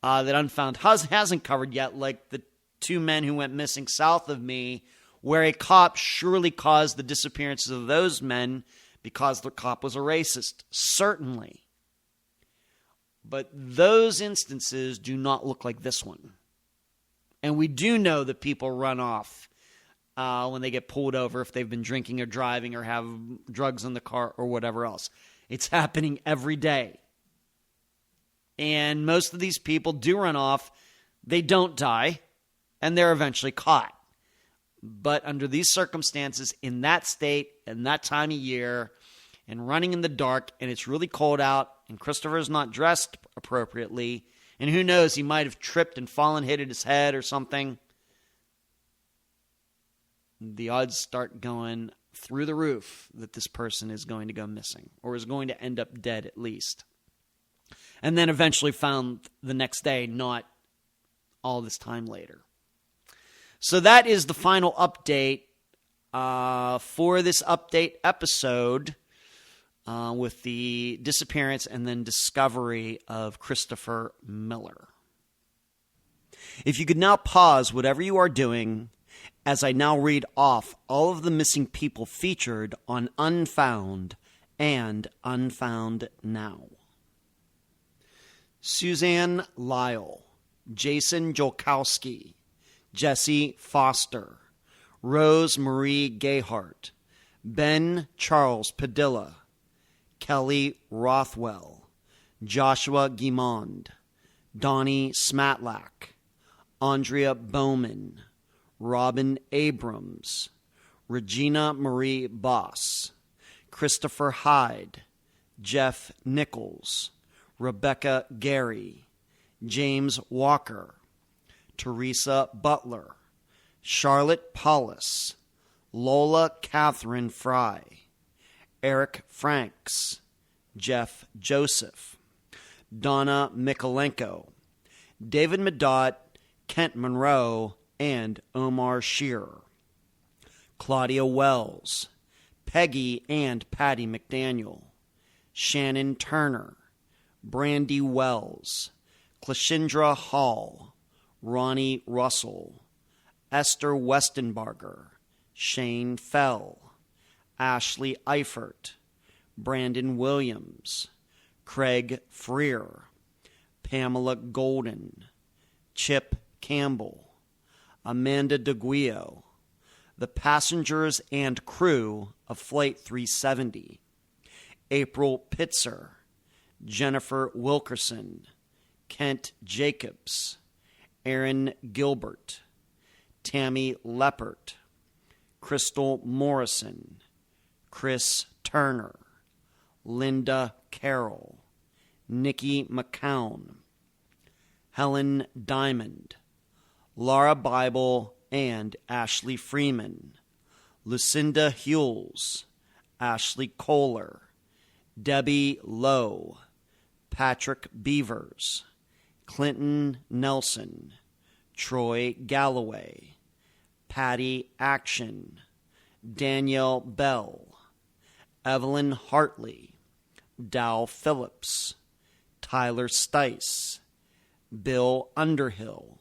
that Unfound hasn't covered yet, like the 2 men who went missing south of me, where a cop surely caused the disappearances of those men because the cop was a racist. Certainly. But those instances do not look like this one. And we do know that people run off when they get pulled over if they've been drinking or driving or have drugs in the car or whatever else. It's happening every day. And most of these people do run off. They don't die, and they're eventually caught. But under these circumstances, in that state, and that time of year, and running in the dark, and it's really cold out, and Christopher's not dressed appropriately, and who knows, he might have tripped and fallen, hit his head or something, the odds start going through the roof that this person is going to go missing, or is going to end up dead at least. And then eventually found the next day, not all this time later. So that is the final update for this update episode with the disappearance and then discovery of Christopher Miller. If you could now pause whatever you are doing as I now read off all of the missing people featured on Unfound and Unfound Now. Suzanne Lyle, Jason Jolkowski, Jesse Foster, Rose Marie Gayhart, Ben Charles Padilla, Kelly Rothwell, Joshua Guimond, Donnie Smatlack, Andrea Bowman, Robin Abrams, Regina Marie Boss, Christopher Hyde, Jeff Nichols, Rebecca Gary, James Walker, Teresa Butler, Charlotte Paulus, Lola Catherine Fry, Eric Franks, Jeff Joseph, Donna Mikolenko, David Medot, Kent Monroe, and Omar Shearer, Claudia Wells, Peggy and Patty McDaniel, Shannon Turner, Brandy Wells, Cleshindra Hall, Ronnie Russell, Esther Westenbarger, Shane Fell, Ashley Eifert, Brandon Williams, Craig Freer, Pamela Golden, Chip Campbell, Amanda DeGuio, the passengers and crew of Flight 370, April Pitzer, Jennifer Wilkerson, Kent Jacobs, Aaron Gilbert, Tammy Leppert, Crystal Morrison, Chris Turner, Linda Carroll, Nikki McCown, Helen Diamond, Laura Bible and Ashley Freeman, Lucinda Hewells, Ashley Kohler, Debbie Lowe, Patrick Beavers, Clinton Nelson, Troy Galloway, Patty Action, Danielle Bell, Evelyn Hartley, Dow Phillips, Tyler Stice, Bill Underhill,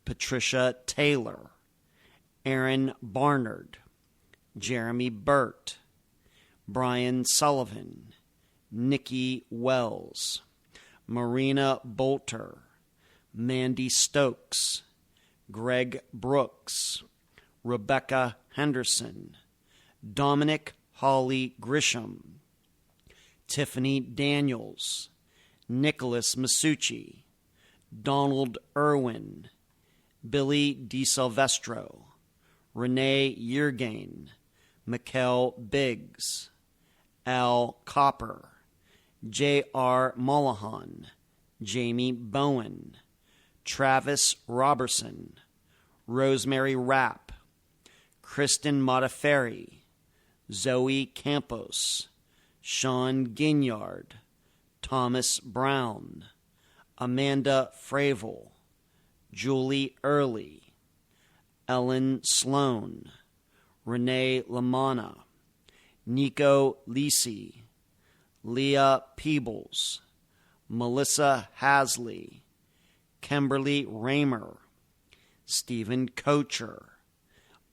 Patricia Taylor, Aaron Barnard, Jeremy Burt, Brian Sullivan, Nikki Wells, Marina Bolter, Mandy Stokes, Greg Brooks, Rebecca Henderson, Dominic Holly Grisham, Tiffany Daniels, Nicholas Masucci, Donald Irwin, Billy DiSilvestro, Renee Yergain, Mikkel Biggs, Al Copper, J.R. Mullahan, Jamie Bowen, Travis Robertson, Rosemary Rapp, Kristen Modafferi, Zoe Campos, Sean Ginyard, Thomas Brown, Amanda Fravel, Julie Early, Ellen Sloan, Renee Lamanna, Nico Lisi, Leah Peebles, Melissa Hasley, Kimberly Raymer, Stephen Kocher,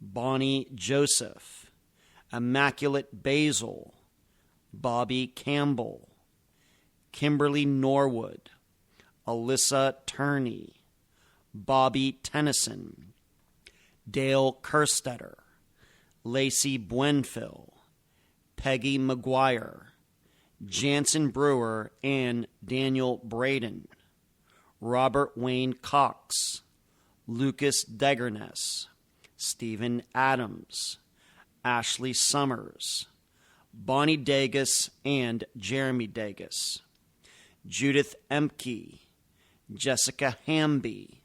Bonnie Joseph, Immaculate Basil, Bobby Campbell, Kimberly Norwood, Alyssa Turney, Bobby Tennyson, Dale Kerstetter, Lacey Buenfil, Peggy McGuire, Jansen Brewer and Daniel Braden, Robert Wayne Cox, Lucas Degerness, Stephen Adams, Ashley Summers, Bonnie Dagus and Jeremy Dagus, Judith Emke, Jessica Hamby,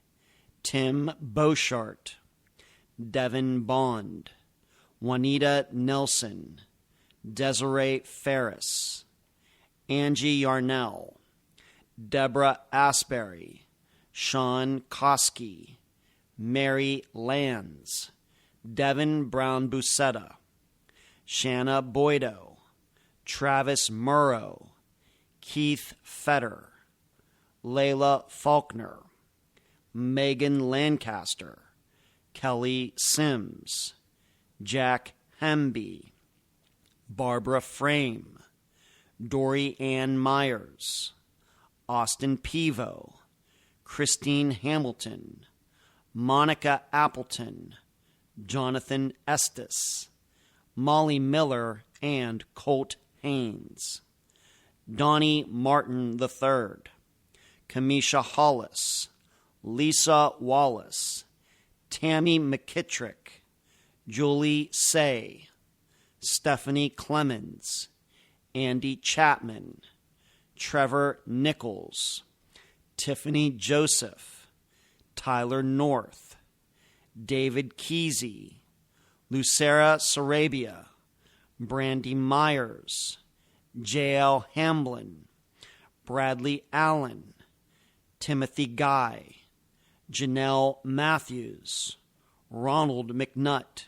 Tim Beauchart, Devin Bond, Juanita Nelson, Desiree Ferris, Angie Yarnell, Deborah Asbury, Sean Koski, Mary Lands, Devin Brown Busetta, Shanna Boydo, Travis Murrow, Keith Fetter, Layla Faulkner, Megan Lancaster, Kelly Sims, Jack Hemby, Barbara Frame, Dory Ann Myers, Austin Pivo, Christine Hamilton, Monica Appleton, Jonathan Estes, Molly Miller, and Colt Haynes, Donnie Martin III, Kamisha Hollis, Lisa Wallace, Tammy McKittrick, Julie Say, Stephanie Clemens, Andy Chapman, Trevor Nichols, Tiffany Joseph, Tyler North, David Kesey, Lucera Sarabia, Brandy Myers, J.L. Hamblin, Bradley Allen, Timothy Guy, Janelle Matthews, Ronald McNutt,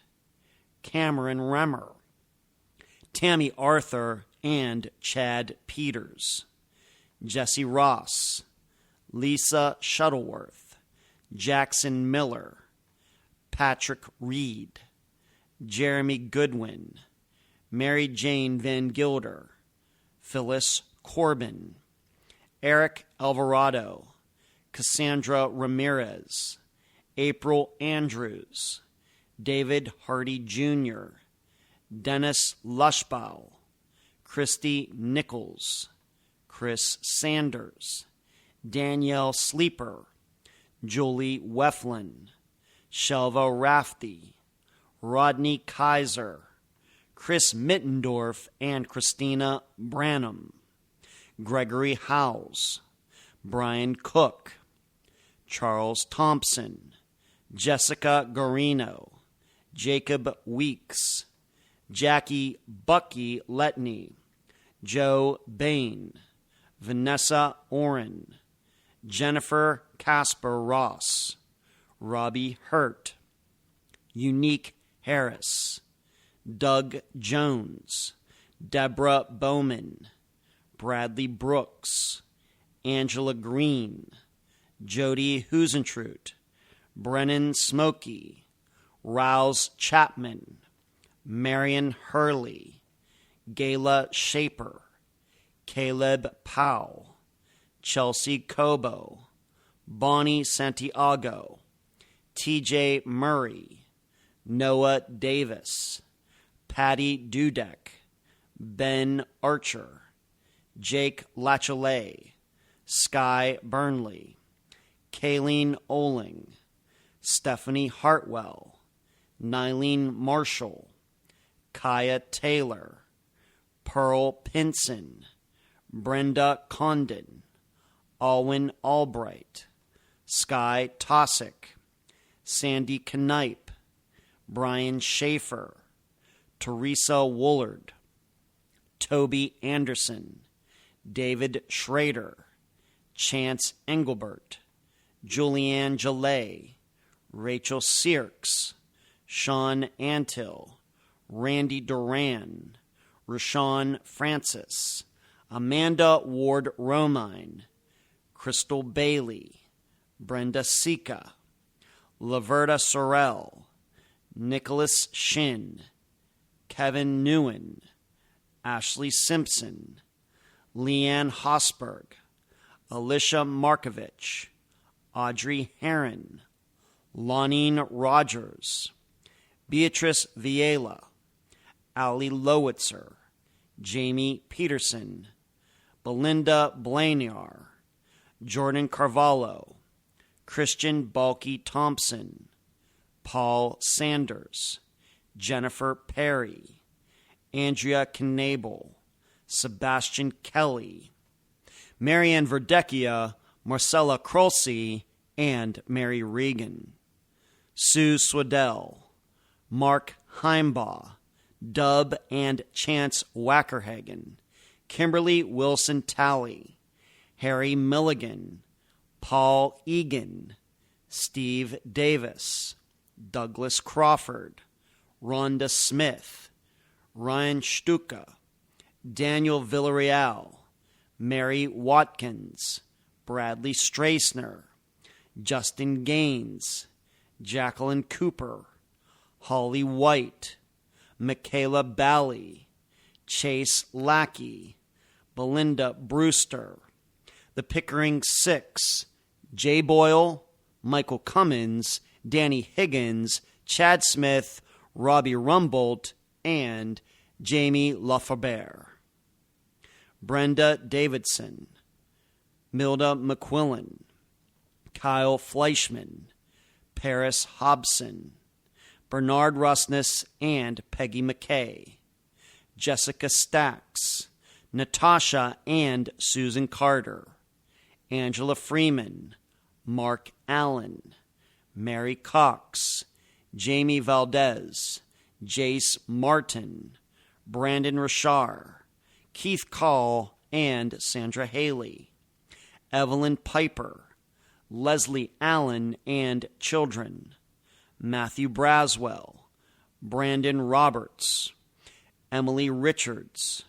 Cameron Remmer, Tammy Arthur, and Chad Peters, Jesse Ross, Lisa Shuttleworth, Jackson Miller, Patrick Reed, Jeremy Goodwin, Mary Jane Van Gilder, Phyllis Corbin, Eric Alvarado, Cassandra Ramirez, April Andrews, David Hardy Jr., Dennis Lushbaugh, Christy Nichols, Chris Sanders, Danielle Sleeper, Julie Weflin, Shelva Rafty, Rodney Kaiser, Chris Mittendorf and Christina Branham, Gregory Howes, Brian Cook, Charles Thompson, Jessica Garino, Jacob Weeks, Jackie Bucky Letney, Joe Bain, Vanessa Oren, Jennifer Casper Ross, Robbie Hurt, Unique Harris, Doug Jones, Deborah Bowman, Bradley Brooks, Angela Green, Jody Husentrut, Brennan Smokey, Rouse Chapman, Marion Hurley, Gayla Shaper, Caleb Powell, Chelsea Cobo, Bonnie Santiago, TJ Murray, Noah Davis, Patty Dudek, Ben Archer, Jake Lachelet, Sky Burnley, Kayleen Oling, Stephanie Hartwell, Nylene Marshall, Kaya Taylor, Pearl Pinson, Brenda Condon, Alwyn Albright, Sky Tosick, Sandy Knipe, Brian Schaefer, Teresa Woolard, Toby Anderson, David Schrader, Chance Engelbert, Julianne Gillay, Rachel Sierks, Sean Antill, Randy Duran, Rashawn Francis, Amanda Ward Romine, Crystal Bailey, Brenda Sika, Laverta Sorrell, Nicholas Shin, Kevin Newen, Ashley Simpson, Leanne Hosberg, Alicia Markovich, Audrey Heron, Lonine Rogers, Beatrice Viela, Ali Lowitzer, Jamie Peterson, Belinda Blaniar, Jordan Carvalho, Christian Balky Thompson, Paul Sanders, Jennifer Perry, Andrea Knabel, Sebastian Kelly, Marianne Verdecchia, Marcella Krolse, and Mary Regan, Sue Swedell, Mark Heimbaugh, Dub and Chance Wackerhagen, Kimberly Wilson Talley, Harry Milligan, Paul Egan, Steve Davis, Douglas Crawford, Rhonda Smith, Ryan Stuka, Daniel Villarreal, Mary Watkins, Bradley Strassner, Justin Gaines, Jacqueline Cooper, Holly White, Michaela Bally, Chase Lackey, Belinda Brewster, the Pickering Six, Jay Boyle, Michael Cummins, Danny Higgins, Chad Smith, Robbie Rumbolt, and Jamie Lafaber. Brenda Davidson, Milda McQuillan, Kyle Fleischman, Paris Hobson, Bernard Rusness and Peggy McKay, Jessica Stacks, Natasha and Susan Carter, Angela Freeman, Mark Allen, Mary Cox, Jamie Valdez, Jace Martin, Brandon Rashar, Keith Call, and Sandra Haley, Evelyn Piper, Leslie Allen and children, Matthew Braswell, Brandon Roberts, Emily Richards,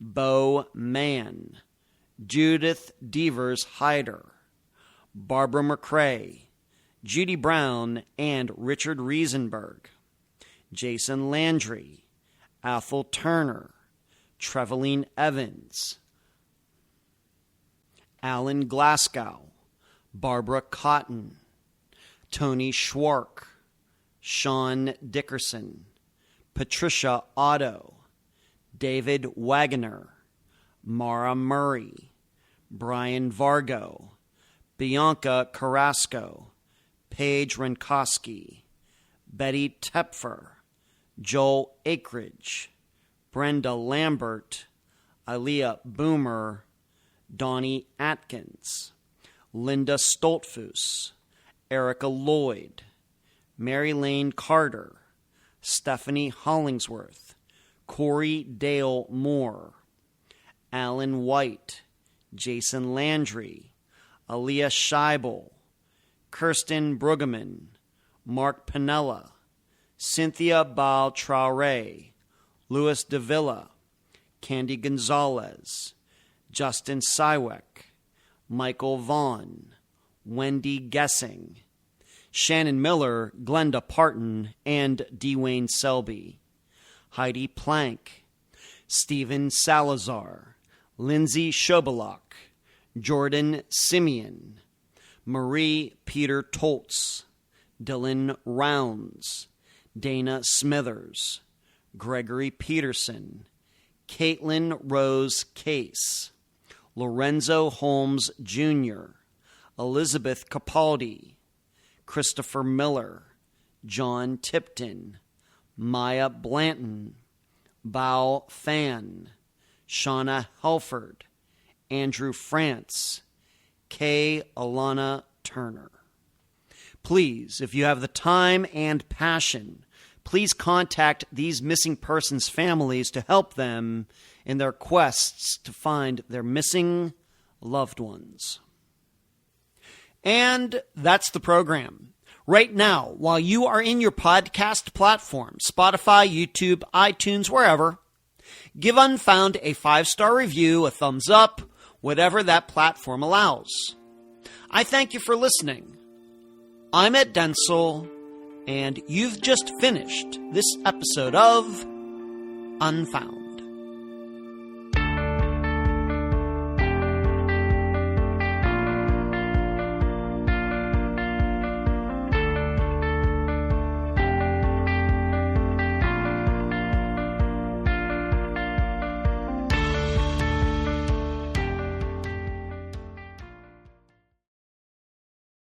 Bo Mann, Judith Devers Hyder, Barbara McCrae, Judy Brown and Richard Riesenberg, Jason Landry, Athel Turner, Treveline Evans, Alan Glasgow, Barbara Cotton, Tony Schwark, Sean Dickerson, Patricia Otto, David Wagoner, Mara Murray, Brian Vargo, Bianca Carrasco, Paige Renkowski, Betty Tepfer, Joel Akridge, Brenda Lambert, Aaliyah Boomer, Donnie Atkins, Linda Stoltfus, Erica Lloyd, Mary Lane Carter, Stephanie Hollingsworth, Corey Dale Moore, Alan White, Jason Landry, Aaliyah Scheibel, Kirsten Brueggemann, Mark Piniella, Cynthia Bal-Traoré, Louis Davila, Candy Gonzalez, Justin Sywick, Michael Vaughn, Wendy Gessing, Shannon Miller, Glenda Parton, and Dwayne Selby, Heidi Plank, Stephen Salazar, Lindsay Shobalok, Jordan Simeon, Marie Peter Toltz, Dylan Rounds, Dana Smithers, Gregory Peterson, Caitlin Rose Case, Lorenzo Holmes Jr., Elizabeth Capaldi, Christopher Miller, John Tipton, Maya Blanton, Bao Fan, Shauna Helford, Andrew France, Kay Alana Turner. Please, if you have the time and passion, please contact these missing persons' families to help them in their quests to find their missing loved ones. And that's the program. Right now, while you are in your podcast platform, Spotify, YouTube, iTunes, wherever, give Unfound a 5-star review, a thumbs up, whatever that platform allows. I thank you for listening. I'm Ed Densel, and you've just finished this episode of Unfound.